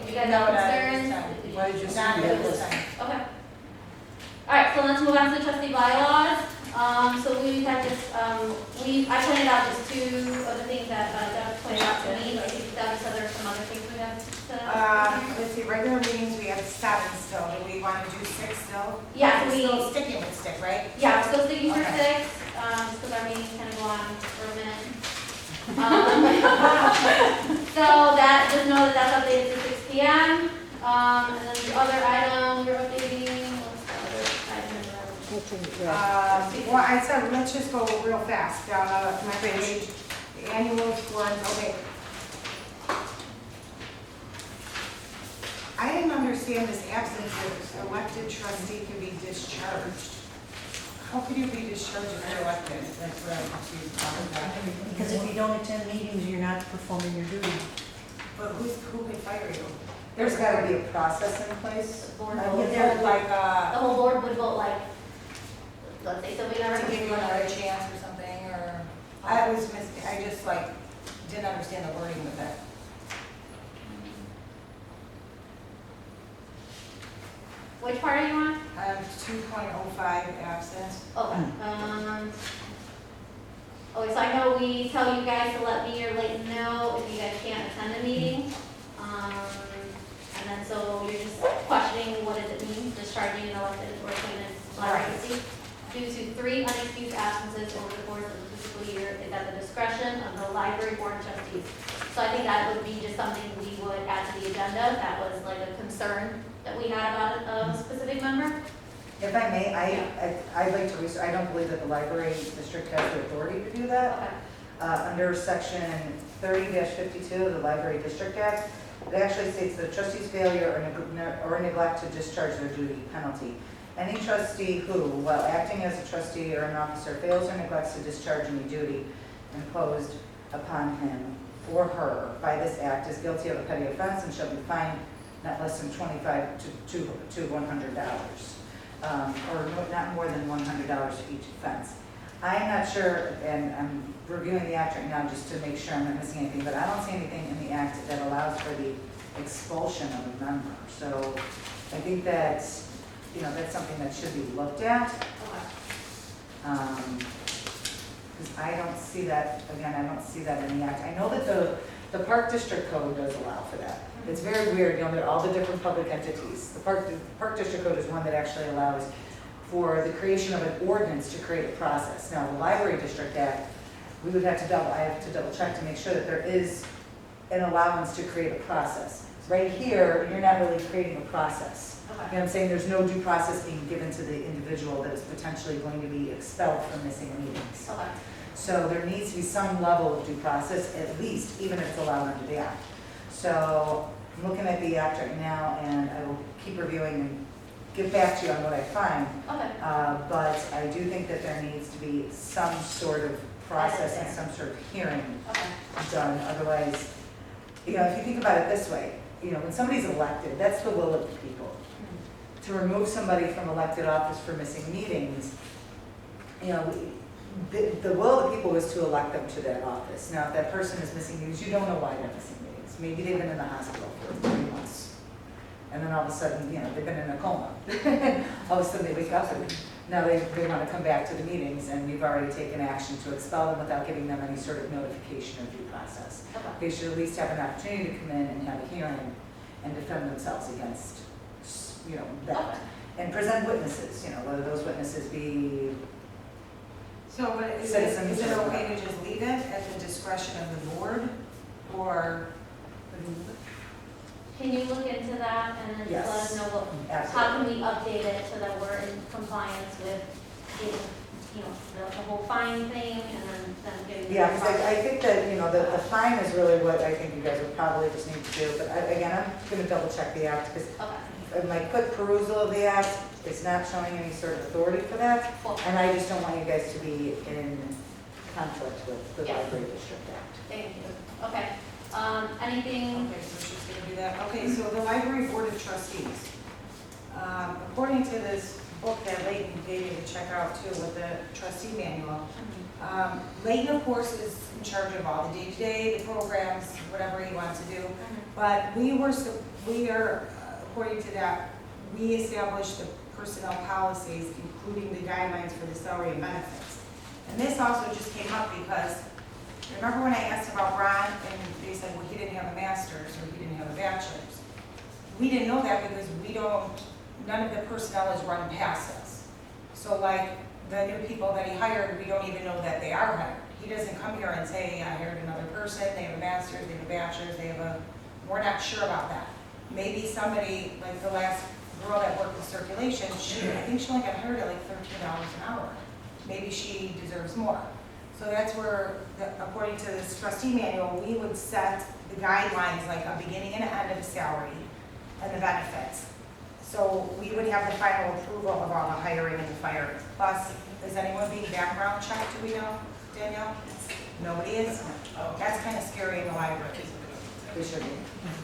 If you guys have concerns. Why did you say Not that? this time. Okay. Alright, so let's move on to trustee bylaws. So we have just, I pointed out just 2 of the things that Doug pointed out to me, but I think Doug said there were some other things we have to. Let's see, regular meetings, we have 7 still. Do we want to do 6 still? Yeah, We're we, still sticking with stick, right? yeah, we're still sticking for Okay. 6, just because our meetings kind of go on for a minute. So that, just know that that's updated to 6 p.m. And then the other item we're updating, what's the other item? Well, I said, let's just go real fast down my page. The annual warrants, okay. I didn't understand this absence of elected trustee can be discharged. How could you be discharged if you're elected? That's what I'm confused about. Because if you don't attend meetings, you're not performing your duty. But who can fire you? There's gotta be a process in place. The board Yeah, vote. they're like, The whole board would vote like, let's say somebody never. to give you another chance or something, or, I just like, didn't understand the wording with that. Which part are you on? 2.05 absent. Okay, okay, so I know we tell you guys to let me or Leighton know if you guys can't attend a meeting. And And then so you're just questioning what does it mean, discharging an elected or appointed library seat due to 3 unexcused absences over the course of the fiscal year is at the discretion of the library board of trustees. So I think that would be just something we would add to the agenda. That was like a concern that we had about a specific member. If I may, I'd like to research, I don't believe that the library district has the authority to do that. Okay. Under section 30-52 of the Library District Act, it actually states that a trustee's failure or neglect to discharge their duty penalty. Any trustee who, while acting as a trustee or an officer, fails or neglects to discharge any duty imposed upon him or her by this act is guilty of a petty offense and shall be fined not less than $25 to $100, or not more than $100 for each offense. I'm not sure, and I'm reviewing the act right now just to make sure I'm not missing anything, but I don't see anything in the act that allows for the expulsion of a member. So I think that's, that's something that should be looked at. Because I don't see that, again, I don't see that in the act. I know that the Park District Code does allow for that. It's very weird, there are all the different public entities. The Park District Code is one that actually allows for the creation of an ordinance to create a process. Now, the Library District Act, I have to double check to make sure that there is an allowance to create a process. Right here, you're not really creating a process. You know what I'm saying? There's no due process being given to the individual that is potentially going to be expelled from missing meetings. Okay. So there needs to be some level of due process, at least, even if it's allowed under the act. So I'm looking at the act right now, and I will keep reviewing and get back to you on what I find. Okay. But I do think that there needs to be some sort of process and some sort of hearing Okay. done. Otherwise, if you think about it this way, when somebody's elected, that's the will of the people. To remove somebody from elected office for missing meetings, the will of the people is to elect them to that office. Now, if that person is missing meetings, you don't know why they're missing meetings. Maybe they've been in the hospital for 3 months. And then all of a sudden, they've been in a coma. All of a sudden they wake up and now they want to come back to the meetings, and you've already taken action to expel them without giving them any sort of notification or due process. Okay. They should at least have an opportunity to come in and have a hearing and defend themselves against, that. Okay. And present witnesses, whether those witnesses be, So, but is Citizens it or- okay to just leave it at the discretion of the board, or? Can you look into that and then just let us Yes. know how can we update it so that we're in compliance with the whole fine thing and then getting. yeah, because I think that, the fine is really what I think you guys would probably just need to do. But again, I'm going to double check the act, because Okay. my quick perusal of the act is not showing any sort of authority for that. Cool. And I just don't want you guys to be in conflict with the Yeah. Library District Act. Thank you. Okay. Anything? Okay, so she's gonna do that. Okay, so the library board of trustees. According to this book that Leighton gave you to check out too with the trustee manual, Leighton, of course, is in charge of all the day-to-day, the programs, whatever he wants to do. But we are, according to that, we established the personnel policies, including the guidelines for the salary and benefits. And this also just came up because, remember when I asked about Ron, and they said, well, he didn't have a master's or he didn't have a bachelor's. We didn't know that because none of the personnel is run past us. So like the new people that he hired, we don't even know that they are hired. He doesn't come here and say, I hired another person, they have a master's, they have a bachelor's, we're not sure about that. Maybe somebody, like the last girl that worked in circulation, I think she only got hired at like $13 an hour. Maybe she deserves more. So that's where, according to this trustee manual, we would set the guidelines, like a beginning and an end of the salary and the benefits. So we would have the final approval of all the hiring and the firing. Plus, is anyone being background checked, do we know, Danielle? Nobody is? That's kind of scary in the library. We should be.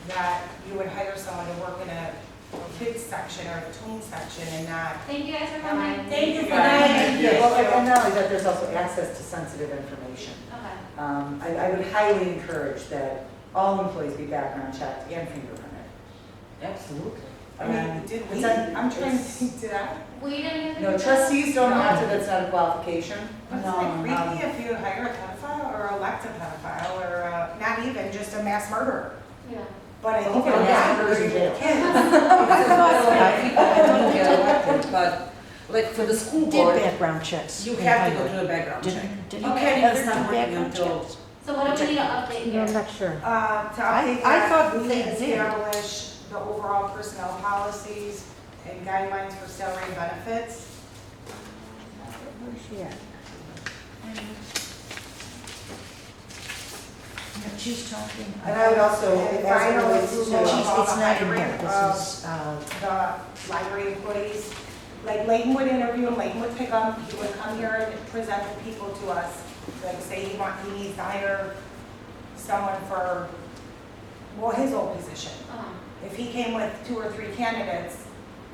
That you would hire someone to work in a kids section or a tween section and not. Thank you guys for coming. Thank you for Thank you. Well, and not only that, there's also access to sensitive information. Okay. I would highly encourage that all employees be background checked and fingerprinted. Absolutely. I mean, did we, It's on- I'm trying to it's- think, did I? We didn't. No, trustees don't have to, that's not a qualification. But it's like creepy if you hire a pedophile or elect a pedophile or not even just a mass murderer. Yeah. But I think Okay, our yeah. library with kids. I think I don't get elected, but like for the school Did board, background checks. you in have to go highway. through a background check. Did You you can't have even other start working background until. checks? So what do we need to update No, here? I'm not sure. To I update that, thought we they need to did. establish the overall personnel policies and guidelines for salary and benefits. Where's she at? No, she's talking. And I would also, She's- as it Final relates approval of to, all It's the not in hiring here, of this is, the library employees. Like Layton would interview him, Layton would pick up, he would come here and present the people to us. Like say he needs to hire someone for, well, his old position. If he came with 2 or 3 candidates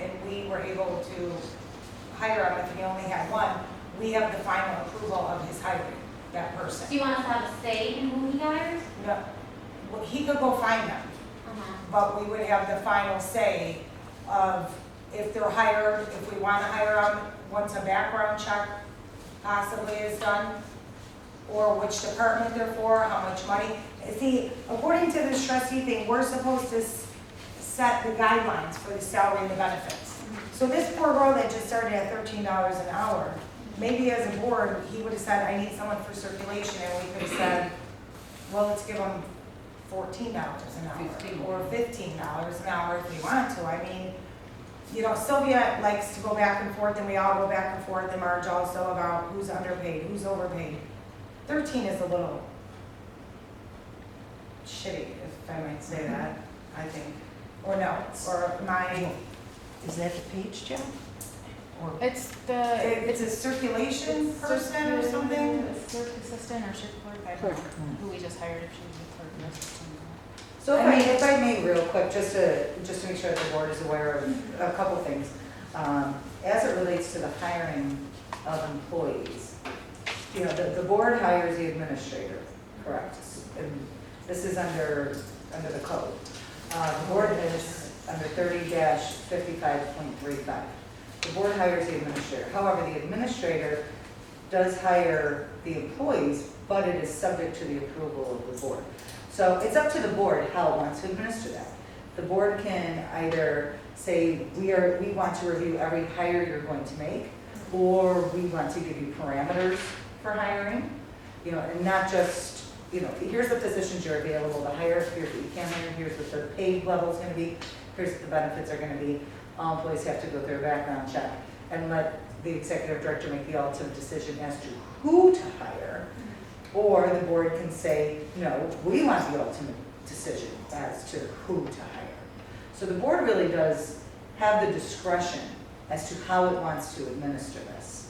and we were able to hire him, if he only had one, we have the final approval of his hiring, that person. Do you want us to have a say in who he hires? No, well, he could go find them. But we would have the final say of if they're hired, if we want to hire them, once a background check possibly is done, or which department they're for, how much money. See, according to this trustee thing, we're supposed to set the guidelines for the salary and the benefits. So this poor girl that just started at $13 an hour, maybe as a board, he would have said, I need someone for circulation, and we could have said, well, let's give them $14 an hour, 15. or $15 an hour if we want to. I mean, you know, Sylvia likes to go back and forth, and we all go back and forth, and Marge also, about who's underpaid, who's overpaid. 13 is a little shitty, if I might say that, I think. Or no, or my, is that the page, Joe? Or, It's the. it's a circulation person or something? Clerk assistant or circular, I don't know who we just hired if she was a clerk assistant. So if I may real quick, just to make sure that the board is aware of a couple things. As it relates to the hiring of employees, you know, the board hires the administrator, correct? And this is under the code. The board is under 30-55.35. The board hires the administrator. However, the administrator does hire the employees, but it is subject to the approval of the board. So it's up to the board how it wants to administer that. The board can either say, we want to review every hire you're going to make, or we want to give you parameters for hiring, you know, and not just, you know, here's the positions you're available to hire, here's what you can hire, here's what the pay level is going to be, here's what the benefits are going to be. All employees have to go through a background check and let the executive director make the ultimate decision as to who to hire. Or the board can say, no, we want the ultimate decision as to who to hire. So the board really does have the discretion as to how it wants to administer this.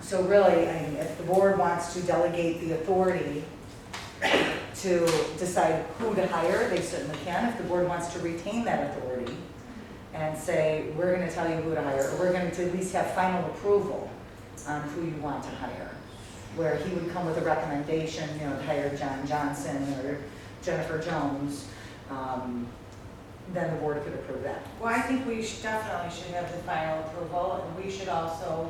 So really, I mean, if the board wants to delegate the authority to decide who to hire, they certainly can. If the board wants to retain that authority and say, we're going to tell you who to hire, or we're going to at least have final approval on who you want to hire, where he would come with a recommendation, you know, to hire John Johnson or Jennifer Jones, then the board could approve that. Well, I think we definitely should have the final approval, and we should also,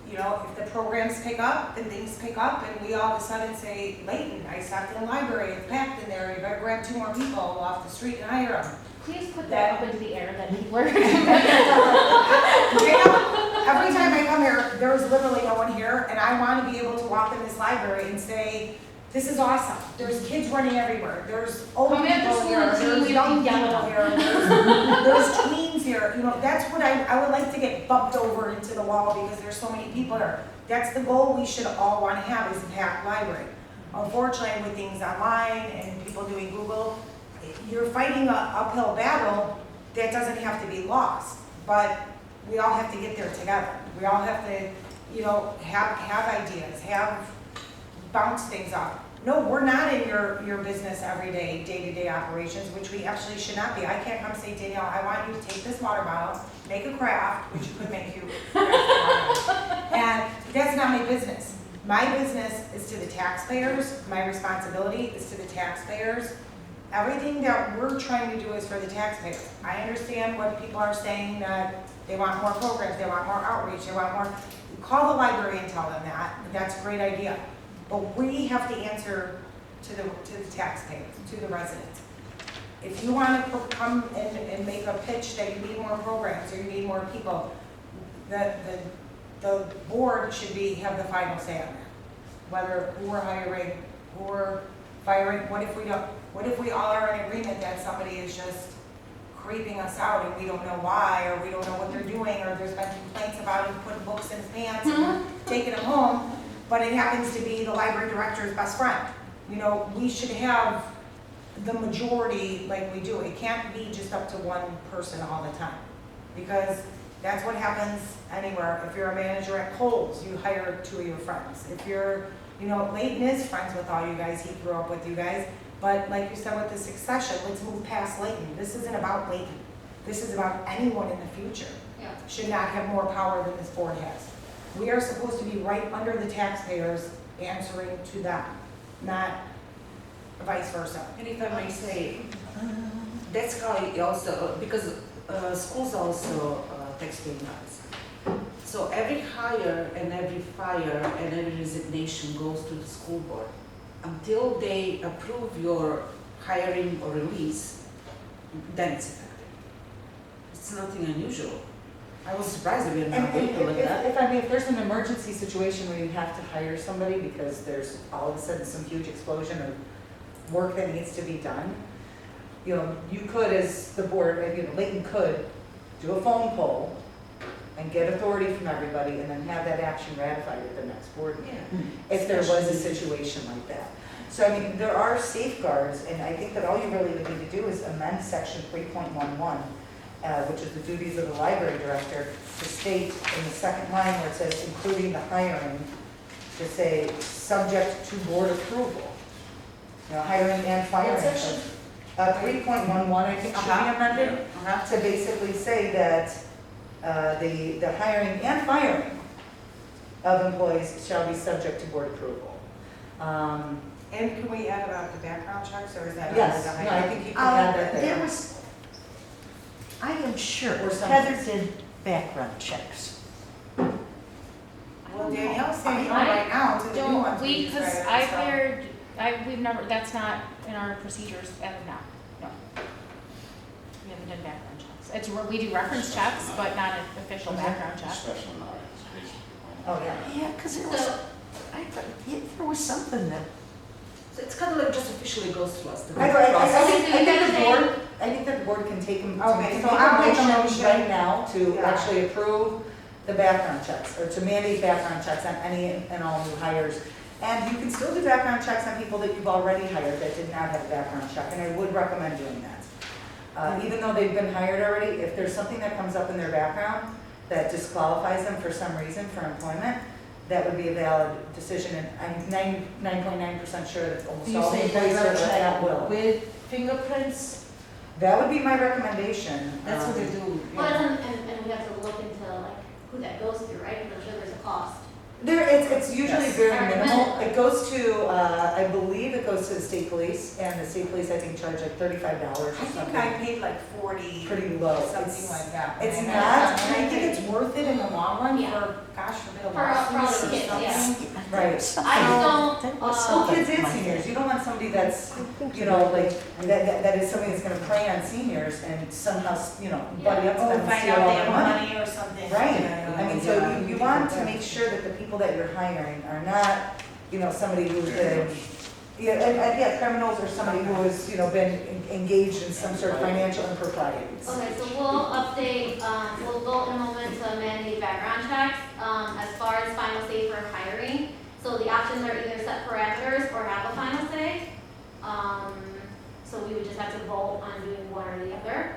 you know, if the programs pick up and things pick up, and we all of a sudden say, Layton, I stopped in the library, it's packed in there, you better grab 2 more people off the street and hire them. Please put that up into the air that people are. Every time I come here, there's literally no one here, and I want to be able to walk in this library and say, this is awesome. There's kids running everywhere. There's old Come after people school here. and see There's if you young can people yell here. There's tweens here. You know, that's what I would like to get bumped over into the wall because there's so many people here. That's the goal we should all want to have, is a packed library. Unfortunately, with things online and people doing Google, you're fighting an uphill battle that doesn't have to be lost. But we all have to get there together. We all have to, you know, have ideas, bounce things up. No, we're not in your business every day, day-to-day operations, which we actually should not be. I can't come say, Danielle, I want you to take this water bottle, make a craft, which could make you craft water. And that's not my business. My business is to the taxpayers. My responsibility is to the taxpayers. Everything that we're trying to do is for the taxpayers. I understand what people are saying, that they want more programs, they want more outreach, they want more. Call the library and tell them that. That's a great idea. But we have to answer to the taxpayers, to the residents. If you want to come and make a pitch that you need more programs or you need more people, the board should have the final say on that. Whether who we're hiring, who we're firing, what if we all are in agreement that somebody is just creeping us out and we don't know why, or we don't know what they're doing, or there's been complaints about them putting books in his pants and taking them home, but it happens to be the library director's best friend. You know, we should have the majority like we do. It can't be just up to one person all the time, because that's what happens anywhere. If you're a manager at Kohl's, you hire two of your friends. If you're, you know, Leighton is friends with all you guys, he grew up with you guys, but like you said with the succession, let's move past Leighton. This isn't about Leighton. This is about anyone in the future. Yeah. Should not have more power than this board has. We are supposed to be right under the taxpayers, answering to them, not vice versa. And if I may say, that's how it also, because schools also taxpaying us. So every hire and every fire and every resignation goes to the school board. Until they approve your hiring or release, then it's effective. It's nothing unusual. I was surprised that we are not able like that. If I mean, if there's an emergency situation where you have to hire somebody because there's all of a sudden some huge explosion of work that needs to be done, you know, you could, as the board, you know, Leighton could do a phone poll and get authority from everybody and then have that action ratified at the next board meeting, if there was a situation like that. So I mean, there are safeguards, and I think that all you really would need to do is amend section 3.11, which is the duties of the library director, to state in the second line where it says including the hiring, to say subject to board approval. You know, hiring and firing. What section? 3.11, I think, should be amended, to basically say that the hiring and firing of employees shall be subject to board approval. And can we add about the background checks, or is that? Yes, under the no, I hiring? think you can add that There there. was, I am sure, Or something. Heather did background checks. Well, Danielle's saying no I right now to the new Don't, ones. we, decided, because I've so- hired, we've never, that's not in our procedures as of now, no. We haven't done background checks. It's, we do reference checks, but not an official background check. Special knowledge, basically. Oh, yeah. Yeah, because there was, So, I thought, yeah, there was something that, So it's kind of like just officially goes to us. the I process. think the board can take them, Okay, so make I'll a make a motion motion. right now to Yeah. actually approve the background checks, or to mandate background checks on any and all new hires. And you can still do background checks on people that you've already hired that did not have a background check, and I would recommend doing that. Even though they've been hired already, if there's something that comes up in their background that disqualifies them for some reason for employment, that would be a valid decision, and I'm 99.9% sure that almost you all the say employees are background at check will. with fingerprints? That would be my recommendation. That's what they do. well, and we have to look into like who that goes through, right? Because I'm sure there's a cost. It's usually Yes. very I recommend minimal. it. It goes to, I believe it goes to the state police, and the state police, I think, charge like $35 or I think something. I paid like 40, Pretty low. something It's- like that. It's And not, and I think it's worth it in the long run Yeah. for, gosh, for the For all the lawsuits or kids, something. yeah. Right. I just don't, There was Well, something kids and like seniors, that. you don't want somebody that's, you know, like, that is something that's gonna prey on seniors and somehow, you know, buddy up to Oh, them and find steal out all they their have money. money or something. Right, Yeah, I mean, so you want to make sure that the people that you're hiring are not, you know, somebody who's been, yeah, criminals or somebody who has, you know, been engaged in some sort of financial improprieties. okay, so we'll update, we'll vote in a moment to mandate background checks. As far as final say for hiring, so the options are either set parameters or have a final say. So we would just have to vote on doing one or the other.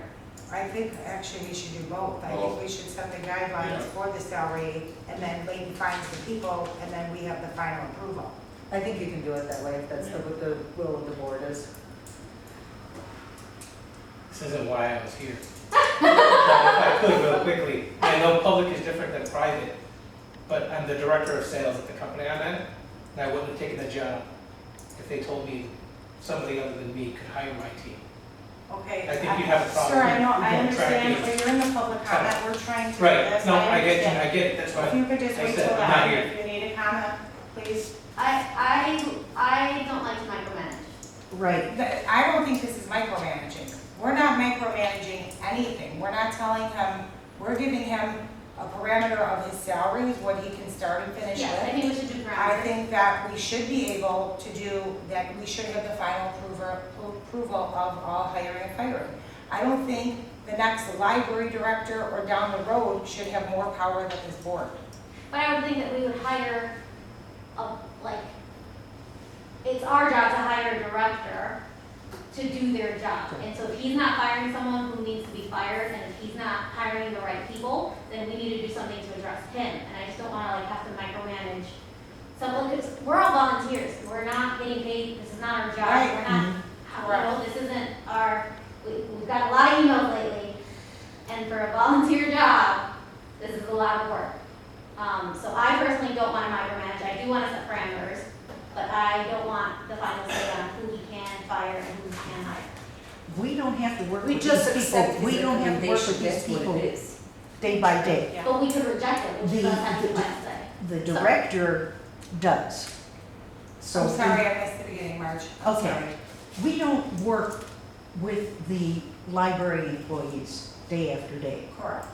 I think actually we should do both. I think Both. we should set the guidelines Yeah. for the salary, and then Leighton finds the people, and then we have the final approval. I think you can do it that way, if that's what the will of the board is. This isn't why I was here. If I could real quickly, I know public is different than private, but I'm the director of sales at the company I'm at, and I wouldn't have taken the job if they told me somebody other than me could hire my team. Okay. I think you'd have a problem. Sir, I know, I with understand, tracking. but you're in the public comment, we're trying to do Right, this. no, I get you, understand. I get it, that's If why. you could just I wait said till I'm not then, here. if you need a comment, please. I don't like to micromanage. Right. I don't think this is micromanaging. we're not micromanaging anything. We're not telling him, we're giving him a parameter of his salaries, what he can start and finish Yes, I with. think we should do I parameters. think that we should be able to do, that we should have the final approval of all hiring and firing. I don't think the next library director or down the road should have more power than this board. But I would think that we would hire it's our job to hire a director to do their job. And so if he's not firing someone who needs to be fired, and if he's not hiring the right people, then we need to do something to address him. And I just don't wanna have to micromanage someone, because we're all volunteers. We're not getting paid, this is not our job. Right. We're not, this isn't we've got a lot of emails lately, and for a volunteer job, this is a lot of work. So I personally don't want to micromanage. I do want to set parameters, but I don't want the final say on who we can fire and who we can hire. We don't have to work We with just these accept people, his we don't have to work with recommendation, these that's what people it is. day by day. But we could reject it, which The- does have the final say. The director does. So I'm sorry, I missed the beginning, Marge. I'm Okay. sorry. we don't work with the library employees day after day. Correct.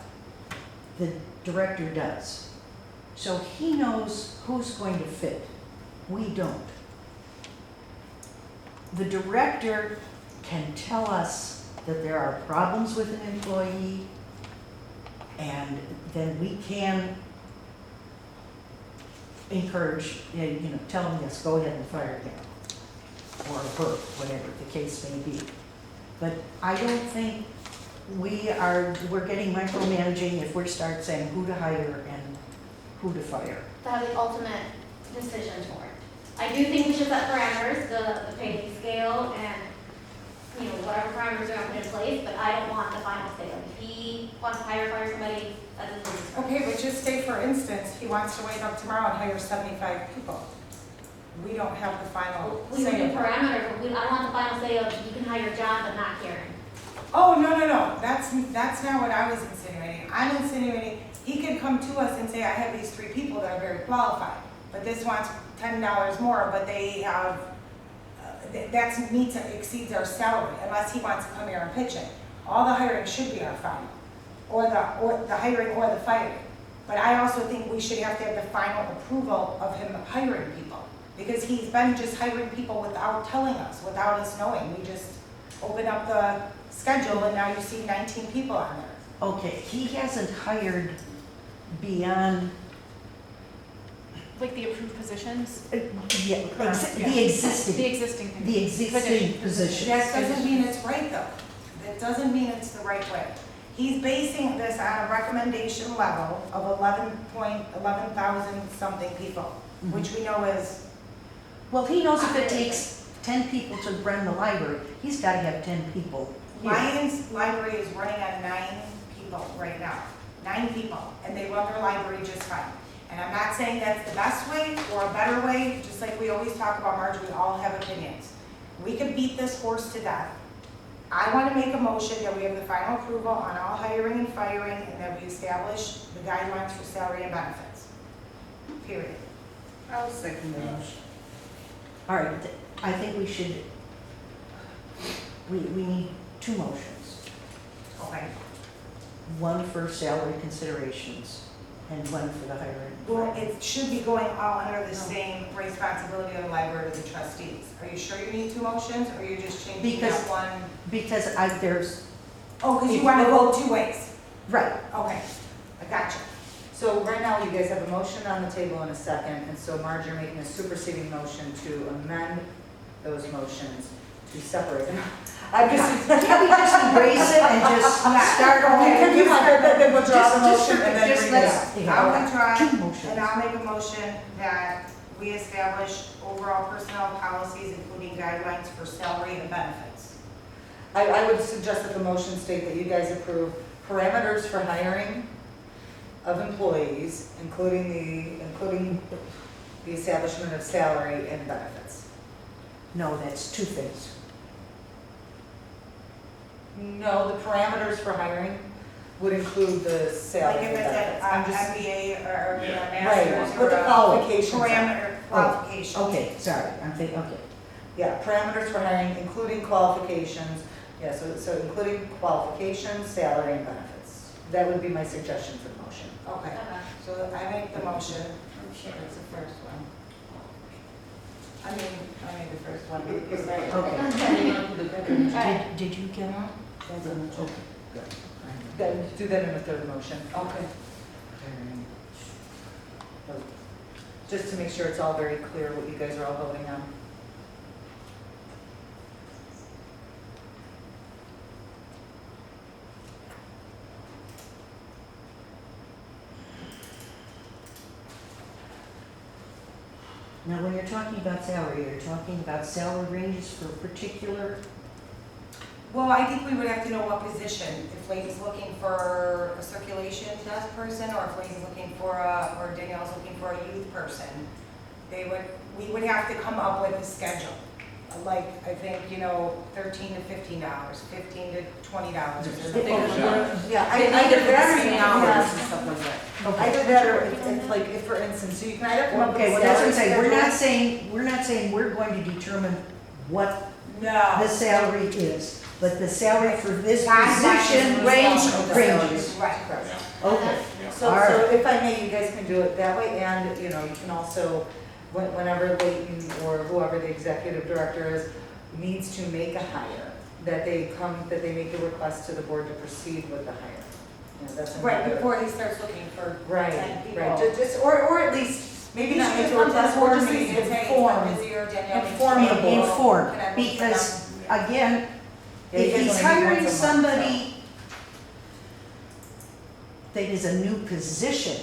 The director does. So he knows who's going to fit. We don't. The director can tell us that there are problems with an employee, and then we can encourage, tell him, yes, go ahead and fire him, or her, whatever the case may be. But I don't think we're getting micromanaging if we start saying who to hire and who to fire. To have the ultimate decision for it. I do think we should set parameters, the pay scale and, whatever parameters are put in place, but I don't want the final say. Like, if he wants to hire or fire somebody, that's his business. Okay, but just say for instance, he wants to wake up tomorrow and hire 75 people. We don't have the final We would say. do of it. parameters, but I don't want the final say of you can hire John but not Karen. Oh, no, that's not what I was insinuating. I'm insinuating, he could come to us and say, I have these 3 people that are very qualified, but this wants $10 more, but they have, exceeds our salary, unless he wants to come here and pitch it. All the hiring should be our final, or the hiring or the firing. But I also think we should have to have the final approval of him hiring people, because he's been just hiring people without telling us, without us knowing. We just open up the schedule and now you see 19 people on there. Okay, he hasn't hired beyond, Like the approved positions, the the existing, existing. the existing positions. That doesn't mean it's right though. That doesn't mean it's the right way. He's basing this on a recommendation level of 11,000 something people, which we know is, Well, he knows if it takes 10 people to run the library, he's gotta have 10 people here. Lions Library is running on 9 people right now. 9 people, and they run their library just fine. And I'm not saying that's the best way or a better way, just like we always talk about, Marge, we all have opinions. We could beat this horse to death. I want to make a motion that we have the final approval on all hiring and firing, and that we establish the guidelines for salary and benefits. Period. I'll second the motion. All right, I think we should, we need 2 motions. Okay. One for salary considerations and one for the hiring. Well, it should be going all under the same responsibility of the library to the trustees. Are you sure you need 2 motions, or are you just changing that Because- one? Because there's, Oh, because you want to vote 2 ways. right, Okay, I gotcha. So right now, you guys have a motion on the table in a second, and so Marge, you're making a superseding motion to amend those motions to separate them. I'm just. can't we just embrace it and just start over? Then we'll draw the motion and then Just read it let's- out. yeah. I'll withdraw, 2 motions. and I'll make a motion that we establish overall personnel policies, including guidelines for salary and benefits. I would suggest that the motion state that you guys approve parameters for hiring of employees, including the establishment of salary and benefits. No, that's 2 things. No, the parameters for hiring would include the Like salary if and it's benefits. an I'm just, MBA or a Yeah. master's right, or put the a qualifications on. parameter qualification. Okay, sorry, I'm thinking, okay. Yeah, parameters for hiring, including qualifications Yeah, so including qualifications, salary, and benefits. That would be my suggestion for the motion. Okay, Okay. so I make the motion. That's the first one. I made the first one. Okay. Did you get on? Okay, good. Then do that in a third motion. Okay. Just to make sure it's all very clear what you guys are all voting on. Now, when you're talking about salary, you're talking about salary ranges for particular, Well, I think we would have to know what position, if Layton's looking for a circulation desk person, or if Layton's looking for or Danielle's looking for a youth person. We would have to come up with a schedule, like, I think, $13 to $15, $15 to $20. Yeah, I Either did that or between you hours can and stuff like that. I did that, or if like, if for instance, so you can either come up with okay, a well, that's what I'm salary saying, schedule. we're not saying we're going to determine what No. the salary is, but the salary for this Guidelines position for ranges. Right. Okay, Yeah. So if I may, you guys can do it that way, and, you can also, whenever Layton or whoever the executive director is, needs to make a hire, that they make a request to the board to proceed with the hire. That's Right, another- before he starts looking for 10 Right, people. right, just, or at least, maybe He not should make a just come to request, the or board just meeting and say, inform. I'm busy, or Danielle needs Inform to the know. board. inform, Can I move because them? again, Yeah, you if guys he's only meet hiring once a month, so. somebody that is a new position,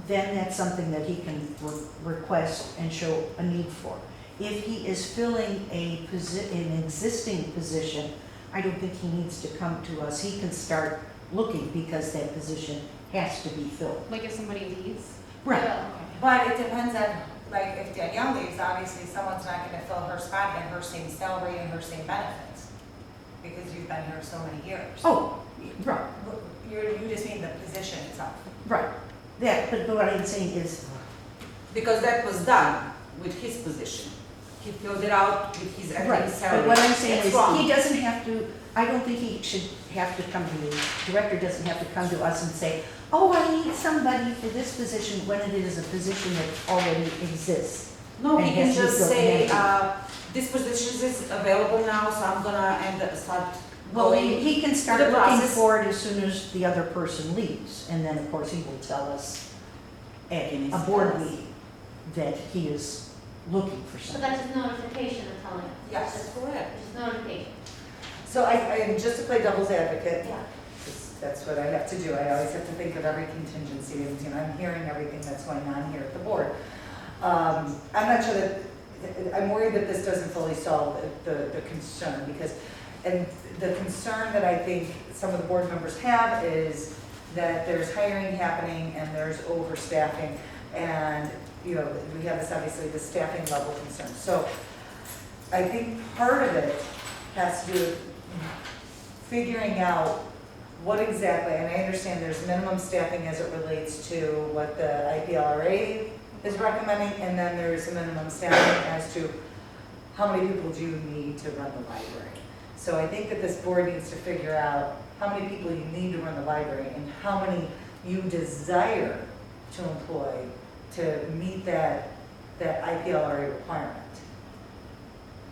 then that's something that he can request and show a need for. If he is filling an existing position, I don't think he needs to come to us. He can start looking because that position has to be filled. Like if somebody leaves? Right. Okay. But it depends on, like, if Danielle leaves, obviously someone's not gonna fill her spot at her same salary and her same benefits, because you've been here so many years. Oh, right, You just mean the position itself. right. That, but what I'm saying is, Because that was done with his position. He filled it out with his right, acting salary. but what I'm saying That's is, wrong. he doesn't have to, I don't think he should have to come to the director doesn't have to come to us and say, oh, I need somebody for this position, when it is a position that already exists. No, And he can has to be just filled say, in. this position is available now, so I'm gonna start Well, going. he can start the looking process. for it as soon as the other person leaves, and then, of course, he will tell us at He needs a to board tell us. meeting that he is looking for So something. that's just notification of telling us. Yes. It's Correct. just notification. So just to play devil's advocate, Yeah. that's what I have to do. I always have to think of every contingency, and I'm hearing everything that's going on here at the board. I'm not sure that, I'm worried that this doesn't fully solve the concern, because, and the concern that I think some of the board members have is that there's hiring happening and there's overstaffing, and, we have this, obviously, the staffing level concern. So I think part of it has to do with figuring out what exactly, and I understand there's minimum staffing as it relates to what the IPLRA is recommending, and then there's a minimum staffing as to how many people do you need to run the library. So I think that this board needs to figure out how many people you need to run the library and how many you desire to employ to meet that IPLRA requirement.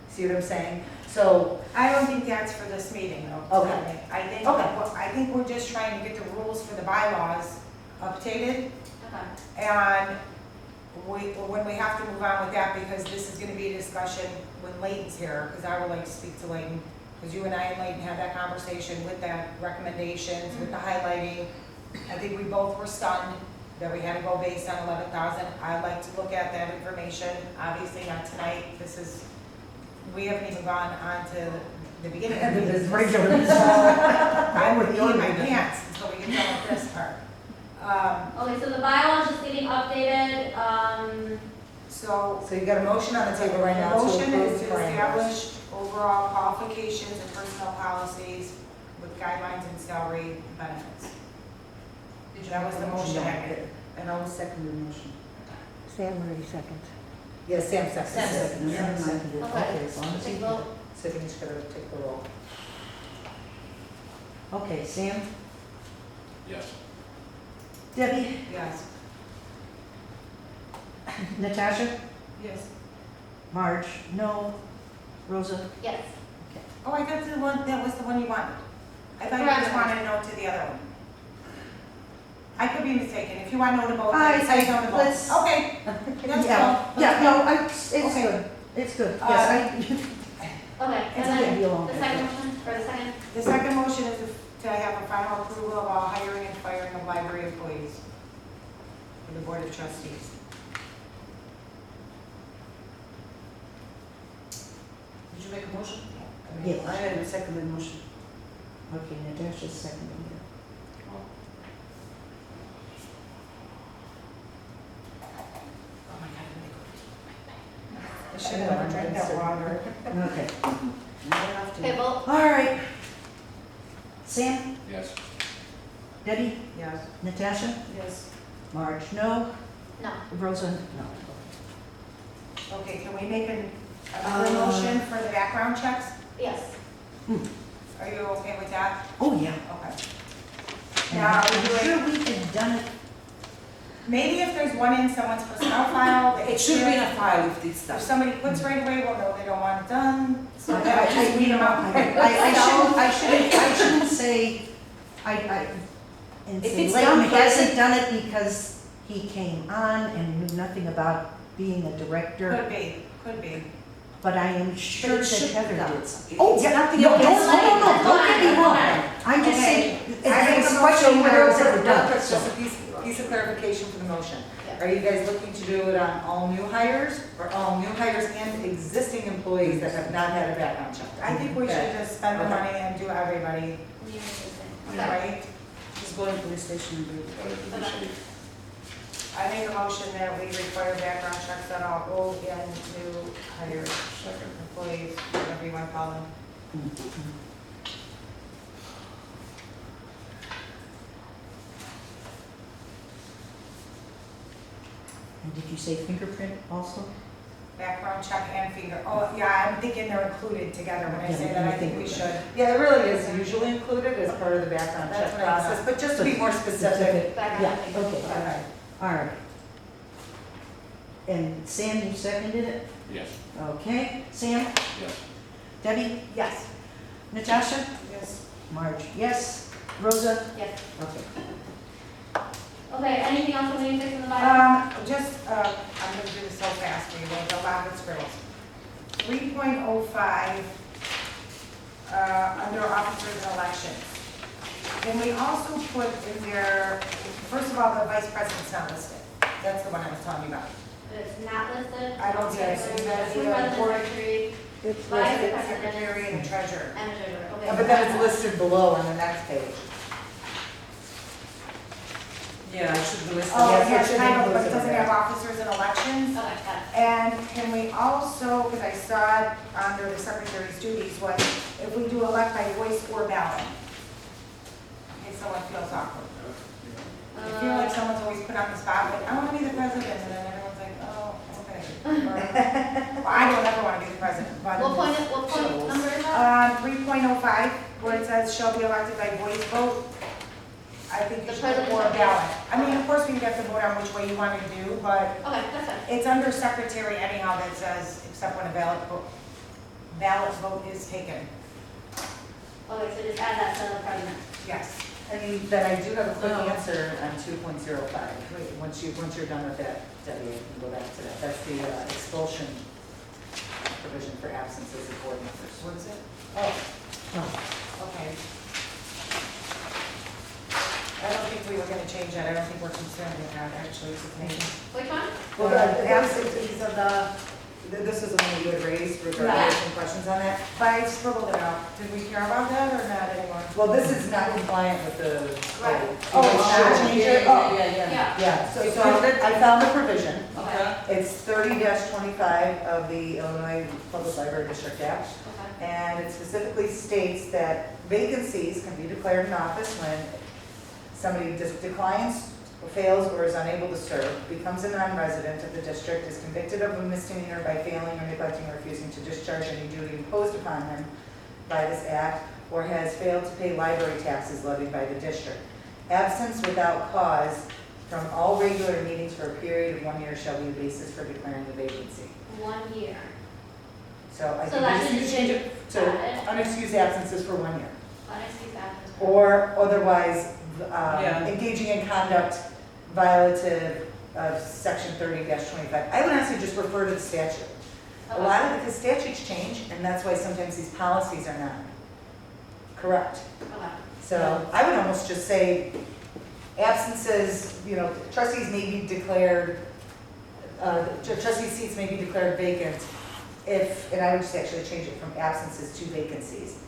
See what I'm saying? So, I don't think that's for this meeting, though. Okay. I Okay. think we're just trying to get the rules for the bylaws updated, Okay. and when we have to move on with that, because this is gonna be a discussion when Layton's here, because I would like to speak to Layton, because you and I and Layton had that conversation with the recommendations, with the highlighting. I think we both were stunned that we had to go based on 11,000. I'd like to look at that information, obviously not tonight, we haven't even gone on to the beginning of the business. I'm with you in my pants until we get done with this part. Okay, so the bylaws just getting updated, So you got a motion on the table right the now to motion approve is the to parameters. establish overall qualifications and personnel policies with guidelines and salary benefits. That was the motion. And I will second the motion. Sam already second. Yes, Sam seconded. Sam seconded. Seconded. Okay. Okay, as long as he. Take vote. So I think he's gonna take the role. Okay, Sam, Yes. Debbie, Yes. Natasha, Yes. Marge, no, Rosa, Yes. Oh, I got the one, that was the one you wanted. I thought you Correct. just wanted a note to the other one. I could be mistaken. If you want to know to both, I- then say no to let's- both. Okay, that's yeah, cool. yeah, no, it's Okay. good, it's good, yes, Okay, It's and a big deal then on the that. second motion, or the second? The second motion is to have a final approval of all hiring and firing of library employees for the Board of Trustees. Did you make a motion? Yes. I had a second motion. okay, Natasha's seconding it. Oh my God, I should have never drank that water. Okay, You don't have to. Okay, vote. all right. Sam, Yes. Debbie, Yes. Natasha, Yes. Marge, no, No. Rosa, no. Okay, can we make another motion for the background checks? Yes. Are you okay with that? Oh, yeah. Okay. And Now, are we I'm doing, sure we had done it, maybe if there's one in someone's personnel file, they It should be in should- a file if it's If done. somebody quits right away, we'll know they don't want it done, so I- that I- just weed them out. I shouldn't say, and If say it's Leighton done hasn't done it because he came on and knew nothing about being a director, Could be. but I am sure But it that should be Heather done. did something. If it's nothing No, else- don't get me wrong. I'm just Okay. saying, I make it's a a question motion, whether it's ever done. just a piece of clarification for the motion. Yeah. Are you guys looking to do it on all new hires, or all new hires and existing employees that have not had a background check? I think we should Okay. just spend the Okay. money and do everybody, Okay. right? Just go to the police station and do it. Gotta be safe. I make a motion that we require background checks on all old and new hired Second. employees, whatever you want to call them. And did you say fingerprint also? Background check and finger, oh, yeah, I'm thinking they're included together when I say that, I think we should. Yeah, it really is usually included as part of the background That's check what I process, but just to be more specific. Yeah, okay, Okay. all right. And Sam, you seconded it? Yes. Okay, Sam, Yes. Debbie, Yes. Natasha, Yes. Marge, yes, Rosa? Yes. Okay. Okay, anything else that we need to fix in the bylaw? I'm gonna do this so fast for you, there's a lot of scribbles. 3.05, under officers and elections. Can we also put in there, first of all, the vice president's not listed. That's the one I was telling you about. It's not listed. I don't see it. So you gotta see the President, board- secretary, It's vice listed. president, Secretary and treasurer. and treasurer. Okay. Yeah, but then it's listed below on the next page. Yeah, it should be listed. Oh, Yes, it yeah, should kind of, be but listed doesn't there. have officers and elections. Okay, got it. And can we also, because I saw it under the secretary's duties, was if we do elect by voice or ballot. In case someone feels awkward. I feel like someone's always put on the spot, like, I want to be the president, and then everyone's like, oh, okay. Well, I don't ever want to be the president, but. What point number is that? 3.05, where it says shall be elected by voice vote. I think you The should put president or shall be- ballot. I mean, of course, we have to vote on which way you want to do, but Okay, that's fine. it's under secretary anyhow that says, except when a ballot vote is taken. Okay, so just add that to the president. Yes. And then I do have a quick Oh. answer on 2.05. Once you're done with that, Debbie, I can go back to that. That's the expulsion provision for absences of board members. What is it? Oh, Okay. I don't think we were gonna change that. I don't think we're concerned with that, actually, it's a thing. Which one? Well, the absences of this is the one you had raised regarding some questions on that. But I scribbled it out. Did we care about that or not anymore? Well, this is not compliant with the Right. code. Oh, it's not Sure. changed it? Oh. Yeah. Yeah, so I found the provision. Okay. It's 30-25 of the Illinois Public Library District Act. Okay. And it specifically states that vacancies can be declared in office when somebody just declines fails or is unable to serve, becomes a non-resident of the district, is convicted of a misdemeanor by failing or neglecting or refusing to discharge any duty imposed upon him by this act, or has failed to pay library taxes levied by the district. Absence without cause from all regular meetings for a period of 1 year shall be a basis for declaring the vacancy. 1 year. So I So that think we should just change it to got it. unexcused absences for 1 year. Unexcused absence. Or otherwise Yeah. engaging in conduct violative of section 30-25. I would honestly just refer to the statute. A lot of the statutes change, and that's why sometimes these policies are not correct. Okay. So I would almost just say absences, trustees may be declared, trustee seats may be declared vacant if, and I would just actually change it from absences to vacancies.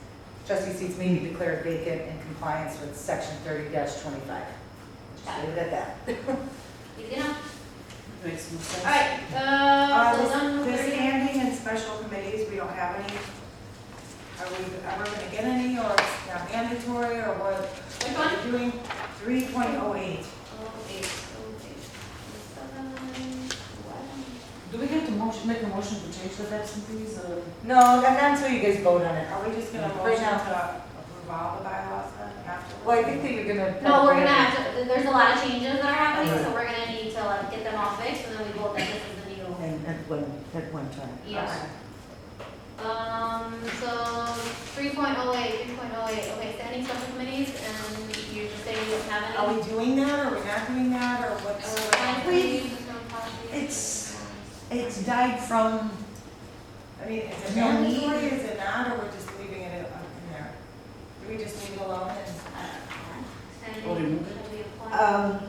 Trustee seats may be declared vacant in compliance with section 30-25. Just leave it at that. Easy enough. Makes more sense. All right, so done with The 30. standing and special committees, we don't have any. Are we ever gonna get any, or it's not mandatory, or what? Which one? We're doing 3.08. Do we have to make a motion to change the absentees, or? No, and not until you guys vote on it. Are we just gonna Right motion now. to approve all the bylaws then after? Well, I think that you're gonna. No, we're gonna have to, there's a lot of changes that are happening, so we're gonna need to like get them all fixed, and then we vote that this is the new. And at one time. Yeah. So 3.08, okay, standing special committees, and you just say you don't have any. Are we doing that, or are we not doing that, or what's? It's died from, I mean, is it No need. mandatory, is it not, or we're just leaving it in there? Do we just leave it alone and? Standing, Or remove it? should we apply?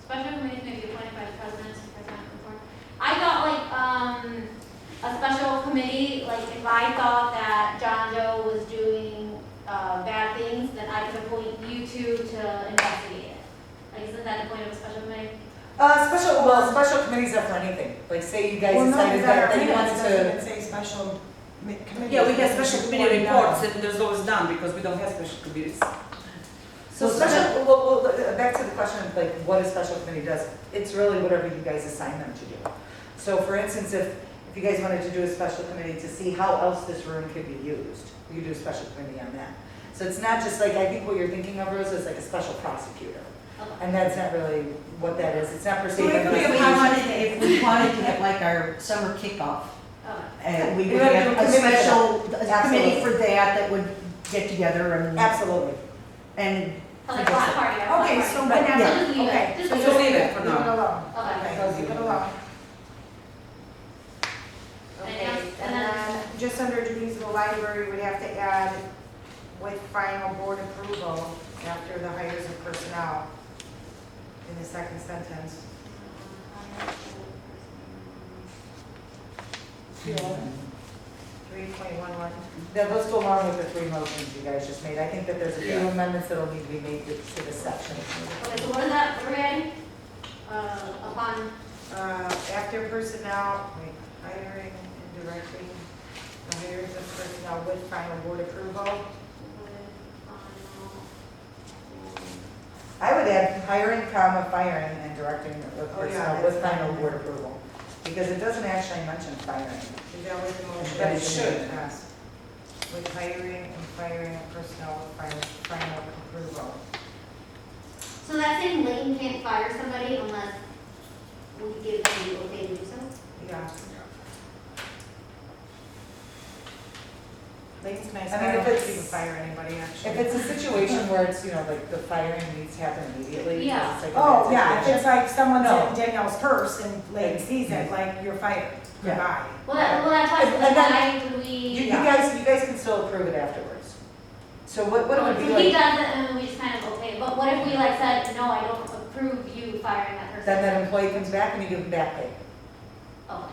Special committees may be appointed by the president and president report. I thought a special committee, like if I thought that John Doe was doing, bad things, then I could appoint you two to investigate it. Like, isn't that the point of a special committee? Special committees are for anything. Like, say you guys decided that you wanted to. Doesn't say special committee. Yeah, we have special committee reports, and there's always none, because we don't have special committees. So special, well, back to the question of like what a special committee does, it's really whatever you guys assign them to do. So for instance, if you guys wanted to do a special committee to see how else this room could be used, you could do a special committee on that. So it's not just like, I think what you're thinking of, Rose, is like a special prosecutor. Okay. And that's not really what that is, it's not per se. if but we it's- wanted to get like our summer kickoff, Okay. we We would would have do a a committee for special that. committee for that would get together and, Absolutely. and So like block party, or block Okay, party. so But, whenever, yeah. Just leave it, okay, just so leave just it. leave it for now. Leave it alone. Okay. Okay, leave it alone. Anything Okay, else? and then just under duties of the library, we have to add with final board approval after the hires of personnel in the second sentence. 3.11. Now, let's go along with the three motions you guys just made. I think that there's a few Yeah. amendments that'll need to be made to this section. Okay, so what is that, what are we adding? Upon, After personnel, hiring and directing the hires of personnel with final board approval. I would add hiring, comma, firing, and directing of Oh, yeah, personnel with that's final fine. board approval. Because it doesn't actually mention firing. Is that what the motion? But it should. Yes. With hiring and firing of personnel with final approval. so that's saying Layton can't fire somebody unless we give them the okay to do so? Yeah. Layton's nice, I mean, I don't if think it's- he would fire anybody, actually. If it's a situation where it's, like the firing needs to happen immediately. because Yeah. it's like a Oh, bad yeah, if situation. it's like someone's No. in Danielle's purse and Layton sees it, like, you're fired, Yeah. goodbye. Well, that's why, And so then- why would You we? guys can still approve it afterwards. So what it would be So he like, does it and then we just kind of okay, but what if we like said, no, I don't approve you firing that person? then that employee comes back and you give them back pay. Oh,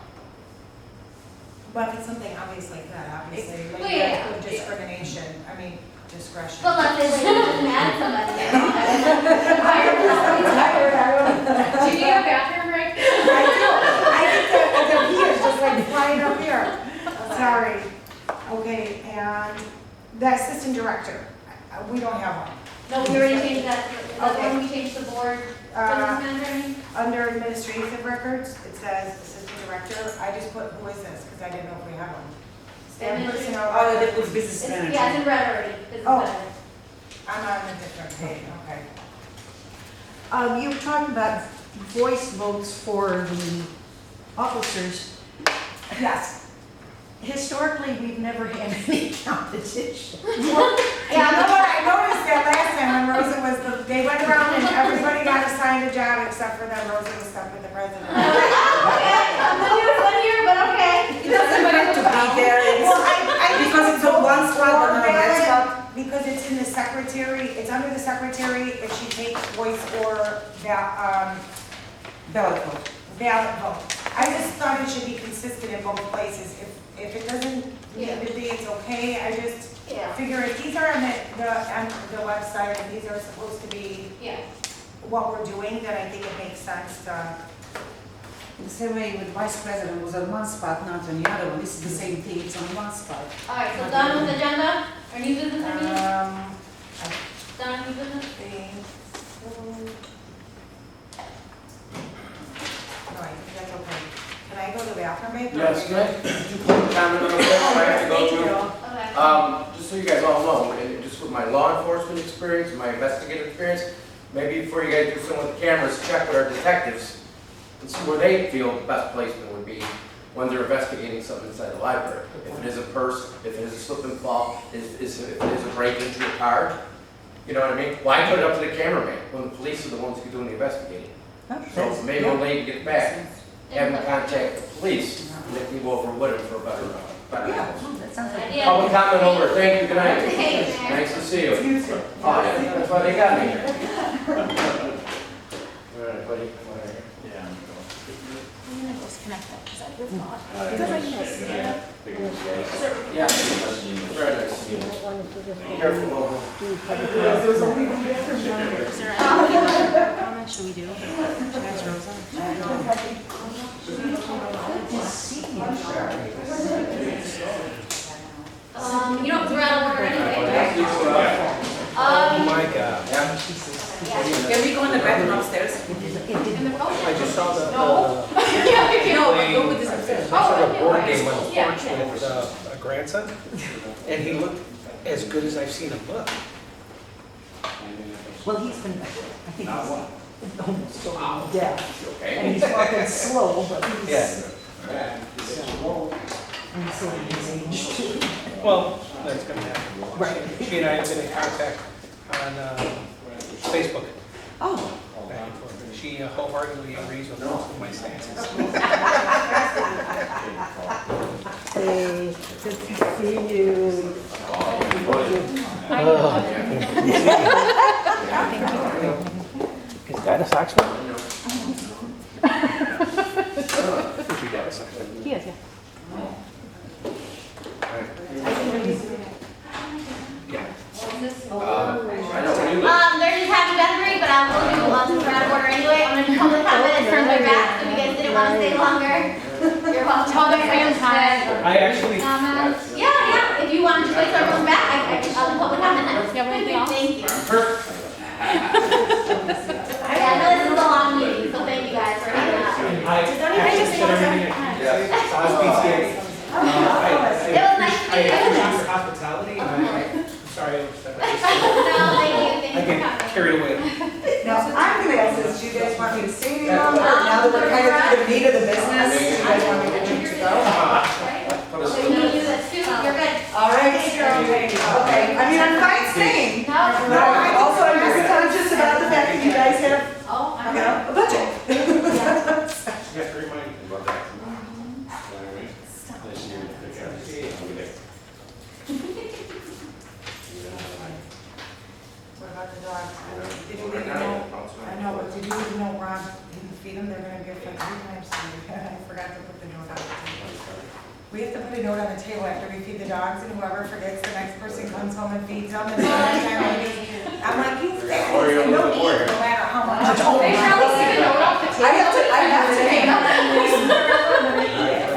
But if it's something obvious like that, obviously, like, Well, yeah, that's discrimination, I mean, discretion. but let's say Layton just mad at somebody. Fire somebody. Do you need a bathroom break? I think that the pee is just like flying up here. Sorry. Okay, and the assistant director. We don't have one. No, we already changed that. Is that the Okay. one we changed the board business Uh, manager in? Under administrative records, it says assistant director. I just put, who is this? Because I didn't know if we have one. Staff Administrative. personnel. Oh, they put business It's, manager. yeah, it's in red already, business Oh. manager. I'm on a different page, okay. You were talking about voice votes for the officers. Yes. Historically, we've never had any competition. Yeah, no, what I noticed that last time when Rosa was, they went around and everybody got assigned a job except for them. Rosa was stuck with the president. Okay, I'm the newest one here, but okay. It doesn't have to be there, Well, I think because it's a one spot, but not a ballot, next spot. because it's in the secretary, it's under the secretary if she takes voice or Ballot vote. ballot vote. I just thought it should be consistent in both places. If it doesn't need to be, it's okay. I just Yeah, figure if these are on the website and these are supposed to be yeah. what we're doing, then I think it makes sense to. The same way with vice president was on one spot, not on the other one. This is the same thing, it's on one spot. All right, so done with agenda, or new business, I mean? I Done with new business? think, no, I think that's okay. Can I go to the bathroom break? or Yes, are can I do quick comment on this? I have to go Thank through. you. Okay. Just so you guys all know, and just with my law enforcement experience, my investigative experience, maybe before you guys do something with the cameras, check with our detectives and see where they feel the best placement would be when they're investigating something inside the library. If it is a purse, if it is a slip and fall, if it is a break into a car, you know what I mean? Why put it up to the cameraman when the police are the ones who are doing the investigating? So maybe when they get back, have them contact the police, and they can go over with them for a better Yeah, that sounds like. Idea. Public comment over, thank you, good night. Thanks, Mayor. Nice to see you. You too. Oh, yeah, that's why they got me here. All right, buddy, come on here. Yeah. I'm gonna disconnect that, is that your fault? Yeah. Very nice. Be careful, Logan. Is there any comment should we do? Should I ask Rosa? You don't, we're out of order anyway, Oh right? my God. Yeah. Can we go in the bathroom upstairs? I just saw the, No, but go with this upstairs. I saw the board game on the Yeah. porch with a grandson, and he looked as good as I've seen him look. Well, he's been, I think he's almost so deaf. Okay. And he's walking slow, but he's. Yeah. And so he's aged too. Well, that's gonna happen. Right. She and I have been in contact on Facebook. Oh, back and forth. She wholeheartedly agrees with most of my stances. Hey, good to see you. Is that a Soxman? She got a Soxman. Yes, yeah. I know, when you look. They're just having veterinary, but I'll go do since we're out of order anyway. I'm gonna do public comment and turn my back, if you guys didn't wanna stay longer. You're welcome. Tell the fans hi. I actually, Yeah, if you want to place everyone's back, I'll do public comment then. You have anything else? Thank you. Yeah, I know this is a long meeting, so thank you guys for hanging out. I actually said everything. I was PTA. It was nice to I meet you. appreciate your hospitality, and I'm sorry I overstepped. No, thank I you for get coming. carried away. Now, I'm gonna ask this, do you guys want me to stay any longer, now that we're kind of to the meat of the business, do you guys want me to go? So you need to do this too, you're good. All right, okay, I mean, I'm fine staying, No? but also I'm just conscious about the fact that you guys have, Oh, I'm you know, a budget. You have to remind me about that. What about the dogs? Did you leave a note? I know, but did you leave a note, Ron? Didn't feed them, they're gonna get fed 3 times today. I forgot to put the note on the table. We have to put a note on the table after we feed the dogs, and whoever forgets, the next person comes home and feeds them, and the next time I leave, I'm like, you guys don't eat, no matter how much.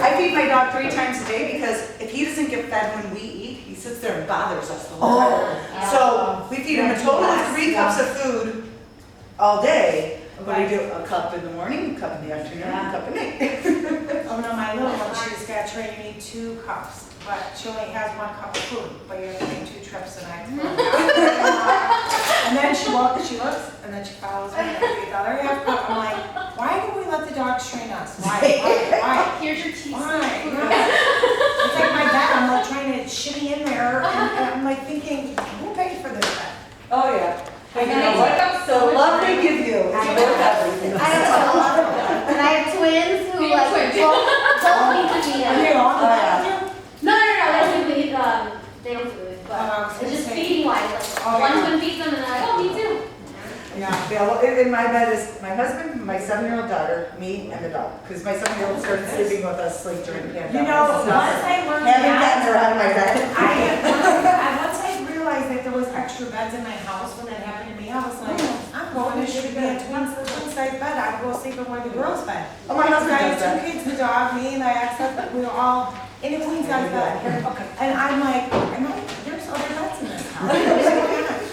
I feed my dog 3 times a day because if if he doesn't get fed when we eat, he sits there and bothers us the whole time. So we feed him a total of 3 cups of food all day, but we do a cup in the morning, a cup in the afternoon, a cup at night. Oh no, my little one, she's got trained, you need 2 cups, but she only has 1 cup of food, but you're taking 2 trips a night. And then she looks, and then she follows me, and the other half cup, I'm like, why do we let the dogs train us? Why? Here's your teaspoon. Why? It's like my dad, I'm like trying to shimmy in there, and I'm like thinking, who paid for this then? Oh, yeah. And they take up so The much love time. they give you is worth everything. I have and I have twins who We have like twins. both need to be Are in. they on the Oh, yeah. bathroom? No, they don't do it, Oh, I but was it's gonna just say- feeding wise, like, Oh, one's yeah. gonna feed them and they're like, oh, me too. Yeah, well, in my bed is my husband, my 7-year-old daughter, me, and the dog. Because my 7-year-old started sleeping with us like during the pandemic. You know, and once stuff. I learned Haven't that, gotten her out of my bed. once I realized that there was extra beds in my house when that happened to me, I was like, I'm going to should be a twin size bed, I'd go sleep in one of the girls' bed. Oh, my husband I does had that. 2 kids, the dog, me, and I accept that we were all in a queen size bed. And I'm like, there's other beds in this house.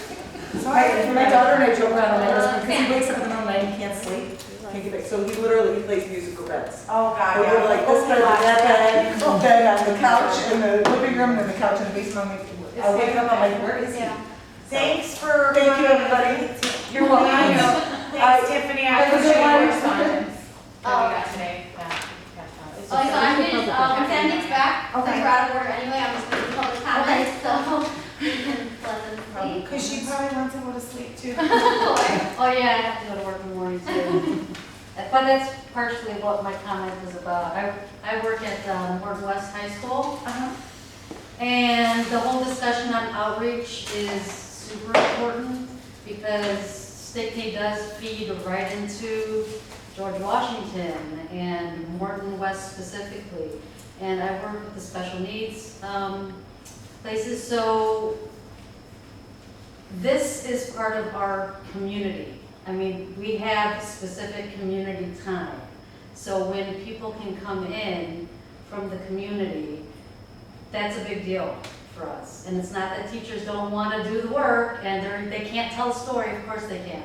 So My daughter and I joke around with my husband because he wakes up in the middle of the night and can't sleep. Can't get back. So he literally plays musical beds. Oh, God, So yeah. we're like this bed, that bed on the couch in the living room, and then the couch in the basement. I wake up, I'm like, where is he? Yeah. Thanks for. Thank you, everybody. You're welcome. Thanks, Tiffany, I Have a good appreciate one. your Correspondence that Oh. we got today. It's Oh, so I'm just- gonna, send things back, since Okay. we're out of order anyway, I'm just gonna do public comments, so we can let them speak. Because she probably wants to go to sleep too. Oh, yeah, I have to go to work in the morning too. But that's partially what my comment is about. I work at Morton West High School, and the whole discussion on outreach is super important because Stickney does feed right into George Washington and Morton West specifically. And I work with the special needs places, so this is part of our community. I mean, we have specific community time. So when people can come in from the community, that's a big deal for us. And it's not that teachers don't want to do the work and they can't tell a story, of course they can.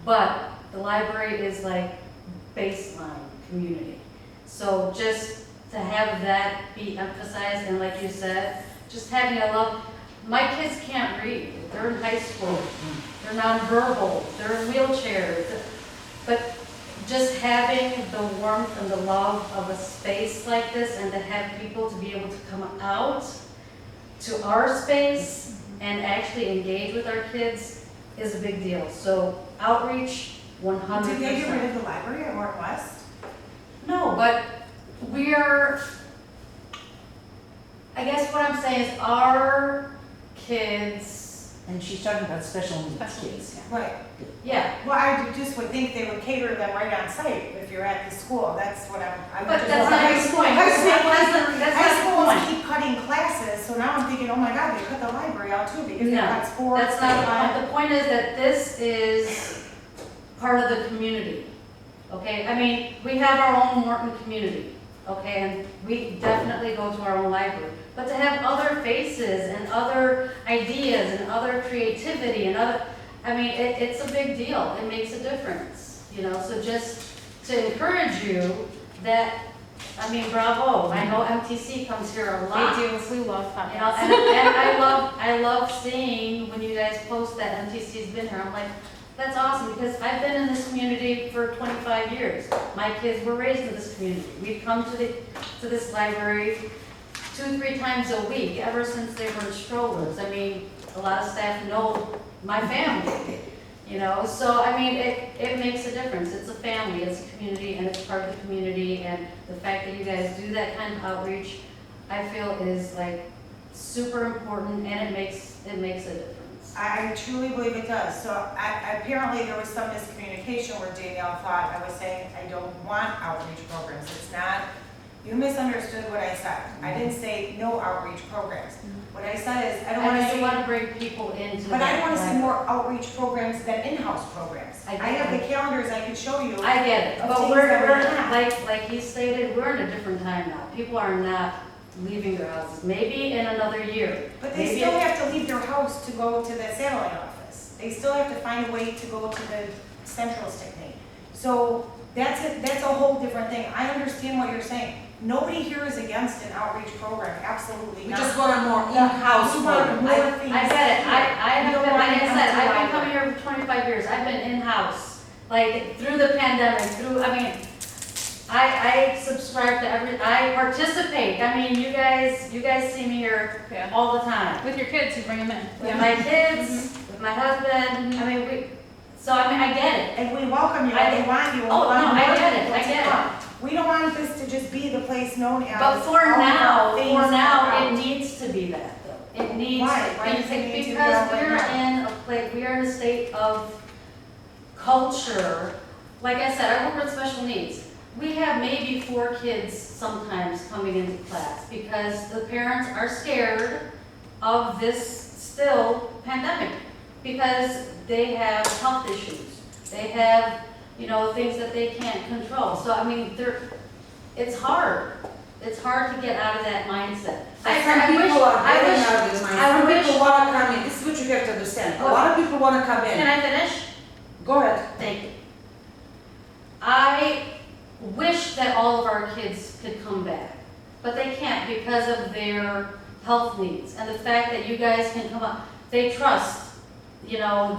But the library is like baseline community. So just to have that be emphasized, and like you said, just having a love. My kids can't read. They're in high school. They're nonverbal. They're in wheelchairs. But just having the warmth and the love of a space like this, and to have people to be able to come out to our space and actually engage with our kids is a big deal. So outreach, 100%. Did they get rid of the library at Morton West? No, but we're, I guess what I'm saying is our kids, And she's talking about special needs Special kids. needs, Right. yeah. Well, I just would think they would cater them right on site if you're at the school. That's what I'm But just. that's not High the school- point. High school- That's high not the schools point. keep cutting classes, so now I'm thinking, oh my God, they cut the library out too because they No, cut sports. That's not they the cut- point. The point is that this is part of the community, okay? I mean, we have our own Morton community, okay? And we definitely go to our own library. But to have other faces and other ideas and other creativity and other, I mean, it's a big deal. It makes a difference, you know? So just to encourage you that, I mean, bravo. I know MTC comes here a lot. They do, we love You know, podcasts. and I love seeing when you guys post that MTC's been here. I'm like, that's awesome, because I've been in this community for 25 years. My kids were raised in this community. We've come to this library 2-3 times a week, ever since they were in strollers. I mean, a lot of staff know my family, you know? So, I mean, it makes a difference. It's a family, it's a community, and it's part of the community. And the fact that you guys do that kind of outreach, I feel is like super important, and it makes a difference. I truly believe it does. So apparently there was some miscommunication where Danielle thought I was saying I don't want outreach programs. It's not, you misunderstood what I said. I didn't say no outreach programs. What I said is, I don't want to I see. want to bring people into But I that want to see library. more outreach programs than in-house programs. I I get have it. the calendars I could show you. I get it, of but things we're that we're not. like he stated, we're in a different time now. People are not leaving their houses, maybe in another year. But they Maybe still it- have to leave their house to go to the satellite office. They still have to find a way to go to the central Stickney. So that's a whole different thing. I understand what you're saying. Nobody here is against an outreach program, absolutely We not. just want a more Yeah, in-house we want program. more things. I get it, I You have don't been, want like I to come said, to I've been library. coming here for 25 years, I've been in-house, like, through the pandemic, I mean, I subscribe to I participate, I mean, you guys see me here Yeah. all the time. With your kids, you bring them in. With my kids, with my husband, I mean, I get it. And we welcome you, I- and we want you. and we Oh, want no, I more get it, people I to get it. come. We don't want this to just be the place known as. But for all of now, our things it around. needs to be that though. It needs. Why? Why does it need to be Because that right we're now? in a place, we are in a state of culture. Like I said, I work with special needs. We have maybe 4 kids sometimes coming into class because the parents are scared of this still pandemic. Because they have health issues. They have, things that they can't control. So, I mean, it's hard. It's hard to get out of that mindset. Some people are I getting wish- out of this mindset. I Some wish- people want to come in. This is what you have to understand. A lot of people want to come Can in. I finish? Go ahead. Thank you. I wish that all of our kids could come back, but they can't because of their health needs. And the fact that you guys can come up, they trust,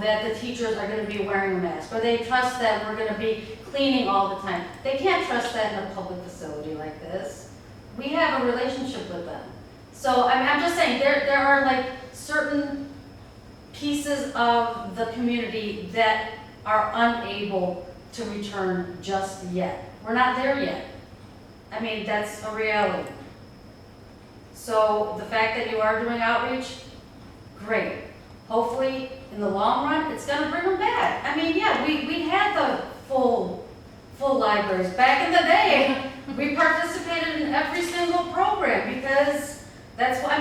that the teachers are gonna be wearing a mask, or they trust that we're gonna be cleaning all the time. They can't trust that in a public facility like this. We have a relationship with them. So, I'm just saying, there are like certain pieces of the community that are unable to return just yet. We're not there yet. I mean, that's a reality. So the fact that you are doing outreach, great. Hopefully, in the long run, it's gonna bring them back. I mean, yeah, we had the full libraries. Back in the day, we participated in every single program because that's what,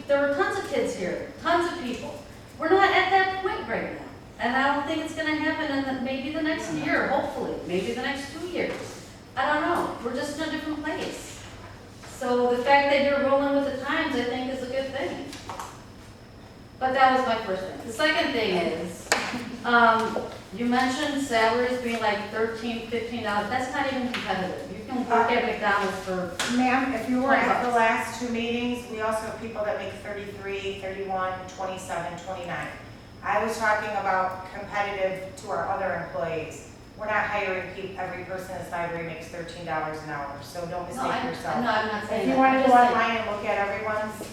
there were tons of kids here, tons of people. We're not at that point right now. And I don't think it's gonna happen in maybe the next year, hopefully, maybe the next 2 years. I don't know, we're just in a different place. So the fact that you're rolling with the times, I think is a good thing. But that was my first thing. The second thing is, you mentioned salaries being like $13, $15, that's not even competitive. You can work at McDonald's for, Ma'am, if you were at the $10. last 2 meetings, we also have people that make 33, 31, 27, 29. I was talking about competitive to our other employees. We're not hiring every person in this library makes $13 an hour, so don't no, mistake I'm yourself. not saying If that. you want I'm to go just saying- online and look at everyone's,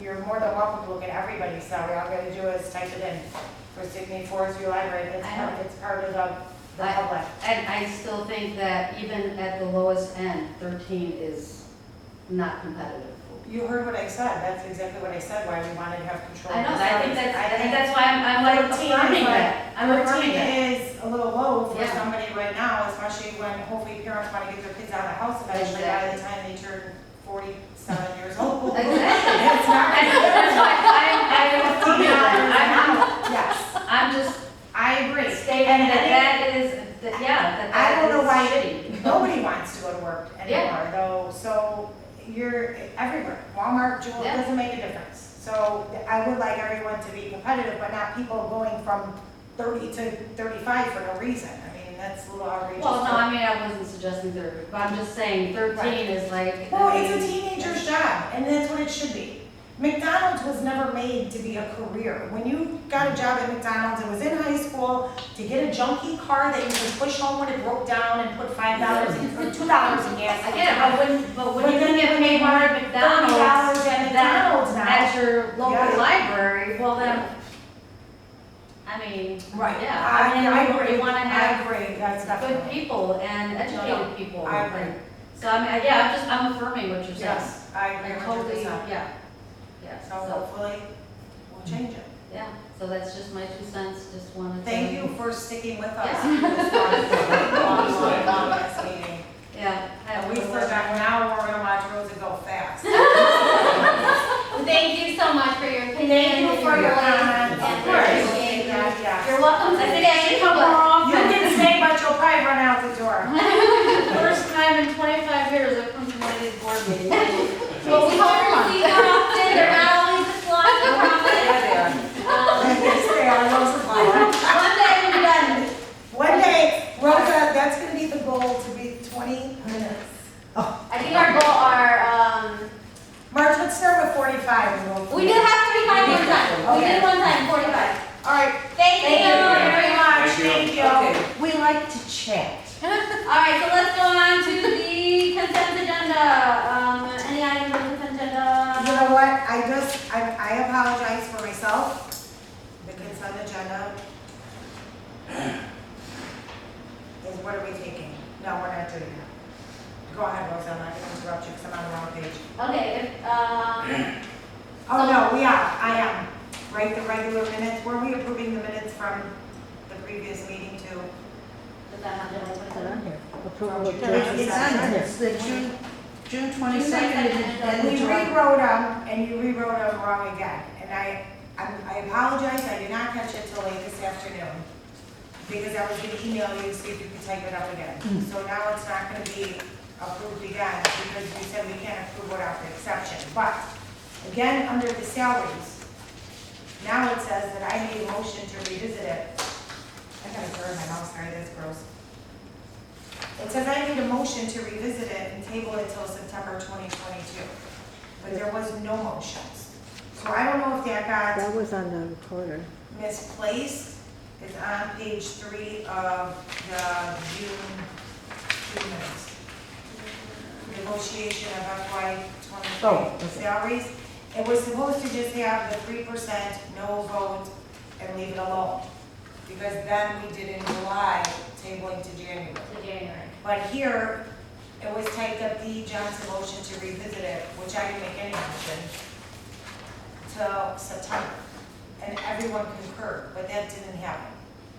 you're more than welcome to look at everybody's salary. All you gotta do is type it in for Stickney-Forest Library. It's I know. it's part of the I- public. And I still think that even at the lowest end, 13 is not competitive. You heard what I said. That's exactly what I said, why we wanted to have control. I know, of the I think salaries. that's why I'm like 13 affirming is that. I'm affirming 13 that. is a little low for Yeah. somebody right now, especially when hopefully parents want to get their kids out of the house eventually by the time they turn 47 years old. Exactly. It's not And that's why I'm affirming that. Yes, I'm just I agree. stating And that I don't know why shitty. nobody wants to go to work Yeah. anymore, though, so you're everywhere. Walmart, Jewel, Yeah. doesn't make a difference. So I would like everyone to be competitive, but not people going from 30 to 35 for no reason. I mean, that's a little outrageous. Well, no, I wasn't suggesting 30, but I'm just saying 13 is like. Well, it's a teenager's job, and that's what it should be. McDonald's was never made to be a career. When you got a job at McDonald's, it was in high school to get a junky car that you could push home when it broke down and put $5 in, or $2 in gas. I get it, but when you then can get when paid they more want at McDonald's $30 at McDonald's than now. at your local Yeah. library, well then, Right. yeah, I agree. we wanna I have agree, that's good definitely. people and No, educated people. I agree. So I'm affirming what you're saying. Yes, I agree I 100%. totally, yeah, So hopefully, we'll change it. yeah, so that's just my 2 cents, just wanted to. Thank you for sticking with us. Yeah. through this long last meeting. Yeah. And we still got, now we're gonna watch Rosa go fast. Thank you so much for your opinion. Thank you for your comments. comments. And Of for course. appreciating that. Yes. You're welcome to stay, but You can stay, but you'll probably run out the door. First time in 25 years I've come to one of these board meetings. Well, we hope to see more often, they're not always this long, I promise. Yeah, they are. Yes, they are, those are fine. One day we'll be done. One day, Rosa, that's gonna be the goal, to be 20 minutes. I think our goal, March, let's start with 45 and go. we did have 45 one time, we did one time, 45. All right, Thank you very much, Thank you. thank you. okay. We like to chat. Alright, so let's go on to the consent agenda. Any items on the consent agenda? You know what, I apologize for myself. The consent agenda is, what are we taking? No, we're not doing that. Go ahead, Rosa, I'm not gonna interrupt you because I'm on the wrong page. Okay, Oh, no, we are, I am. Right, the regular minutes, were we approving the minutes from the previous meeting too? does that have to Put on like? here. Approval of It's July. It's on here, it's the June 22nd and We the July. rewrote them, and you rewrote them wrong again. And I apologize, I did not catch it till late this afternoon, because I was gonna email you, see if you could type it up again. So now it's not gonna be approved again, because you said we can't approve without the exception. But, again, under the salaries, now it says that I made a motion to revisit it. I gotta burn my mouth, sorry, that's gross. It says I made a motion to revisit it and table it till September 2022, but there was no motions. So I don't know if that got That was on the recorder. misplaced. It's on page 3 of the June minutes. Negotiation of FY Oh, 23 okay. salaries. It was supposed to just have the 3%, no vote, and leave it alone. Because then we did in July, tabling to January. To January. But here, it was typed up the Johnson motion to revisit it, which I didn't make any motion, till September. And everyone concurred, but that didn't happen.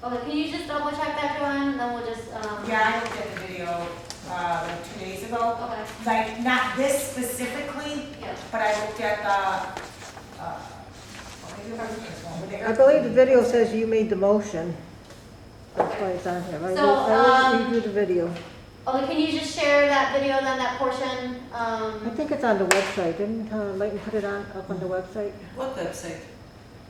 Okay, can you just double check that, Joanne, and then we'll just, Yeah, I looked at the video, like 2 days ago. Okay, Like, not this specifically, yeah. but I looked at the, maybe if I look at this one, with the I believe the video says you made the motion. That's why it's on here. I So, will review the video. Okay, can you just share that video then, that portion? I think it's on the website. Didn't Leighton put it up on the website? What website?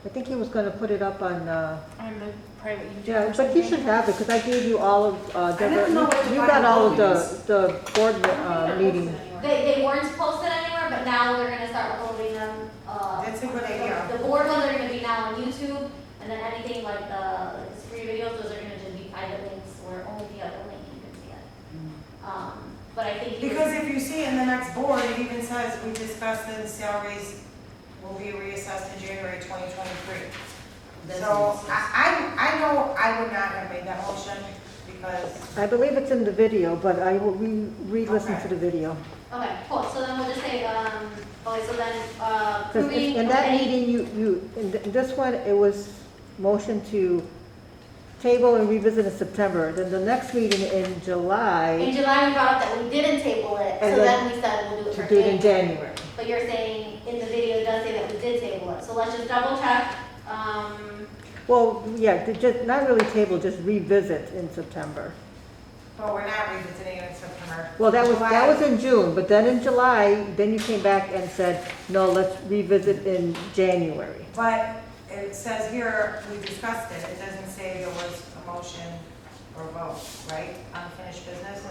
I think he was gonna put it up on, On the private YouTube. yeah, or but he something. should have it, because I gave you all of, never know what to you buy got all of movies. the board meetings. They weren't posted anywhere, but now they're gonna start uploading them. That's a good idea. The board ones are gonna be now on YouTube, and then anything like the free videos, those are gonna just be private links, where only the other link you can see it. But I think. Because if you see in the next board, it even says, we discussed that the salaries will be reassessed in January 2023. So I know I would not have made that motion because, I believe it's in the video, but I will re-listen Okay. to the video. Okay, cool, so then we'll just say, okay, so then, 'Cause approving. in that any- meeting, in this one, it was motion to table and revisit in September. Then the next meeting in July, In July, we brought up that we didn't table it, so And then we said we'll do it to for do it in January. January. But you're saying in the video it does say that we did table it, so let's just double check. Well, yeah, just, not really table, just revisit in September. but we're not revisiting it in September. Well, that July- was in June, but then in July, then you came back and said, no, let's revisit in January. But it says here, we discussed it, it doesn't say there was a motion or vote, right, unfinished business?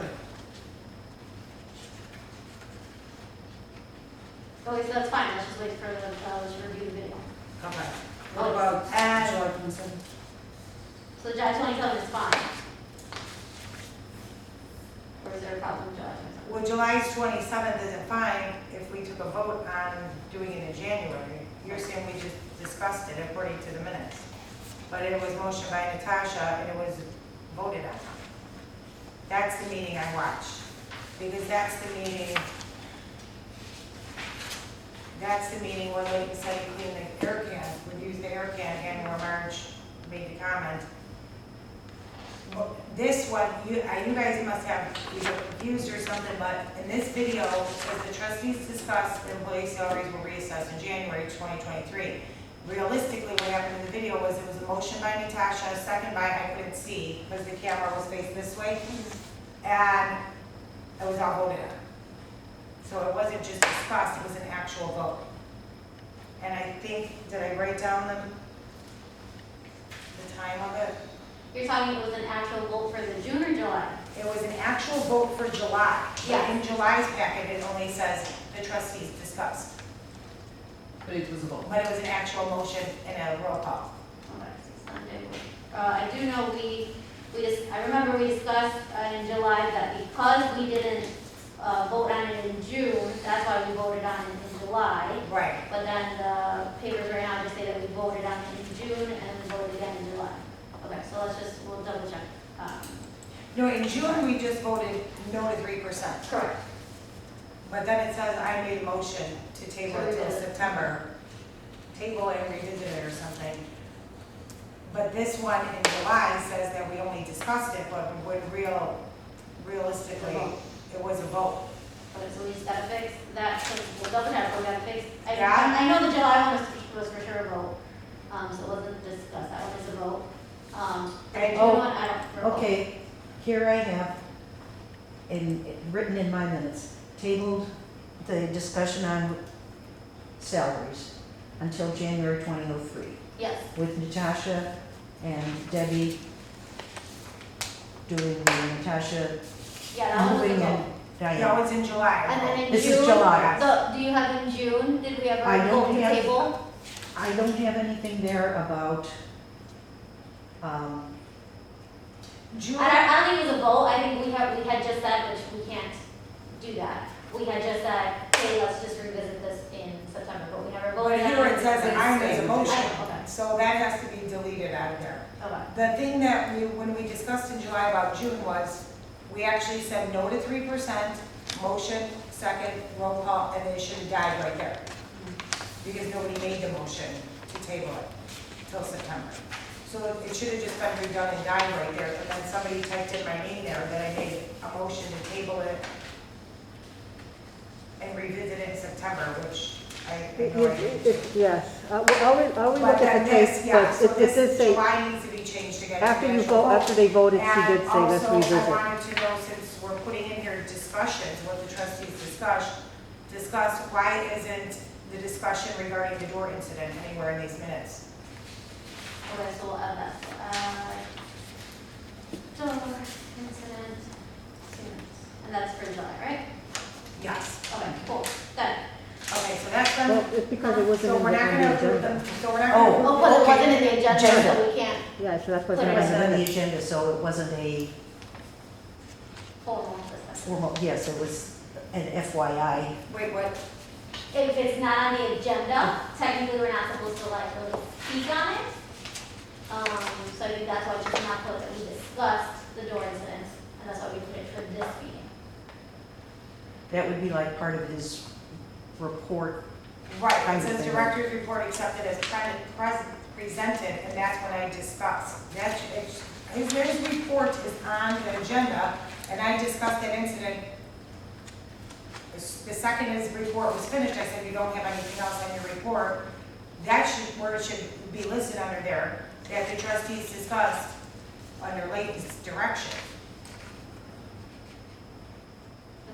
Okay, so that's fine, let's just wait for the, let's review the video. Okay. What about July 27th. So July 27th is fine. Or is there a problem with July 27th? Well, July 27th isn't fine if we took a vote on doing it in January. You're saying we just discussed it according to the minutes. But it was motioned by Natasha and it was voted on. That's the meeting I watched. Because that's the meeting when Leighton said he cleaned the air can, would use the air can, and where Marge made the comment. This one, you guys must have either confused or something, but in this video, it says the trustees discussed the employee salaries will reassess in January 2023. Realistically, what happened in the video was it was a motion by Natasha, a second by, I couldn't see, because the camera was facing this way, and it was all voted on. So it wasn't just discussed, it was an actual vote. And I think, did I write down the time of it? You're talking it was an actual vote for the June or July? It was an actual vote for July. But Yes. in July's packet, it only says the trustees discussed. But it was a vote. But it was an actual motion and a roll call. Okay, so Sunday. I do know I remember we discussed in July that because we didn't vote on it in June, that's why we voted on it in July. Right. But then the papers right now just say that we voted on it in June and we voted again in July. Okay, so we'll double check. No, in June, we just voted no to 3%. Correct. But then it says I made a motion to table it till September. Table and revisit it or something. But this one in July says that we only discussed it, but when realistically, it was a vote. Okay, so we just gotta fix that, so we'll double check, we gotta fix. Yeah. I know the July one was for sure a vote, so it wasn't discussed, that one is a vote. The June Oh, one, I don't recall. Okay, here I have, written in my minutes, tabled the discussion on salaries until January 2003, Yes, with Natasha and Debbie doing the Natasha yeah, that one was a moving vote. and Diane. No, it's in July. And then in June. This is July. Do you have in June, did we I ever don't vote to have- table? I don't have anything there about, June, I don't think it was a vote, I think we had just said, which we can't do that. We had just said, hey, let's just revisit this in September, but we never but voted on it. here it says that I made a motion, Okay. so that has to be deleted out of there. Okay, The thing that when we discussed in July about June was, we actually said no to 3%, motion, second, roll call, and it should have died right there. Because nobody made the motion to table it till September. So it should have just been redone and died right there, but then somebody typed in my name there, that I made a motion to table it and revisit it in September, which I know I didn't. Yes, I'll But look then at the tape, this, yeah, so but it this does say, July needs to be changed again. after to you the vote, actual after they voted, she did say, let's And also, I revisit. wanted to know, since we're putting in here discussions, what the trustees discuss, why isn't the discussion regarding the door incident anywhere in these minutes? okay, so we'll add that. Door incident, and that's for July, right? Yes. Okay, cool, done. Okay, so that's done. Well, it's because it wasn't So in we're the not on gonna the approve agenda. them, so we're not Oh. gonna. Oh, but it okay. wasn't in the agenda, Agenda. so we can't Yeah, so that's what's Put in it it my wasn't on the minutes. agenda, so it wasn't a formal discussion. formal, yes, it was an FYI. Wait, what? If it's not on the agenda, technically we're not supposed to like really speak on it. So I think that's why she's not put that we discussed the door incident, and that's why we put it for this meeting. That would be like part of his report. Right, Kind it of says thing. director's report accepted as presented, and that's when I discussed. His report is on the agenda, and I discussed that incident. The second his report was finished, I said, you don't have anything else on your report. That should, where it should be listed under there, that the trustees discussed under Layton's direction.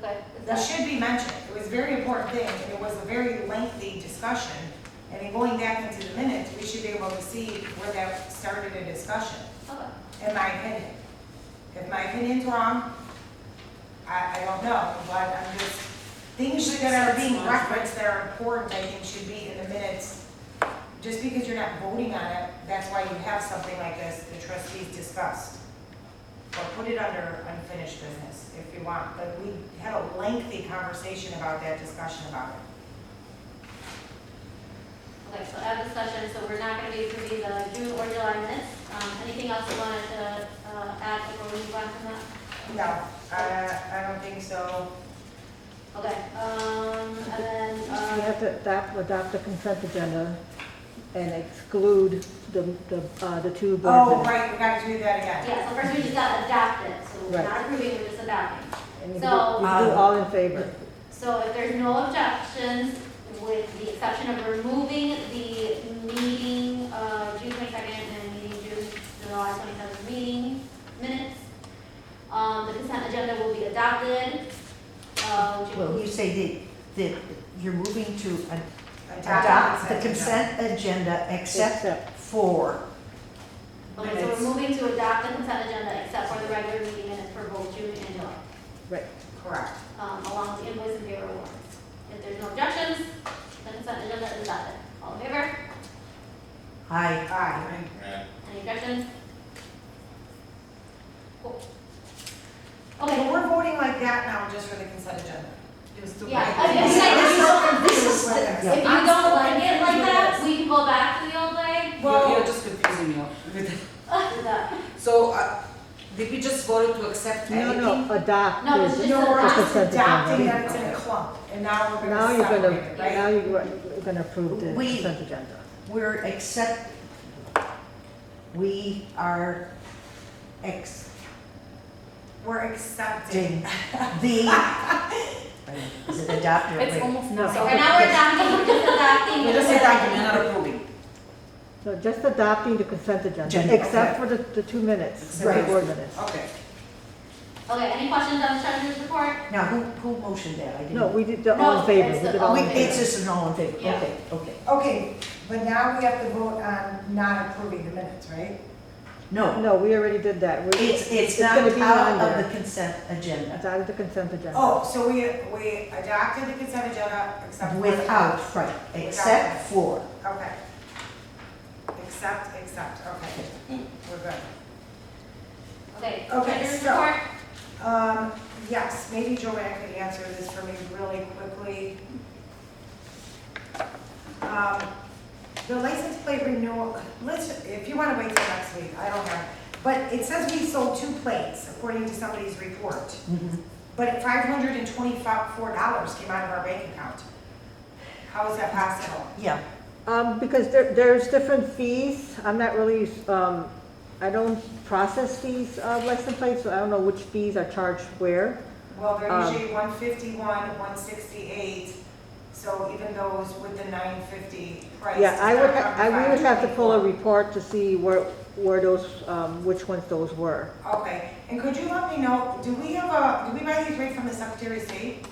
Okay, is It that, should be mentioned, it was a very important thing, and it was a very lengthy discussion. And in going back into the minutes, we should be able to see where that started a discussion, okay, in my opinion. If my opinion's wrong, I don't know, but I'm just, things that are being referenced that are important, I think should be in the minutes. Just because you're not voting on it, that's why you have something like this, the trustees discussed. Or put it under unfinished business if you want, but we had a lengthy conversation about that, discussion about it. okay, so add discussion, so we're not gonna be approving the June or July minutes. Anything else you wanted to, add before we move on from that? No, I don't think so. Okay, and then, We have to adopt the consent agenda and exclude the two board Oh, minutes. right, we got to do that again. yeah, so first we just got adopted, so we're Right. not approving, we're just adopting. And you So- do all in favor. So if there's no objections, with the exception of removing the meeting, June 22nd and meeting July 27th meeting minutes, the consent agenda will be adopted. Well, you say that you're moving to Adopt adopt the consent agenda except for, Okay, so we're moving to adopt the consent agenda except for the regular meeting minutes for both June and July, Right. Correct. along with the invoice and payroll warrants. If there's no objections, the consent agenda is adopted. All in favor? I, Aye. Any objections? Cool. Okay, Okay, but we're voting like that now just for the consent agenda. It was the Yeah, right- I mean, This is so confused this is- with this. if you don't like it like that, we can go back to the old way. You're just confusing me. So, did we just vote to accept anything? No, adopt No, it's is just the No, we're adopt. just consent adopting agenda. that it's in a clump, and now we're Now gonna you're separate gonna, it, right? now you're gonna approve the We- consent agenda. we are We're accepting. the, is it adopt or It's wait? almost No. not. So right now we're adopting, we're just adopting. We're just adopting, we're not approving. So just adopting the consent agenda, Agenda, except for the 2 minutes, the Right. board minutes. Okay. Okay, any questions on the treasurer's report? Now, who motioned that? I didn't. No, we did the No, all in favor, it's we the did all all We- in favor. It's favor. just an all in favor, Yeah. okay. Okay, but now we have to vote on not approving the minutes, right? No, No, we already did that. it's not gonna be on out of there. the consent agenda. It's out of the consent agenda. Oh, so we adopted the consent agenda except for. Without, right, except for. Okay. Except, okay. We're good. Okay, Okay, treasurer's so- report? Yes, maybe Joanne could answer this for me really quickly. The license plate renewal, if you want to wait till next week, I don't know. But it says we sold 2 plates, according to somebody's report. But $524 came out of our bank account. How is that possible? Yeah, Because there's different fees, I'm not really, I don't process these license plates, so I don't know which fees are charged where. Well, they're usually 151, 168, so even those with the 950 price. Yeah, does we not would have to pull a $524. report to see where those, which ones those were. Okay, and could you let me know, do we buy these right from the Secretary of State?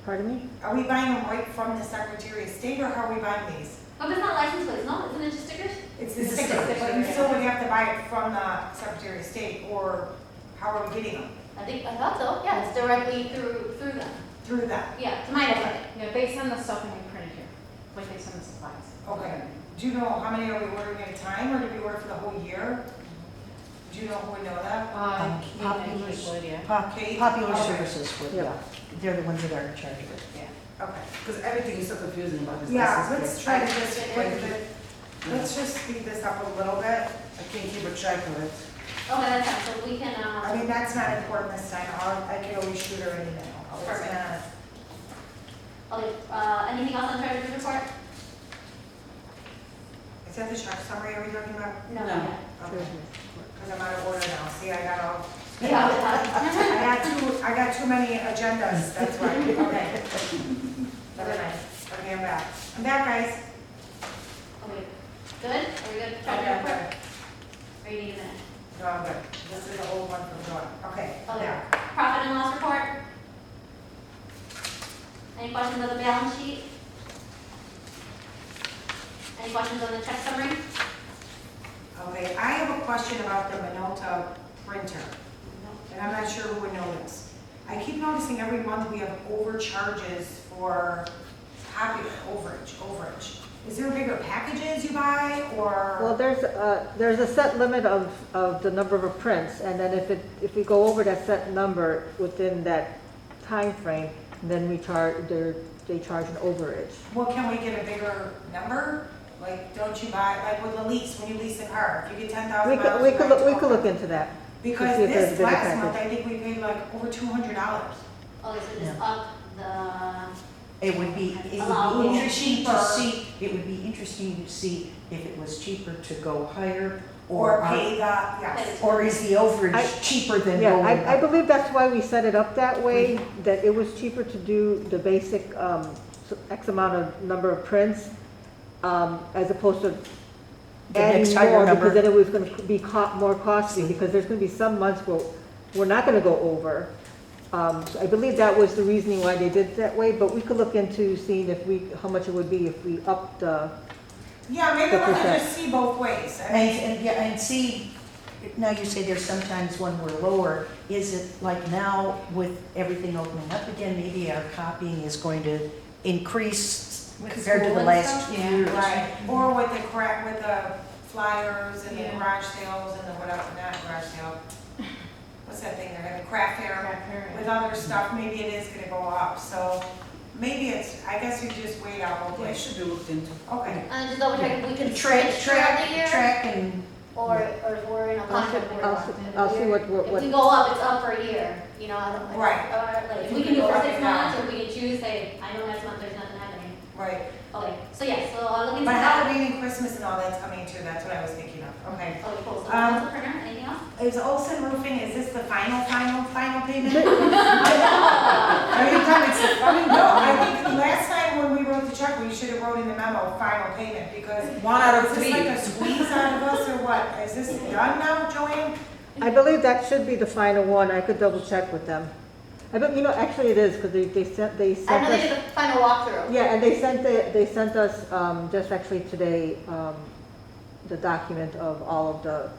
Pardon me? Are we buying them right from the Secretary of State, or how are we buying these? Oh, it's not license plates, no, isn't it just stickers? It's the It's the sticker, sticker. but you still would have to buy it from the Secretary of State, or how are we getting them? I thought so, yeah, it's directly through them. Through them? Yeah, to my understanding. Yeah, they send the stuff and we print it here, like they send the supplies. Okay. Do you know how many are we ordering at a time, or do we order for the whole year? Do you know who would know that? Popular- Lydia. Kate? Popular Okay. Services would, Yeah. yeah, they're the ones that are in charge of it. Okay. Because everything is so confusing about this. Yeah, license let's plate. try to just let's just speed this up a little bit. I can't keep a track of it. Okay, that's fine, so we can, I mean, that's not important this time, I can always shoot her an email. It's Perfect. not- okay, anything else on treasurer's report? Is that the check summary are we talking about? No. No. Okay, because I'm out of order now, see, I got all, Yeah. I got too many agendas, that's why, okay. Very nice, okay, I'm back. I'm back, guys. Okay, good? Are we good? Okay, Treasurer's I'm report? good. Or you need a minute? No, I'm good. This is the old one from Dawn. Okay, I'm Okay, back. profit and loss report? Any questions on the balance sheet? Any questions on the check summary? Okay, I have a question about the Minolta printer, and I'm not sure who would know this. I keep noticing every month we have overcharges for overage. Is there bigger packages you buy, Well, or? there's a set limit of the number of prints, and then if we go over that set number within that time frame, then they charge an overage. Well, can we get a bigger number? Like, don't you buy, like with the lease, when you lease a car, if you get 10,000 We miles. could, we you could, buy look- we could 12. look into that. Because see if there's a this bigger last month, package. I think we paid like over $200. Okay, so just Yeah. up the, It would be Allow interesting to cheaper. see, it would be interesting to see if it was cheaper to go higher Or or, pay the, yes. or is the I- overage cheaper than Yeah, going I up? believe that's why we set it up that way, that it was cheaper to do the basic X amount of number of prints, as opposed to The next adding higher more, number. because then it was gonna be more costly, because there's gonna be some months where we're not gonna go over, So I believe that was the reasoning why they did it that way, but we could look into seeing how much it would be if we upped the, Yeah, maybe The we can percent. just see both ways. I And, mean, and, yeah, and see, now you say there's sometimes when we're lower, is it like now with everything opening up again, maybe our copying is going to increase With compared to school the and last stuff? few Yeah. years? right, or with the flyers and the Yeah. garage sales and the whatever, not garage sale. What's that thing they're having, craft fair? With other stuff, maybe it is gonna go up, so maybe I guess you just wait out both Yeah, it ways. should be looked into. Okay, And just double check if we can Track, switch throughout the year, track and, or if we're in a contract. where I'll see what, If we go up, it's up for a year, you know, I don't, Right. like, if we You can do can it go for up 6 and down. months, or we can choose, say, I know next month there's nothing happening. right. Okay, so yes, so I'll look into But that. Halloween and Christmas and all that's coming too, that's what I was thinking of, okay. Okay, cool, so Um, council printer, anything else? Is Olson Roofing, is this the final payment? Every time it's the final, no, I think the last time when we wrote the check, we should have wrote in the memo, final payment, because. One out of Is three. this like a squeeze out of us or what? Is this done now, Joanne? I believe that should be the final one, I could double check with them. I bet, actually it is, because they sent I know they us, did the final walkthrough. yeah, and they sent us, just actually today, the document of all of the,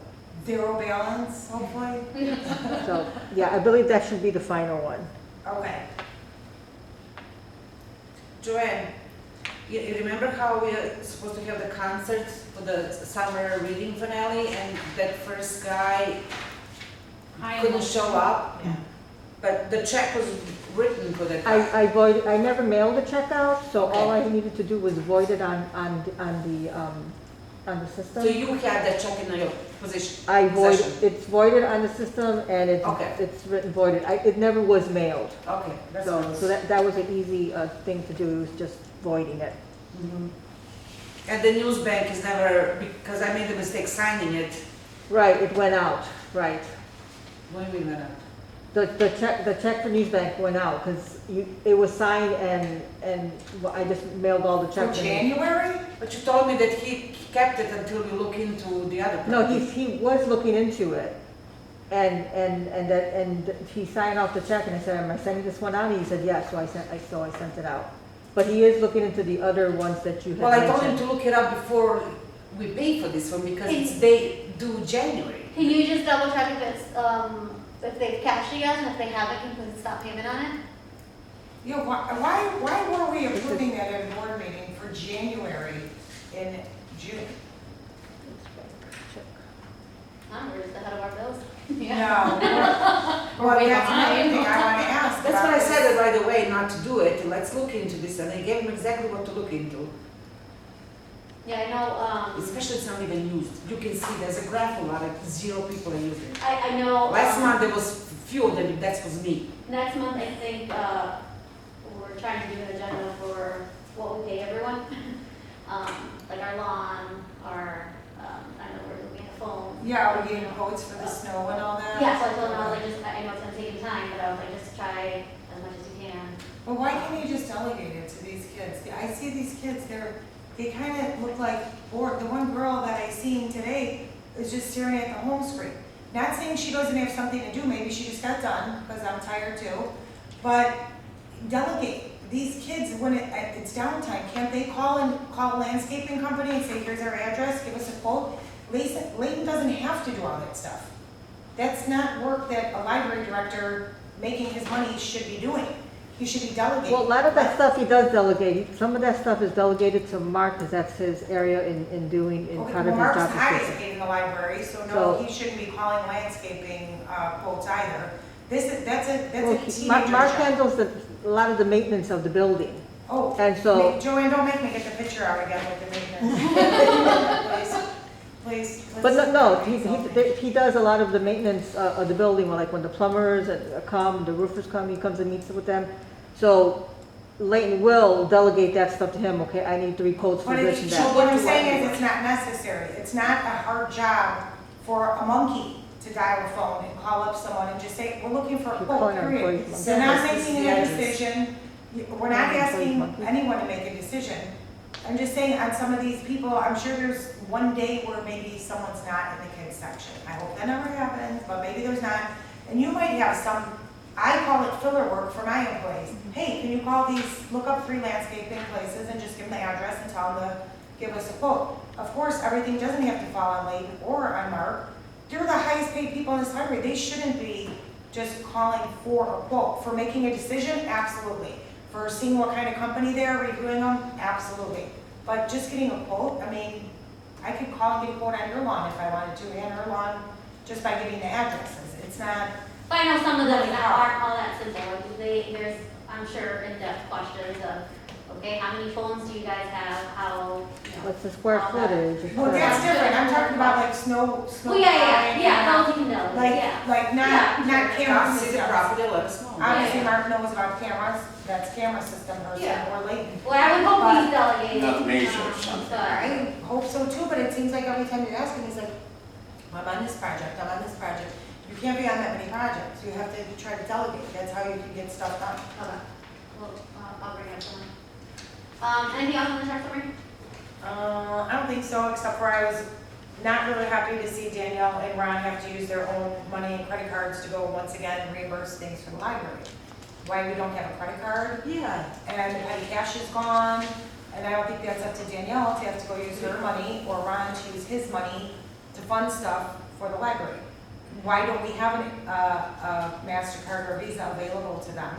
Zero balance, hopefully? so, yeah, I believe that should be the final one. Okay. Joanne, you remember how we are supposed to have the concerts for the summer reading finale and that first guy couldn't show up? Yeah. But the check was written for that guy. I never mailed the check out, so all Okay. I needed to do was void it on the system. So you had that check in your position? Possession. It's voided on the system and Okay. it's written voided. It never was mailed. Okay, that's So, what. so that was an easy, thing to do, it was just voiding it. Mhm. And the news bank is never, because I made the mistake signing it. Right, it went out, right. When we went out. The check for News Bank went out, because it was signed and I just mailed all the For checks. January? But you told me that he kept it until you look into the other. No, properties. he was looking into it. And he signed off the check and I said, am I sending this one out? And he said, yes, so I sent it out. But he is looking into the other ones that you had Well, I told him mentioned. to look it up before we pay for this one because it's they due January. Can you just double check if it's, if they've cashed it yet, and if they haven't, can we stop payment on it? Yeah, why were we approving that at a board meeting for January in June? We're just ahead of our bills. No. We're Well, way that's another behind. thing I want to ask. That's what I about said right away, not to do it. Let's look into this, and I gave him exactly what to look into. Yeah, I know, Especially it's not even used. You can see there's a graph a lot of 0 people are using it. I know. Last month there was few of them. That was me. Next month, I think, we're trying to do an agenda for what we pay everyone. Like our lawn, our, I know we're looking at phone. Yeah, are we getting quotes for the snow and all that? Yeah, so I told them, I was like, I know it's gonna take time, but I was like, just try as much as you can. But why can't you just delegate it to these kids? I see these kids, they kind of look like bored. The one girl that I seen today is just staring at the home screen. Not saying she doesn't have something to do, maybe she just got done, because I'm tired too. But delegate. These kids, when it's downtime, can't they call a landscaping company and say, here's our address, give us a quote? Layton doesn't have to do all that stuff. That's not work that a library director making his money should be doing. He should be delegating. Well, a lot of that stuff he does delegate. Some of that stuff is delegated to Mark, because that's his area in doing, in Okay, part well, of his Mark's job highest description. paid in the library, so no, So- he shouldn't be calling landscaping quotes either. That's Well, a teenager Mark job. handles a lot of the maintenance of the building. Oh, And so, Joanne, don't make me get the picture out again with the maintenance. Please. but no, let's- he does a lot of the maintenance of the building, like when the plumbers come, the roofers come, he comes and meets with them. So Layton will delegate that stuff to him, okay, I need 3 quotes for But this and so that. what I'm saying is it's not necessary. It's not a hard job for a monkey to dial a phone and call up someone and just say, we're looking for a You're quote, calling our period. employees They're not monkeys. making a decision. We're not Employees asking monkeys. anyone to make a decision. I'm just saying on some of these people, I'm sure there's one day where maybe someone's not in the kids section. I hope that never happens, but maybe there's not. And you might have some I call it filler work for my employees. Hey, can you call these, look up 3 landscaping places and just give them the address and tell them to give us a quote. Of course, everything doesn't have to fall on Layton or on Mark. They're the highest paid people in this library. They shouldn't be just calling for a quote. For making a decision, absolutely. For seeing what kind of company they're reviewing them, absolutely. But just getting a quote, I mean, I could call and get a quote on your lawn if I wanted to, and her lawn, just by giving the addresses. It's not, But I know some of them aren't all that simple. Like there's, I'm sure, in-depth questions of, okay, how many phones do you guys have? How, you know. What's the square all that. footage? well, that's different. I'm talking about like snow Well, yeah, plowing, those you can know, Like, yeah. like Yeah. not camera See the systems. property, let us know. Obviously, Yeah. Mark knows about cameras, that's camera system person Yeah. or Layton. Well, I would hope he's delegated. Not major or something. But, I hope so too, but it seems like every time you ask him, he's like, I'm on this project, I'm on this project. You can't be on that many projects, you have to try to delegate, that's how you can get stuff done. okay. Well, I'll bring it up someone. Anything else on the tax summary? I don't think so, except for I was not really happy to see Danielle and Ron have to use their own money and credit cards to go once again reimburse things for the library. Why we don't have a credit card, Yeah. and the petty cash is gone, and I don't think that's up to Danielle to have to go use her money, or Ron to use his money to fund stuff for the library. Why don't we have a MasterCard or Visa available to them?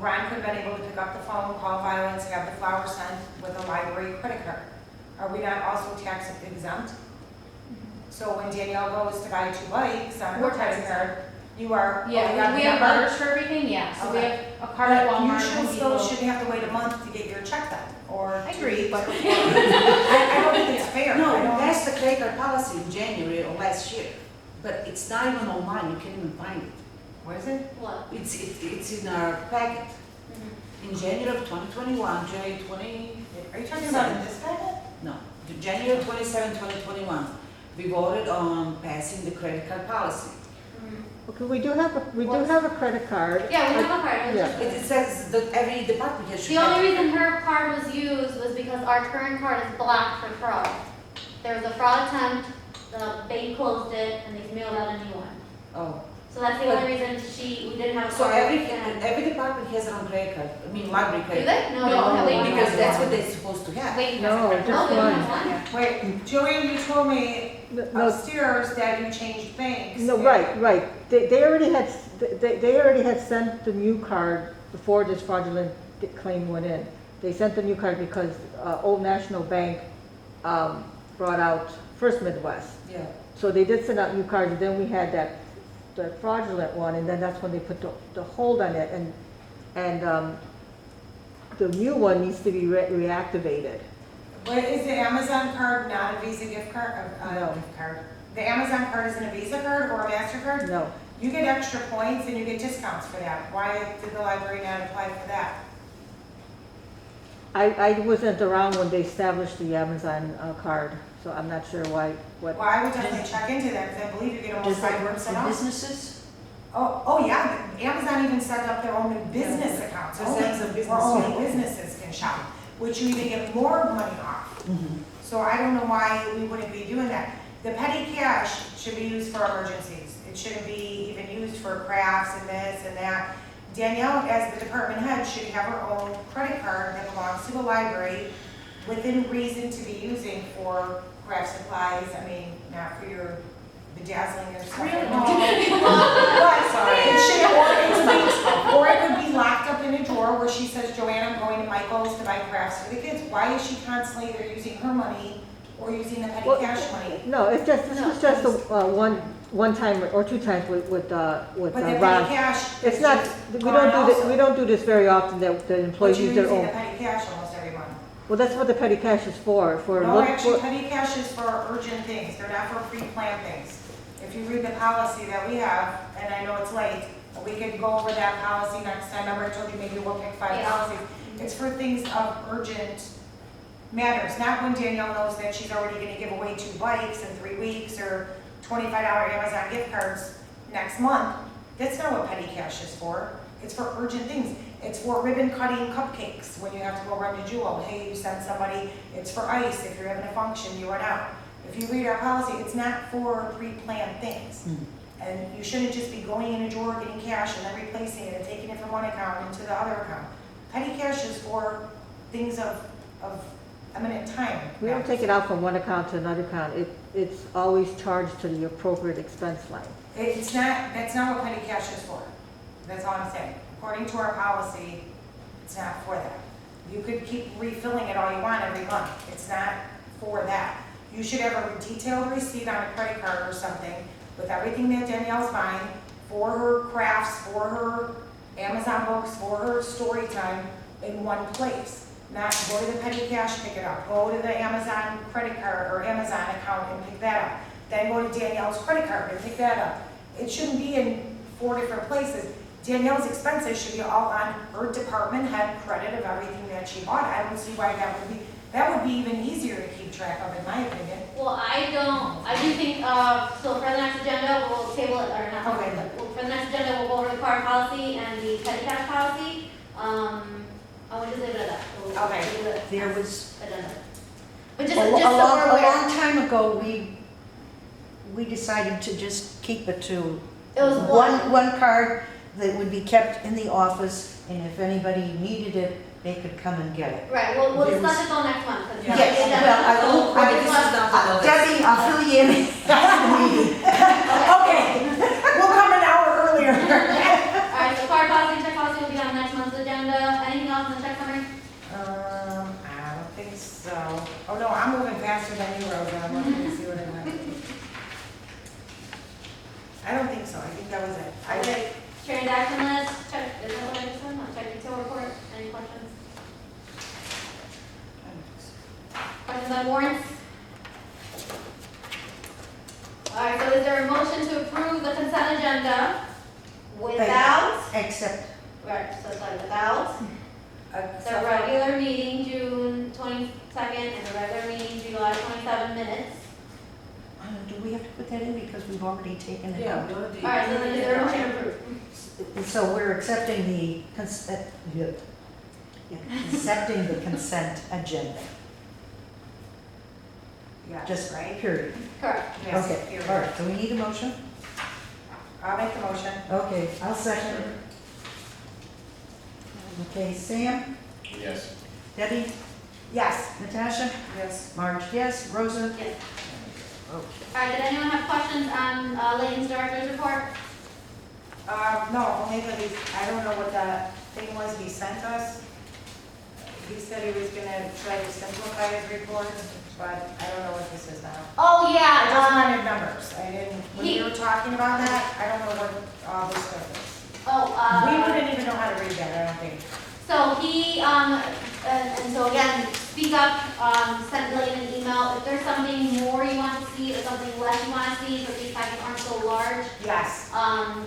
Ron could have been able to pick up the phone, call Violence, have the flowers sent with a library credit card. Are we not also tax exempt? So when Danielle goes to buy 2 bikes on her We're credit tax card, you are. Yeah, got we the have number? numbers for everything, yeah, so we Okay. have a card at But Walmart, you should Home still Depot. shouldn't have to wait a month to get your check done, or. I 2 agree, weeks, but- or 4 weeks. I don't think it's fair. No, I don't- that's the credit card policy in January of last year, but it's not even online, you can't even find it. What is it? What? It's in our packet. In January of 2021, January 20, Are you talking about in this packet? no, January 27, 2021, we voted on passing the credit card policy. Okay, we do have a credit card. Yeah, we have a card. It was Yeah. just- It says that every department head should The have. only reason her card was used was because our current card is blocked for fraud. There was a fraud attempt, the bank closed it, and they mailed out a new one. Oh, So that's the only reason we didn't have a so card. every department has their own credit card, I mean library Do credit. they? No, they No, don't have they one. Because that's what they're supposed to have. Wait, No, that's just No, they don't one. have one. Wait, Joanne, you told me No, upstairs that you changed banks. no, right. They already had sent the new card before this fraudulent claim went in. They sent the new card because Old National Bank brought out First Midwest. Yeah. So they did send out new cards, and then we had that fraudulent one, and then that's when they put the hold on it, and the new one needs to be reactivated. But is the Amazon card not a Visa gift card? No. Gift card. The Amazon card isn't a Visa card or a MasterCard? No, You get extra points and you get discounts for that. Why did the library not apply for that? I wasn't around when they established the Amazon card, so I'm not sure what. Well, I would definitely check into that because I believe you get almost Does that work 5% for off. businesses? Oh, yeah, Amazon even set up their own business accounts, So that's a business where only account. businesses can shop, which you even get more money off. So I don't know why we wouldn't be doing that. The petty cash should be used for emergencies. It shouldn't be even used for crafts and this and that. Danielle, as the department head, should have her own credit card that belongs to the library within reason to be using for craft supplies. I mean, not for your bedazzling your stuff. Really? But it should, or it could be locked up in a drawer where she says, Joanne, I'm going to Michael's to buy crafts for the kids. Why is she constantly either using her money or using the petty Well, cash money? No, it's just, this was just one time or 2 times with But the petty Ron. cash. It's is not, just we gone don't do this, also. we don't do this very often, that the But employees you're use their using the own. petty cash almost every month. Well, that's what the petty cash is for No, look actually, for- petty cash is for urgent things. They're not for pre-planned things. If you read the policy that we have, and I know it's late, but we could go over that policy next time. Remember I told you maybe we'll pick 5 Yeah. policies. It's for things of urgent matters, not when Danielle knows that she's already gonna give away 2 bikes in 3 weeks or $25 Amazon gift cards next month. That's not what petty cash is for. It's for urgent things. It's for ribbon cutting cupcakes when you have to go run to Jewel. Hey, you send somebody. It's for ice if you're having a function, you run out. If you read our policy, it's not for pre-planned things. And you shouldn't just be going in a drawer, getting cash, and then replacing it and taking it from one account into the other account. Petty cash is for things of eminent time. We don't take it out from one account to another account. It's always charged to the appropriate expense line. It's not, that's not what petty cash is for. That's all I'm saying. According to our policy, it's not for that. You could keep refilling it all you want every month. It's not for that. You should have a detailed receipt on a credit card or something with everything that Danielle's buying for her crafts, for her Amazon books, for her story time in one place. Not go to the petty cash, pick it up. Go to the Amazon credit card or Amazon account and pick that up. Then go to Danielle's credit card and pick that up. It shouldn't be in 4 different places. Danielle's expenses should be all on her department head credit of everything that she bought. I don't see why that would be even easier to keep track of, in my opinion. Well, I do think, so for the next agenda, we'll table it, or not, Okay. but for the next agenda, we'll go over the card policy and the petty cash policy. I would just leave it at that. We'll Okay. leave it There was, agenda. But just a so we're aware. long time ago, we decided to just keep it to It was one card that would be kept in the office, and if anybody needed it, they could come and get it. Right, we'll There discuss was- it till next month. 'cause Yeah. it's Yes, agenda. well, I So will- we'll I- this is discuss- not on the list. Debbie, I'll fill you in after the meeting. Okay, we'll come an hour earlier. Alright, so card policy and check policy will be on next month's agenda. Anything else in the check summary? I don't think so. Oh no, I'm moving faster than you, Rosa. I'm looking to see what I want. I don't think so. I think that was it. Okay, transaction list, check, is that what I just said? No, check detail report, any questions? Questions on warrants? Alright, so is there a motion to approve the consent agenda without, Except, right, so it's like without the regular meeting, June 22nd, and the regular meeting, July 27 minutes? do we have to put that in because we've already taken it Yeah, out? we already. Alright, so then is there a motion to approve? So we're accepting the accepting the consent agenda, Yeah, just right? period. Correct. Yes, Okay, period. all right, so we need a motion? I'll make the motion. Okay, I'll second it. Okay, Sam, Yes. Debbie, Yes. Natasha, Yes. Marge, yes, Rosa? Yes. Okay. Alright, did anyone have questions on Layton's director's report? No, only that I don't know what that thing was he sent us. He said he was gonna try to simplify his report, but I don't know what this is now. Oh, I yeah, just wanted numbers. I didn't, when he- we were talking about that, I don't know what all this stuff is. oh, We wouldn't even know how to read that, I don't think. so he, and so again, speak up, send Layton an email, if there's something more you want to see, or something less you want to see, but these packets aren't so large, Yes.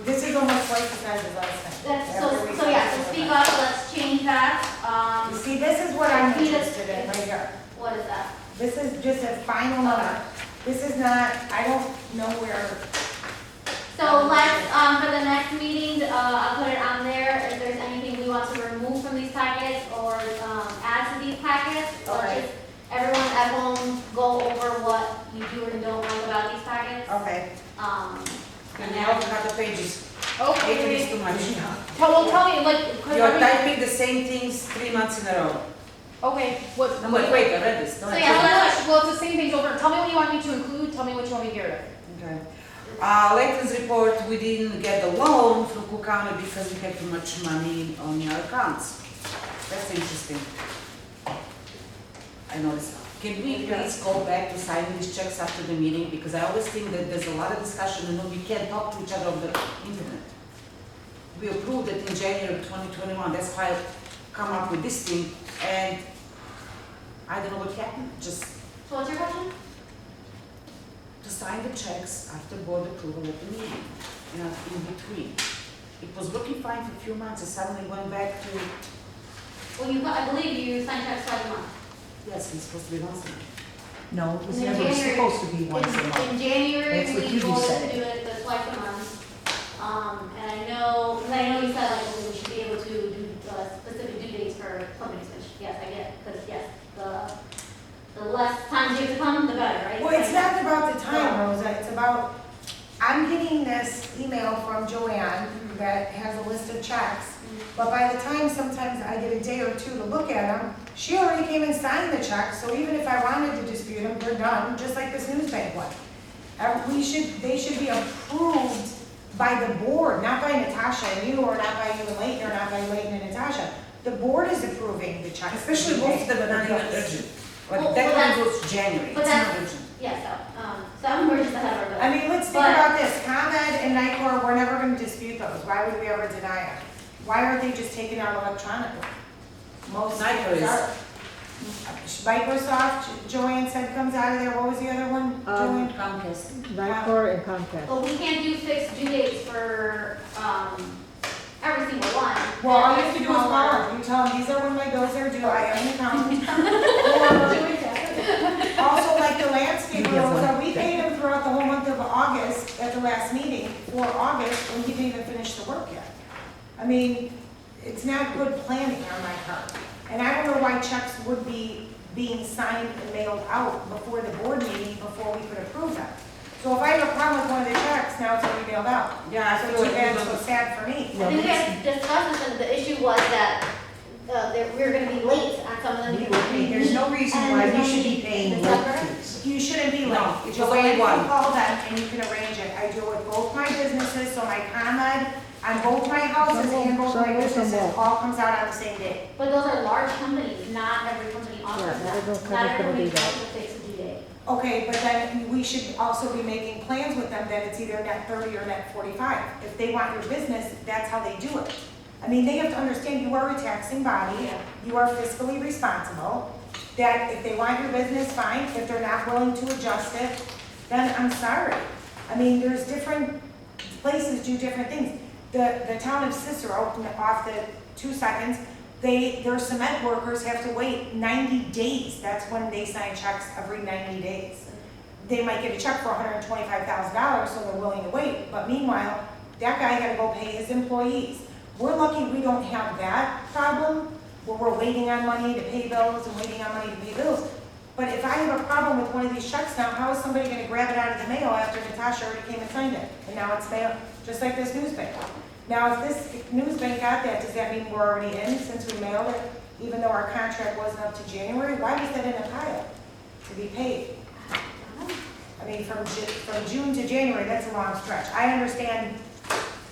This This is almost twice the size of last time. that's, After we so yeah, so talked speak about up, let's change that, that. You see, this is what I'm He just- interested in right here. what is that? This is just a final number. This is not, I don't know where, So let's, for the next meeting, I'll put it on there, if there's anything we want to remove from these packets, or, add to these packets, or Okay. just, everyone at home go over what you do or don't like about these packets. okay. And now open up the pages. It is too much. Tell me, like, 'cause You're every- typing the same things 3 months in a row. okay, what? No, but wait, I read this. So yeah, Well, it's the same things over, tell me what you want me to include, tell me what you want me to get rid of. Okay. Layton's report, we didn't get the loan from Cook County because we had too much money on our accounts. That's interesting. I noticed. Can we please go back to signing these checks after the meeting? Because I always think that there's a lot of discussion and we can't talk to each other over the internet. We approved it in January of 2021, that's why I come up with this thing, and I don't know what happened, just so what's your question? to sign the checks after board approval at the meeting, in between. It was looking fine for a few months, and suddenly went back to, Well, I believe you sign checks twice a month. yes, it's supposed to be once a month. No, it was In never January- supposed to be once a month. In January, That's what we you voted said. to do it the twice a month. And I know you said like we should be able to do specific due dates for companies, which, yes, I get, because yes, the less times you have to come, the better, right? Well, it's not about the time, Rosa, it's about, I'm getting this Joanne that has a list of checks. But by the time sometimes I get a day or two to look at them, she already came and signed the check, so even if I wanted to dispute them, they're done, just like this news bank one. They should be approved by the board, not by Natasha and you, or not by you and Leighton, or not by Leighton and Natasha. The board is approving the check. Especially most of them are not even urgent. Well, Like, that that's- one goes to January, but it's that's- not urgent. Yeah, some we're just ahead of our I bill. mean, let's think But- about this, ComEd and NICOR, we're never gonna dispute those, why would we ever deny them? Why aren't they just taken out electronically? Most NICOR is- are. Microsoft, Joanne said comes out of there, what was the other one, Joanne? Comcast. NICOR and Comcast. But we can't do fixed due dates for, every single one. Well, all you have to do is call them, you tell them, these are when my bills are due, I am an accountant. Also, like the landscape bills, we paid him throughout the whole month of August at the last meeting for August, and he didn't even finish the work yet. I mean, it's not good planning on my part. And I don't know why checks would be being signed and mailed out before the board meeting, before we could approve them. So if I have a problem with one of the checks, now it's already mailed out. Yeah, I So feel too like bad, we so don't- sad for me. I think we had discussed this, and the issue was that we were gonna be late on some of them. There's no reason And why there's we no should be meeting paying in late December. fees. You shouldn't be late. No, it's Joanne, only you one. call them and you can arrange it. I deal with both my businesses, so my ComEd on both my houses and both my businesses all comes out on the same day. But those are large companies, not every company offers Yeah, that. every company's Not gonna everybody do that. has a fixed due date. Okay, but then we should also be making plans with them that it's either net 30 or net 45. If they want your business, that's how they do it. I mean, they have to understand you are a taxing body, Yeah. you are fiscally responsible, that if they want your business, fine. If they're not willing to adjust it, then I'm sorry. I mean, there's different places do different things. The town of Cicero, off the 2 seconds, their cement workers have to wait 90 days. That's when they sign checks, every 90 days. They might get a check for $125,000, so they're willing to wait. But meanwhile, that guy gotta go pay his employees. We're lucky we don't have that problem, where we're waiting on money to pay bills and waiting on money to pay bills. But if I have a problem with one of these checks now, how is somebody gonna grab it out of the mail after Natasha already came and signed it? And now it's mailed, just like this news bank. Now, if this news bank got that, does that mean we're already in since we mailed it? Even though our contract wasn't up to January, why was that in a pile to be paid? I mean, from June to January, that's a long stretch. I understand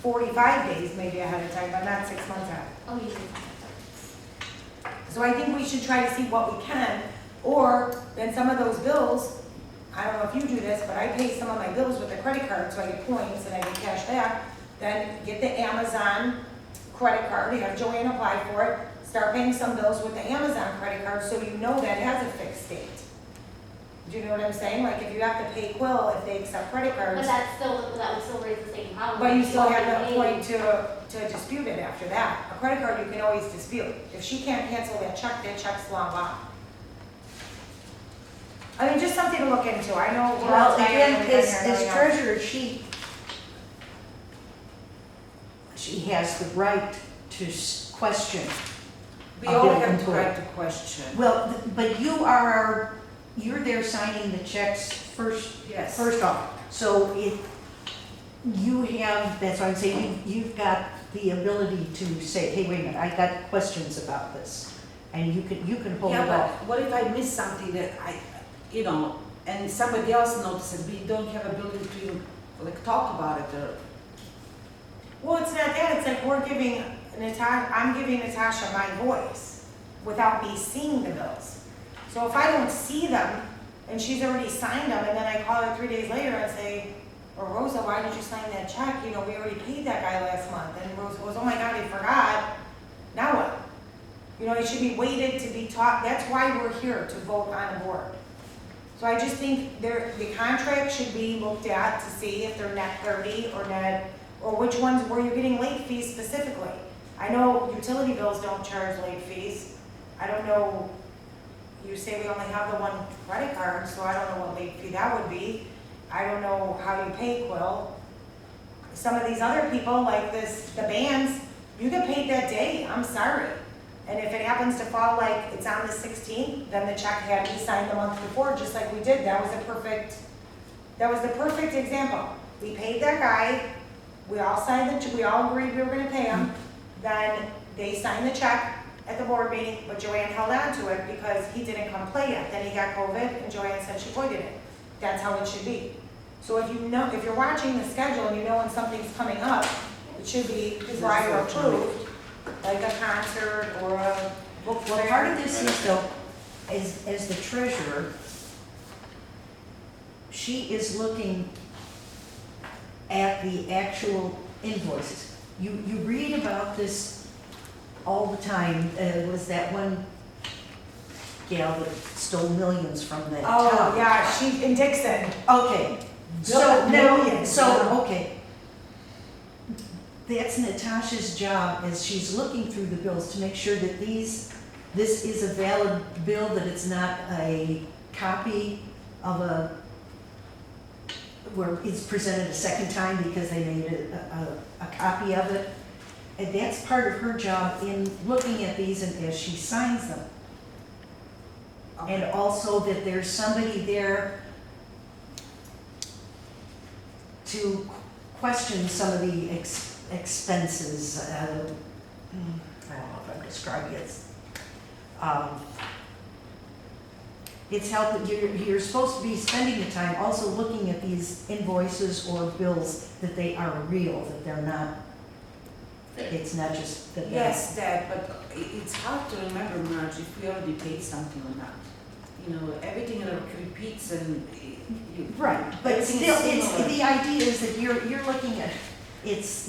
45 days maybe ahead of time, but not 6 months out. Oh, you So I think we should try to see what we can, or then some of those bills, I don't know if you do this, but I pay some of my bills with a credit card, so I get points and I get cash back. Then get the Amazon credit card, you have Joanne apply for it, start paying some bills with the Amazon credit card, so you know that has a fixed date. Do you know what I'm saying? Like if you have to pay Quill if they accept credit But cards, that would still raise the same problem. but you still have already the paid. point to dispute it after that. A credit card you can always dispute. If she can't cancel that check's long gone. I mean, just something to look into. I know we're all Well, tired again, and we've been as here a million hours. treasurer, she has the right to question. We all have the right to question. Well, but you're there signing the checks first Yes. off. So you have, that's why I'm saying, you've got the ability to say, hey, wait a minute, I got questions about this. And you can hold Yeah, it but off. what if I miss something that and somebody else notices, we don't have ability to even, talk about it or. Well, it's not that. It's like I'm giving Natasha my voice without me seeing the bills. So if I don't see them and she's already signed them and then I call her 3 days later and say, or Rosa, why did you sign that check? We already paid that guy last month. And Rosa goes, oh my God, I forgot. Now what? It should be waited to be taught. That's why we're here, to vote on a board. So I just think the contract should be looked at to see if they're net 30 or which ones where you're getting late fees specifically. I know utility bills don't charge late fees. I don't know, you say we only have the one credit card, so I don't know what late fee that would be. I don't know how you pay Quill. Some of these other people, like the bands, you get paid that day, I'm sorry. And if it happens to fall like it's on the 16th, then the check had to be signed the month before, just like we did. That was the perfect example. We paid that guy we all agreed we were gonna pay him. Then they signed the check at the board meeting, but Joanne held on to it because he didn't come play yet. Then he got COVID and Joanne said she voided it. That's how it should be. So if you're watching the schedule and you know when something's coming up, it should be prior approved, like a concert or a book fair. Well, part of this is though, as the treasurer, she is looking at the actual invoices. You read about this all the time. Was that one gal that stole millions from that town? Oh, yeah, she in Dixon. Okay, so Built now, millions, so, yeah. okay. That's Natasha's job, as she's looking through the bills to make sure that this is a valid bill, that it's not a copy of where it's presented a second time because they made a copy of it. And that's part of her job in looking at these and as she signs them. And also that there's somebody there to question some of the expenses. I don't know if I'm describing it. It's helping, you're supposed to be spending the time also looking at these invoices or bills that they are real, that they're not, it's not just that they're. Yes, Dad, but it's hard to remember, Marge, if we already paid something or not. You know, everything repeats and Right, but everything still, is it's, similar. the idea is that you're looking at,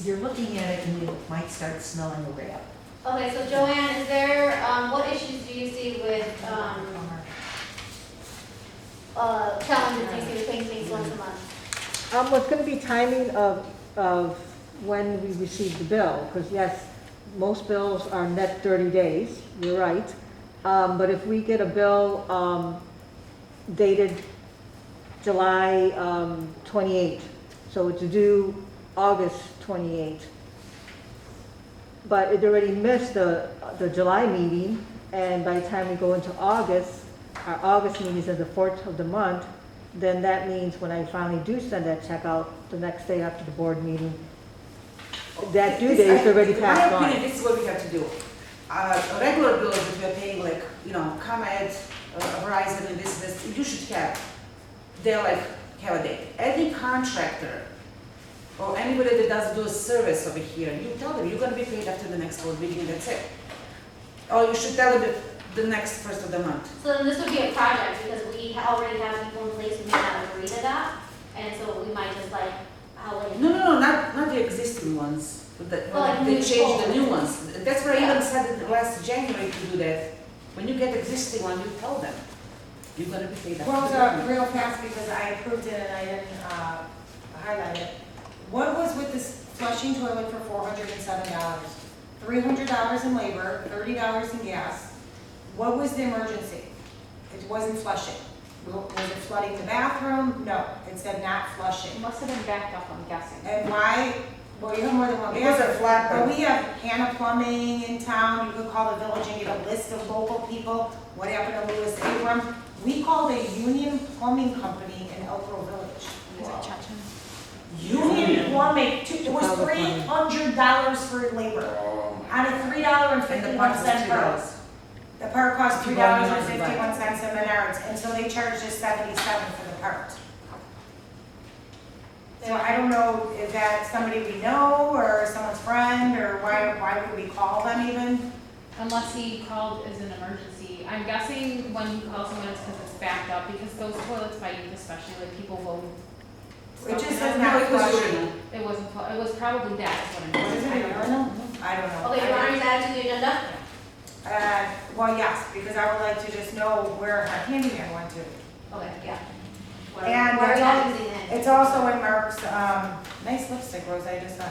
you're looking at it and you might start smelling a rat. Okay, so Joanne, is there, what issues do you see with, calendar things, you're paying things once a month? What's gonna be timing of when we receive the bill, because yes, most bills are net 30 days, you're right. But if we get a bill, dated July, 28th, so it's due August 28th. But it already missed the July meeting, and by the time we go into August, our August meeting is at the 4th of the month, then that means when I finally do send that check out the next day after the board meeting, that due date is already passed In my on. opinion, this is what we have to do. Regular bills that we're paying, like, you know, ComEd, Verizon, and this, you should have, they're like, have a date. Any contractor or anybody that do a service over here, you tell them you're gonna be paid after the next board meeting and that's it. Or you should tell them the next first of the month. So then this would be a project, because we already have people in place who may not agree to that, and so we might just like, No, not the existing ones, but like they new change the quote. new ones. That's what I Yeah. even said in last January to do that. When you get existing one, you tell them, you're gonna be paid after the Rosa, month. real fast, because I approved it and I didn't, highlight it. What was with this flushing toilet for $407? $300 in labor, $30 in gas. What was the emergency? It wasn't flushing. Was it flooding the bathroom? No, it said not flushing. It must have been backed up, I'm guessing. And why, well, you have more than one. It was a flat But pipe. we have Hannah Plumbing in town, you could call the village and get a list of local people. What happened to Lewis Abram? We called a Union Plumbing Company in Elk Grove Village. Is it Chechen? Union Plumbing, it was $300 for labor, on a $3.51 part. The part cost $3.51 in Menards, and so they charged us $77 for the part. So I don't know if that's somebody we know, or someone's friend, or why would we call them even? Unless he called as an emergency. I'm guessing when you call someone, it's because it's backed up, because those toilets by youth especially, like people will. It just stuff says in not it. flushing. It wasn't, it was probably that, is what I'm What is guessing. it, I don't know. I don't know. Okay, you want to add to the agenda? Well, yes, because I would like to just know where our handyman went to. Okay, yeah. Where And are we it's not using it? It's also in Mark's, nice lipstick, Rose, I just saw.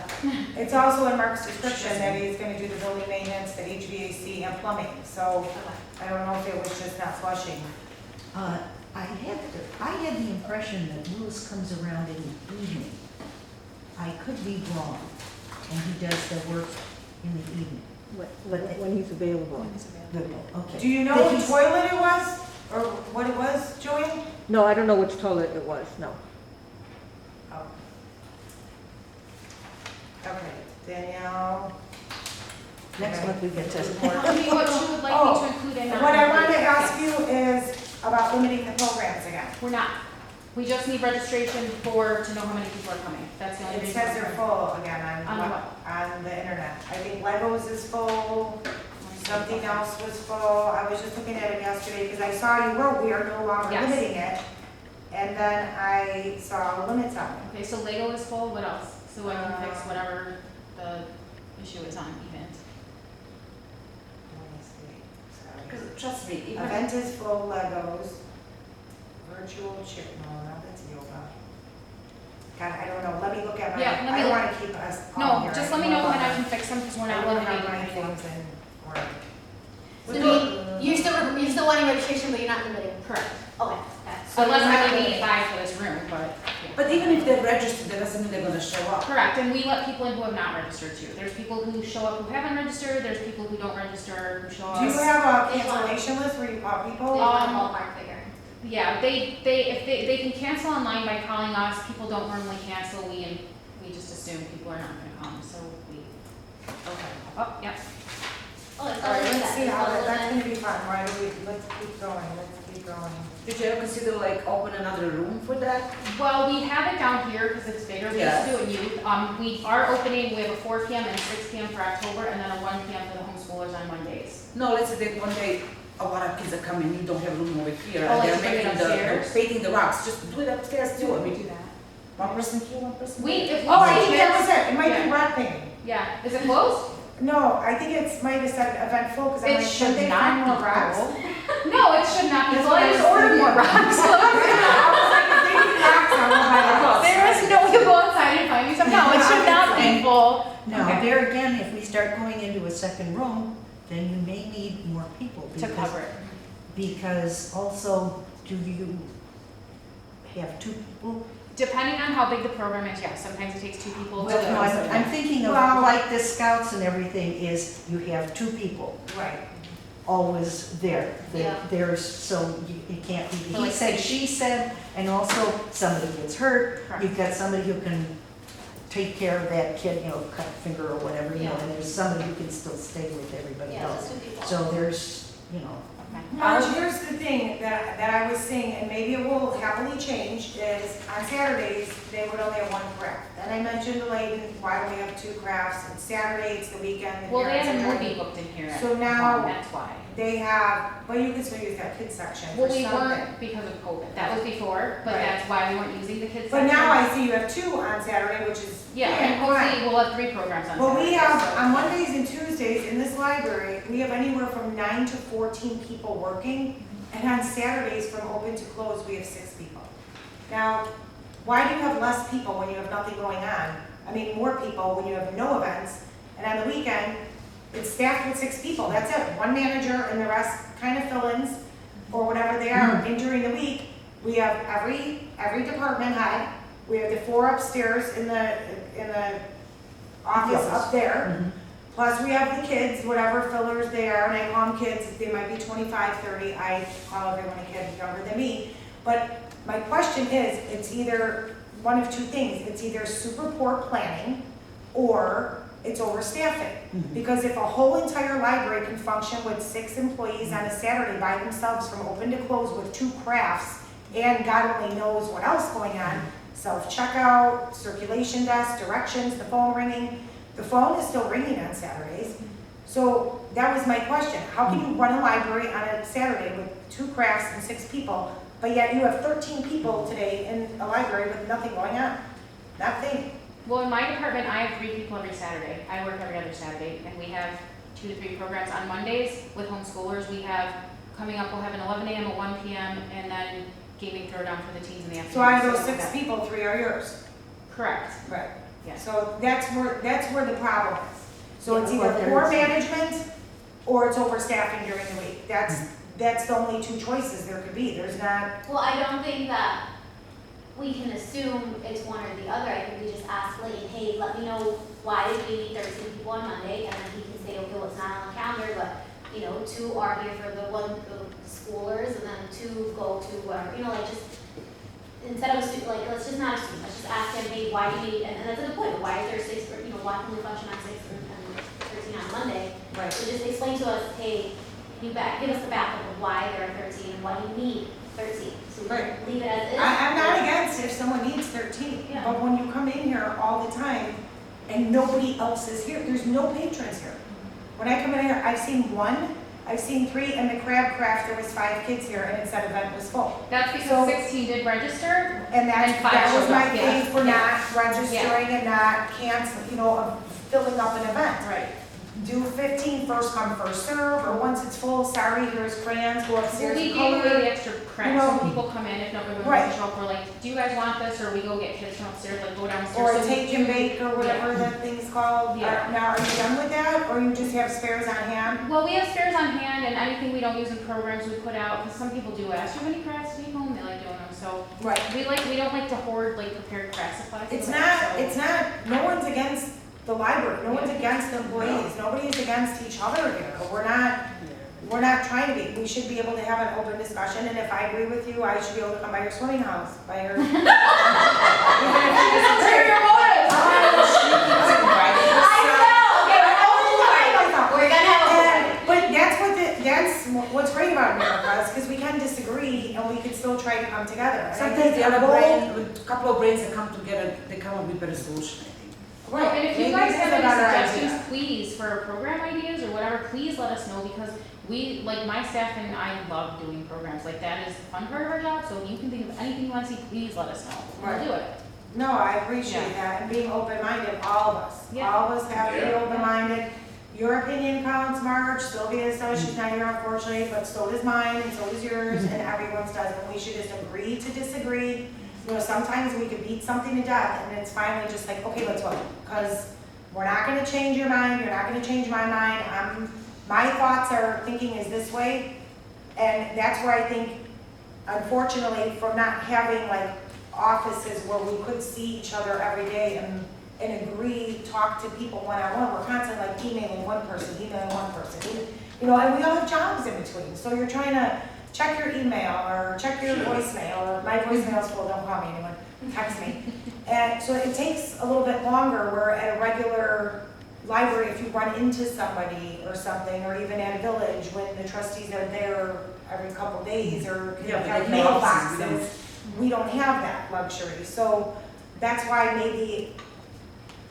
It's also in Mark's description that he's gonna do the building maintenance, the HVAC and plumbing, so I don't know if it was just not flushing. I had the impression that Lewis comes around in the evening. I could be wrong, and he does the work in the evening. When he's available. Okay. Do you know But what he's- toilet it was, or what it was, Joanne? No, I don't know which toilet it was, no. Oh. Okay, Danielle. Next month we get to. Tell me what you would like me to include in that. What I wanted to ask you is about limiting the programs again. We're not. We just need registration to know how many people are coming. That's the only It reason. says they're full again On what? on the internet. I think Legos is full, something else was full. I was just looking at it yesterday because I saw you wrote we are no longer Yes. limiting it. And then I saw limits on it. Okay, so Lego is full, what else? So I can fix whatever the issue is on event. Let me see. Sorry. Because trust me, even Event is full, Legos, virtual chip, no, that's yoga. God, I don't know, let me look at my, Yeah, let me I don't look. wanna keep us all No, here. just let me know when I can fix them because we're I not don't have limiting my anything. things in order. So you're still wanting registration, but you're not limiting? Correct. Okay, that's. Unless I only need 5 for this room, but yeah. But even if they're registered, that doesn't mean they're gonna show up. Correct, and we let people in who have not registered too. There's people who show up who haven't registered, there's people who don't register who show up. Do you have a cancellation list where you call They people? want a ballpark figure. Yeah, if they can cancel online by calling us, people don't normally cancel, we just assume people are not gonna come, so we, Okay. oh, yep. Oh, it's All right, already let's set. see It's how, all that's done. gonna be fun, why do we, let's keep going. Did you ever consider like open another room for that? Well, we have it down here because it's bigger, we used to do it in youth. We are opening, we have a 4 PM and a 6 PM for October, and then a 1 PM for the homeschoolers on Mondays. No, let's say that one day a lot of kids are coming, you don't have room over here, Oh, and like they're to bring it making the upstairs? painting the rocks, just do it upstairs too, I We mean, do that. one person here, one person We, there. if we Oh, I see think that kids, was it, it might be Yeah. rock painting. yeah, is it closed? No, I think it's, might have said event full, cause I'm It like, should should they not find be more rocks? full. No, it should not be That's full, what I I just was ordered more thinking. rocks. I was like, if they need rocks, I will buy the rocks. There is no, you go outside and find me some, no, it should not be full. Now, Okay. there again, if we start going into a second room, then you may need more people. To because- cover it. Because also, do you have 2 people? Depending on how big the program is, yes, sometimes it takes 2 people to. Well, no, I'm thinking of Well- like the scouts and everything is you have 2 people Right. always there. Yeah. There's, so you can't be, So he like said, 6. she said, and also somebody gets hurt. Correct. You've got somebody who can take care of that kid, cut finger or whatever, Yeah. and there's somebody who can still stay with everybody Yeah, else. just 2 people. So there's, Okay. Marge, here's the thing that I was seeing, and maybe it will happily change, is on Saturdays, they would only have 1 craft. Then I mentioned to Layden, why do we have 2 crafts? And Saturday, it's the weekend. the Well, they parents had a are movie ready. booked in here at So now- 1, that's why. They have, but you can still use that kids section Well, for we something. weren't because of COVID, that was before, but Right. that's why we weren't using the kids But section. now I see you have 2 on Saturday, which is. Yeah, and fine. hopefully we'll have 3 programs on But we Saturdays, have, so- on Mondays and Tuesdays in this library, we have anywhere from 9 to 14 people working. And on Saturdays, from open to close, we have 6 people. Now, why do you have less people when you have nothing going on? I mean, more people when you have no events. And on the weekend, it's staffed with 6 people, that's it. 1 manager and the rest kind of fill-ins or whatever they are. And during the week, we have every department head. We have the 4 upstairs in the office up there. Plus, we have the kids, whatever fillers they are, and I call them kids, they might be 25, 30, I call everyone a kid younger than me. But my question is, it's either one of 2 things, it's either super poor planning, or it's overstaffing. Because if a whole entire library can function with 6 employees on a Saturday by themselves from open to close with 2 crafts, and God only knows what else going on, self-checkout, circulation desk, directions, the phone ringing, the phone is still ringing on Saturdays. So that was my question. How can you run a library on a Saturday with 2 crafts and 6 people, but yet you have 13 people today in a library with nothing going on? Nothing. Well, in my department, I have 3 people every Saturday. I work every other Saturday, and we have 2 to 3 programs on Mondays with homeschoolers. We have, coming up, we'll have an 11 a.m., a 1 p.m., and then gaming throwdown for the teens in the afternoon. So out of those So 6 that- people, 3 are yours. Correct, Right. yes. So that's where the problem is. So it's Yeah, either well, poor there's- management or it's overstaffing during the week. That's the only 2 choices there could be. There's not, Well, I don't think that we can assume it's one or the other. I think we just ask Layton, hey, let me know why did we need 13 people on Monday, and then he can say, okay, well, it's not on the calendar, but, 2 are here for the schoolers, and then 2 go to whatever, like just, instead of, let's just not assume, let's just ask him, hey, why do you need, and that's a good point, why is there 6, black and blue function on 6 and 13 on Monday. Right. So just explain to us, hey, give us the backup of why there are 13 and why you need 13. So we can leave it as is. I'm not against if someone needs 13, Yeah. but when you come in here all the time and nobody else is here, there's no patrons here. When I come in here, I've seen 1, I've seen 3, and the crab craft, there was 5 kids here and it said event was full. That's because So- 16 did register. And And 5 that was showed my up, thing yeah. for Yeah. not registering and not canceling, of filling up an event. Right. Do 15, first come, first serve, or once it's full, sorry, here's crayons, go Well, upstairs we and gave away color. the extra crap. You know- Some people come in, if nobody Right. wants to show up, we're like, do you guys want this? Or we go get kids from upstairs, like go downstairs. Or So a we take do- and bake, or whatever that thing's called. Yeah. Now, are you done with that, or you just have spares on hand? Well, we have spares on hand and anything we don't use in programs we put out, because some people do ask, do you have any crafts to take home? They like doing them, so Right. we don't like to hoard like prepared craft supplies. It's and not, stuff, so- it's not, no one's against the library, no one's against the employees, nobody's against each other here. We're not trying to be, we should be able to have an open discussion, and if I agree with you, I should be able to come by your swimming house, by your. Even if you disagree. We're gonna have a But that's what's great about America, is because we can disagree and we can still try to come together. And I Sometimes think the our other goal- brain, with a couple of brains that come together, they come up with better solution, I think. Well, and if you Maybe guys this have is a any better suggestions, idea. please, for program ideas or whatever, please let us know, because we, like my staff and I love doing programs, like that is the fun part of our job, so if you can think of anything you want to see, please let us know. Right. We'll do it. No, I appreciate Yeah. that, and being open-minded, all of us. Yeah. All of us have to be Yeah. open-minded. Your opinion counts, Marge, Sylvia says she's not here unfortunately, but so does mine, and so does yours, and everyone's does, and we should just agree to disagree. Sometimes we could beat something to death, and it's finally just like, okay, let's vote, because we're not gonna change your mind, you're not gonna change my mind, my thoughts are, thinking is this way, and that's where I think, unfortunately, from not having like offices where we could see each other every day and agree, talk to people one-on-one, we're constantly like emailing one person, and we all have jobs in between, so you're trying to check your email, or check your voicemail, or my voicemail's full, don't call me anyone, text me. And so it takes a little bit longer, where at a regular library, if you run into somebody or something, or even at a village, when the trustees are there every couple days, or Yeah, but have they have offices, mailboxes, we don't have that luxury, so that's why maybe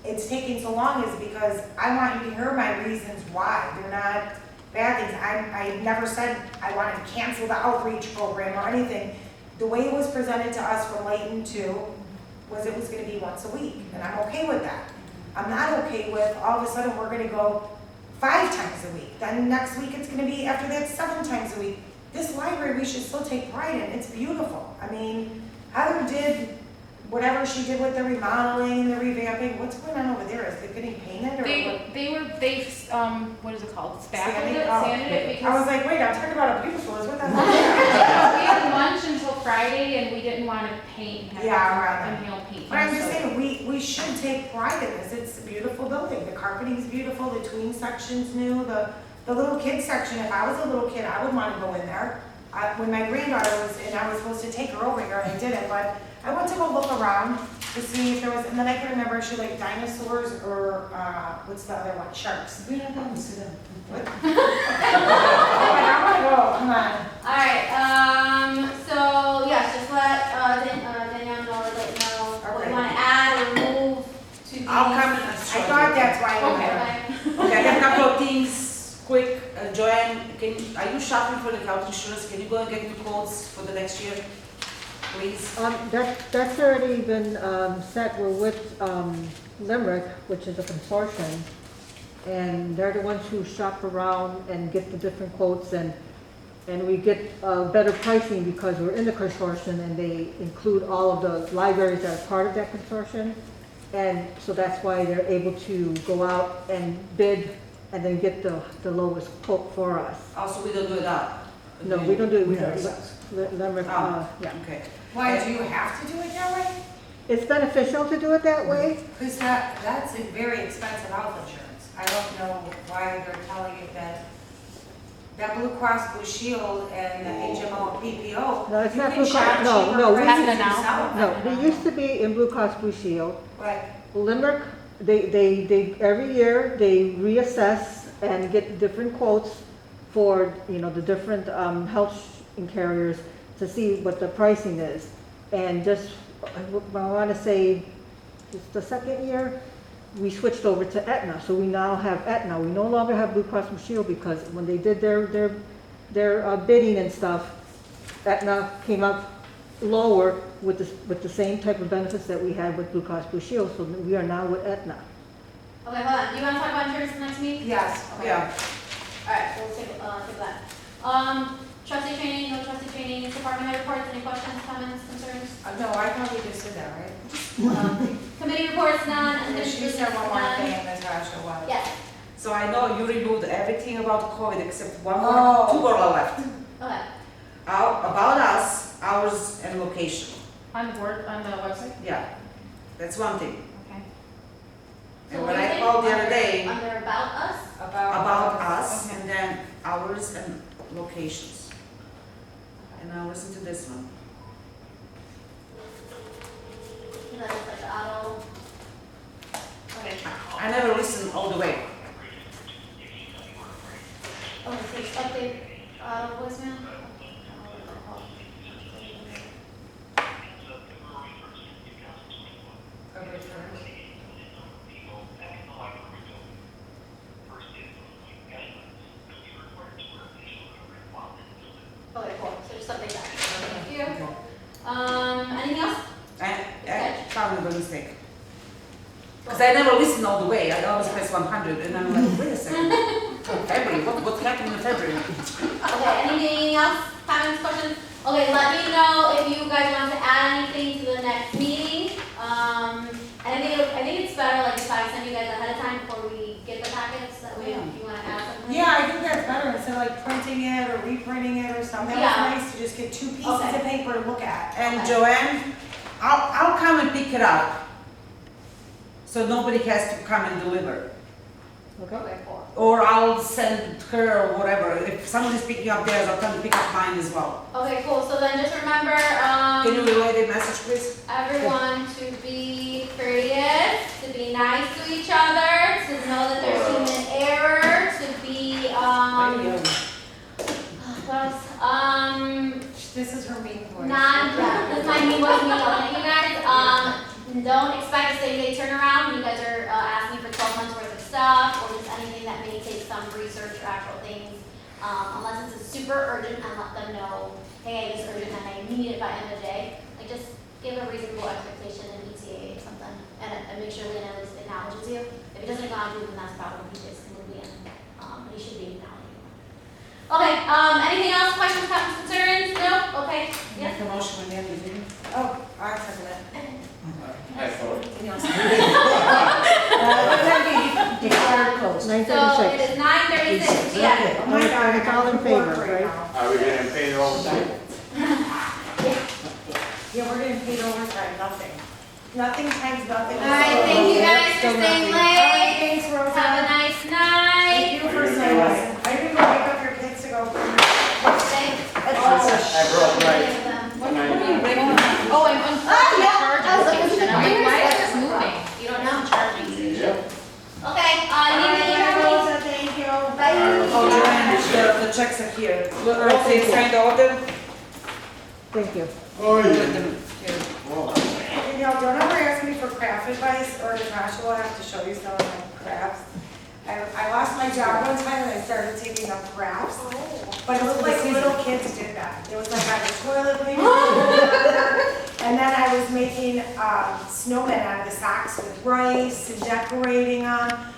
it's taking so long, is because I want you to hear my reasons why. They're not bad things. I never said I wanted to cancel the outreach program or anything. The way it was presented to us from Layton 2 was it was gonna be once a week, and I'm okay with that. I'm not okay with all of a sudden we're gonna go 5 times a week. Then next week it's gonna be, after that, 7 times a week. This library, we should still take pride in. It's beautiful. I mean, Heather did whatever she did with the remodeling, the revamping. What's going on over there? Is it getting painted or what? What is it called? Sanded? Sanded it I was because like, wait, I'm talking about a beautiful, is what the hell? we had lunch until Friday and we didn't want to paint. and have Yeah, right. inhaled paint. But I'm just so- saying, we should take pride in this. It's a beautiful building. The carpeting's beautiful, the tween section's new, the little kid section, if I was a little kid, I would want to go in there. When my granddaughter was, and I was supposed to take her over here, and I didn't, but I went to go look around to see if there was, and then I can remember if she liked dinosaurs or, what's the other one, sharks. We don't know, sit down. What? I wanna go, come on. Alright, so, yes, just let, Danielle know, or let you know what Okay. you wanna add or remove to these. I'll come and I thought that's why I Okay. went there. Okay, I got a couple of things, quick. Joanne, are you shopping for the health insurance? Can you go and get me quotes for the next year, please? That's already been set. We're with Limerick, which is a consortium, and they're the ones who shop around and get the different quotes, and we get better pricing because we're in the consortium, and they include all of the libraries that are part of that consortium, and so that's why they're able to go out and bid and then get the lowest quote for us. Also, we don't do it up. No, we don't do it. We No. don't. Limerick, Oh. yeah. Okay. Why, do you have to do it that way? It's beneficial to do it that way. Because that's a very expensive health insurance. I don't know why they're telling you that Blue Cross Blue Shield and the HMO and PPO, No, it's you not can Blue Cross. shop No, cheaper no, we prices have it now. yourself. No, they used to be in Blue Cross Blue Shield. Right, Limerick they, every year, they reassess and get different quotes for, you know, the different, health carriers to see what the pricing is. And just, I wanna say, it's the second year, we switched over to Aetna, so we now have Aetna. We no longer have Blue Cross Blue Shield because when they did their bidding and stuff, Aetna came up lower with the same type of benefits that we had with Blue Cross Blue Shield, so we are now with Aetna. Okay, hold on, do you wanna talk about insurance next meeting? Yes, Okay. yeah. Alright, we'll take that. Trustee training, no trustee training, department head reports, any questions, comments, concerns? No, I thought we just did that, right? Committee reports, none, And then unfinished she business, said one more none. thing, Natasha, what? Yes, So I know you removed everything about COVID except one more, Oh. two more are left. okay. About us, hours and location. On the board, on the website? Yeah, that's one thing. Okay. So And what when do you I think? called the other Under- day Under about us? about us, Okay. and then hours and locations. And now listen to this one. That is like the auto. Okay. I never listened all the way. Oh, so it's update auto voicemail? Okay, cool, so just update that. Thank you. Anything else? I found the mistake. Because I never listened all the way. I always press 100, and I'm like, wait a second. February, what's happening in February? Okay, anything else? Comments, questions? Okay, let me know if you guys want to add anything to the next meeting. I think it's better like if I send you guys ahead of time before we get the packets, that way if you want to add something. Yeah, I think that's better instead of like printing it or reprinting it or something. Yeah. That was nice to just get two pieces Okay. of paper to look at. And Okay. Joanne, I'll come and pick it up. So nobody has to come and deliver. Okay? Okay, cool. Or I'll send her or whatever. If somebody's picking up theirs, I'll come and pick up mine as well. Okay, cool, so then just remember, Can you relay the message, please? everyone to be courteous, to be nice to each other, to know that there's human error, to be, what else? This is her meeting voice. This is my meeting voice meeting, okay, you guys, don't expect a same-day turnaround, when you guys are, asking for 12 months worth of stuff, or just anything that may take some research or actual things, unless it's super urgent, and let them know, hey, it is urgent and I need it by end of day, like, just give a reasonable expectation in ETA or something, and make sure Lynn at least acknowledges you. If it doesn't acknowledge you, then that's a problem, he just will be in, he should be acknowledging you. Okay, anything else, questions, comments, concerns? No? Okay, yes? Make a motion when they're leaving. Oh, I second it. I thought. Declare closed. 9:36. So it is 9:36 p.m. Oh my God, It's all in favor, right? Are we gonna pay the overtime? Yeah, we're getting paid overtime, nothing. Nothing times nothing. All right, thank you guys for staying All right, late. thanks, Rosa. Have a nice night. Thank you for saying this. I didn't go pick up your kids to go. I broke right. Oh, I'm unfortunately charging station. I'm like, why is this Moving. moving? You don't know. Charging station. Okay, you need to email me. Rosa, thank you. Bye. Oh, Joanne, the checks are here. Look, they signed all of them? Thank you. Oh, Put yeah. them here. You know, don't ever ask me for craft advice, or Natasha will have to show you some of my crafts. I lost my job one time and I started taking up crafts, but it looked like little kids did that. It was like I was toilet paper, and then I was making snowmen out of the socks with rice and decorating on.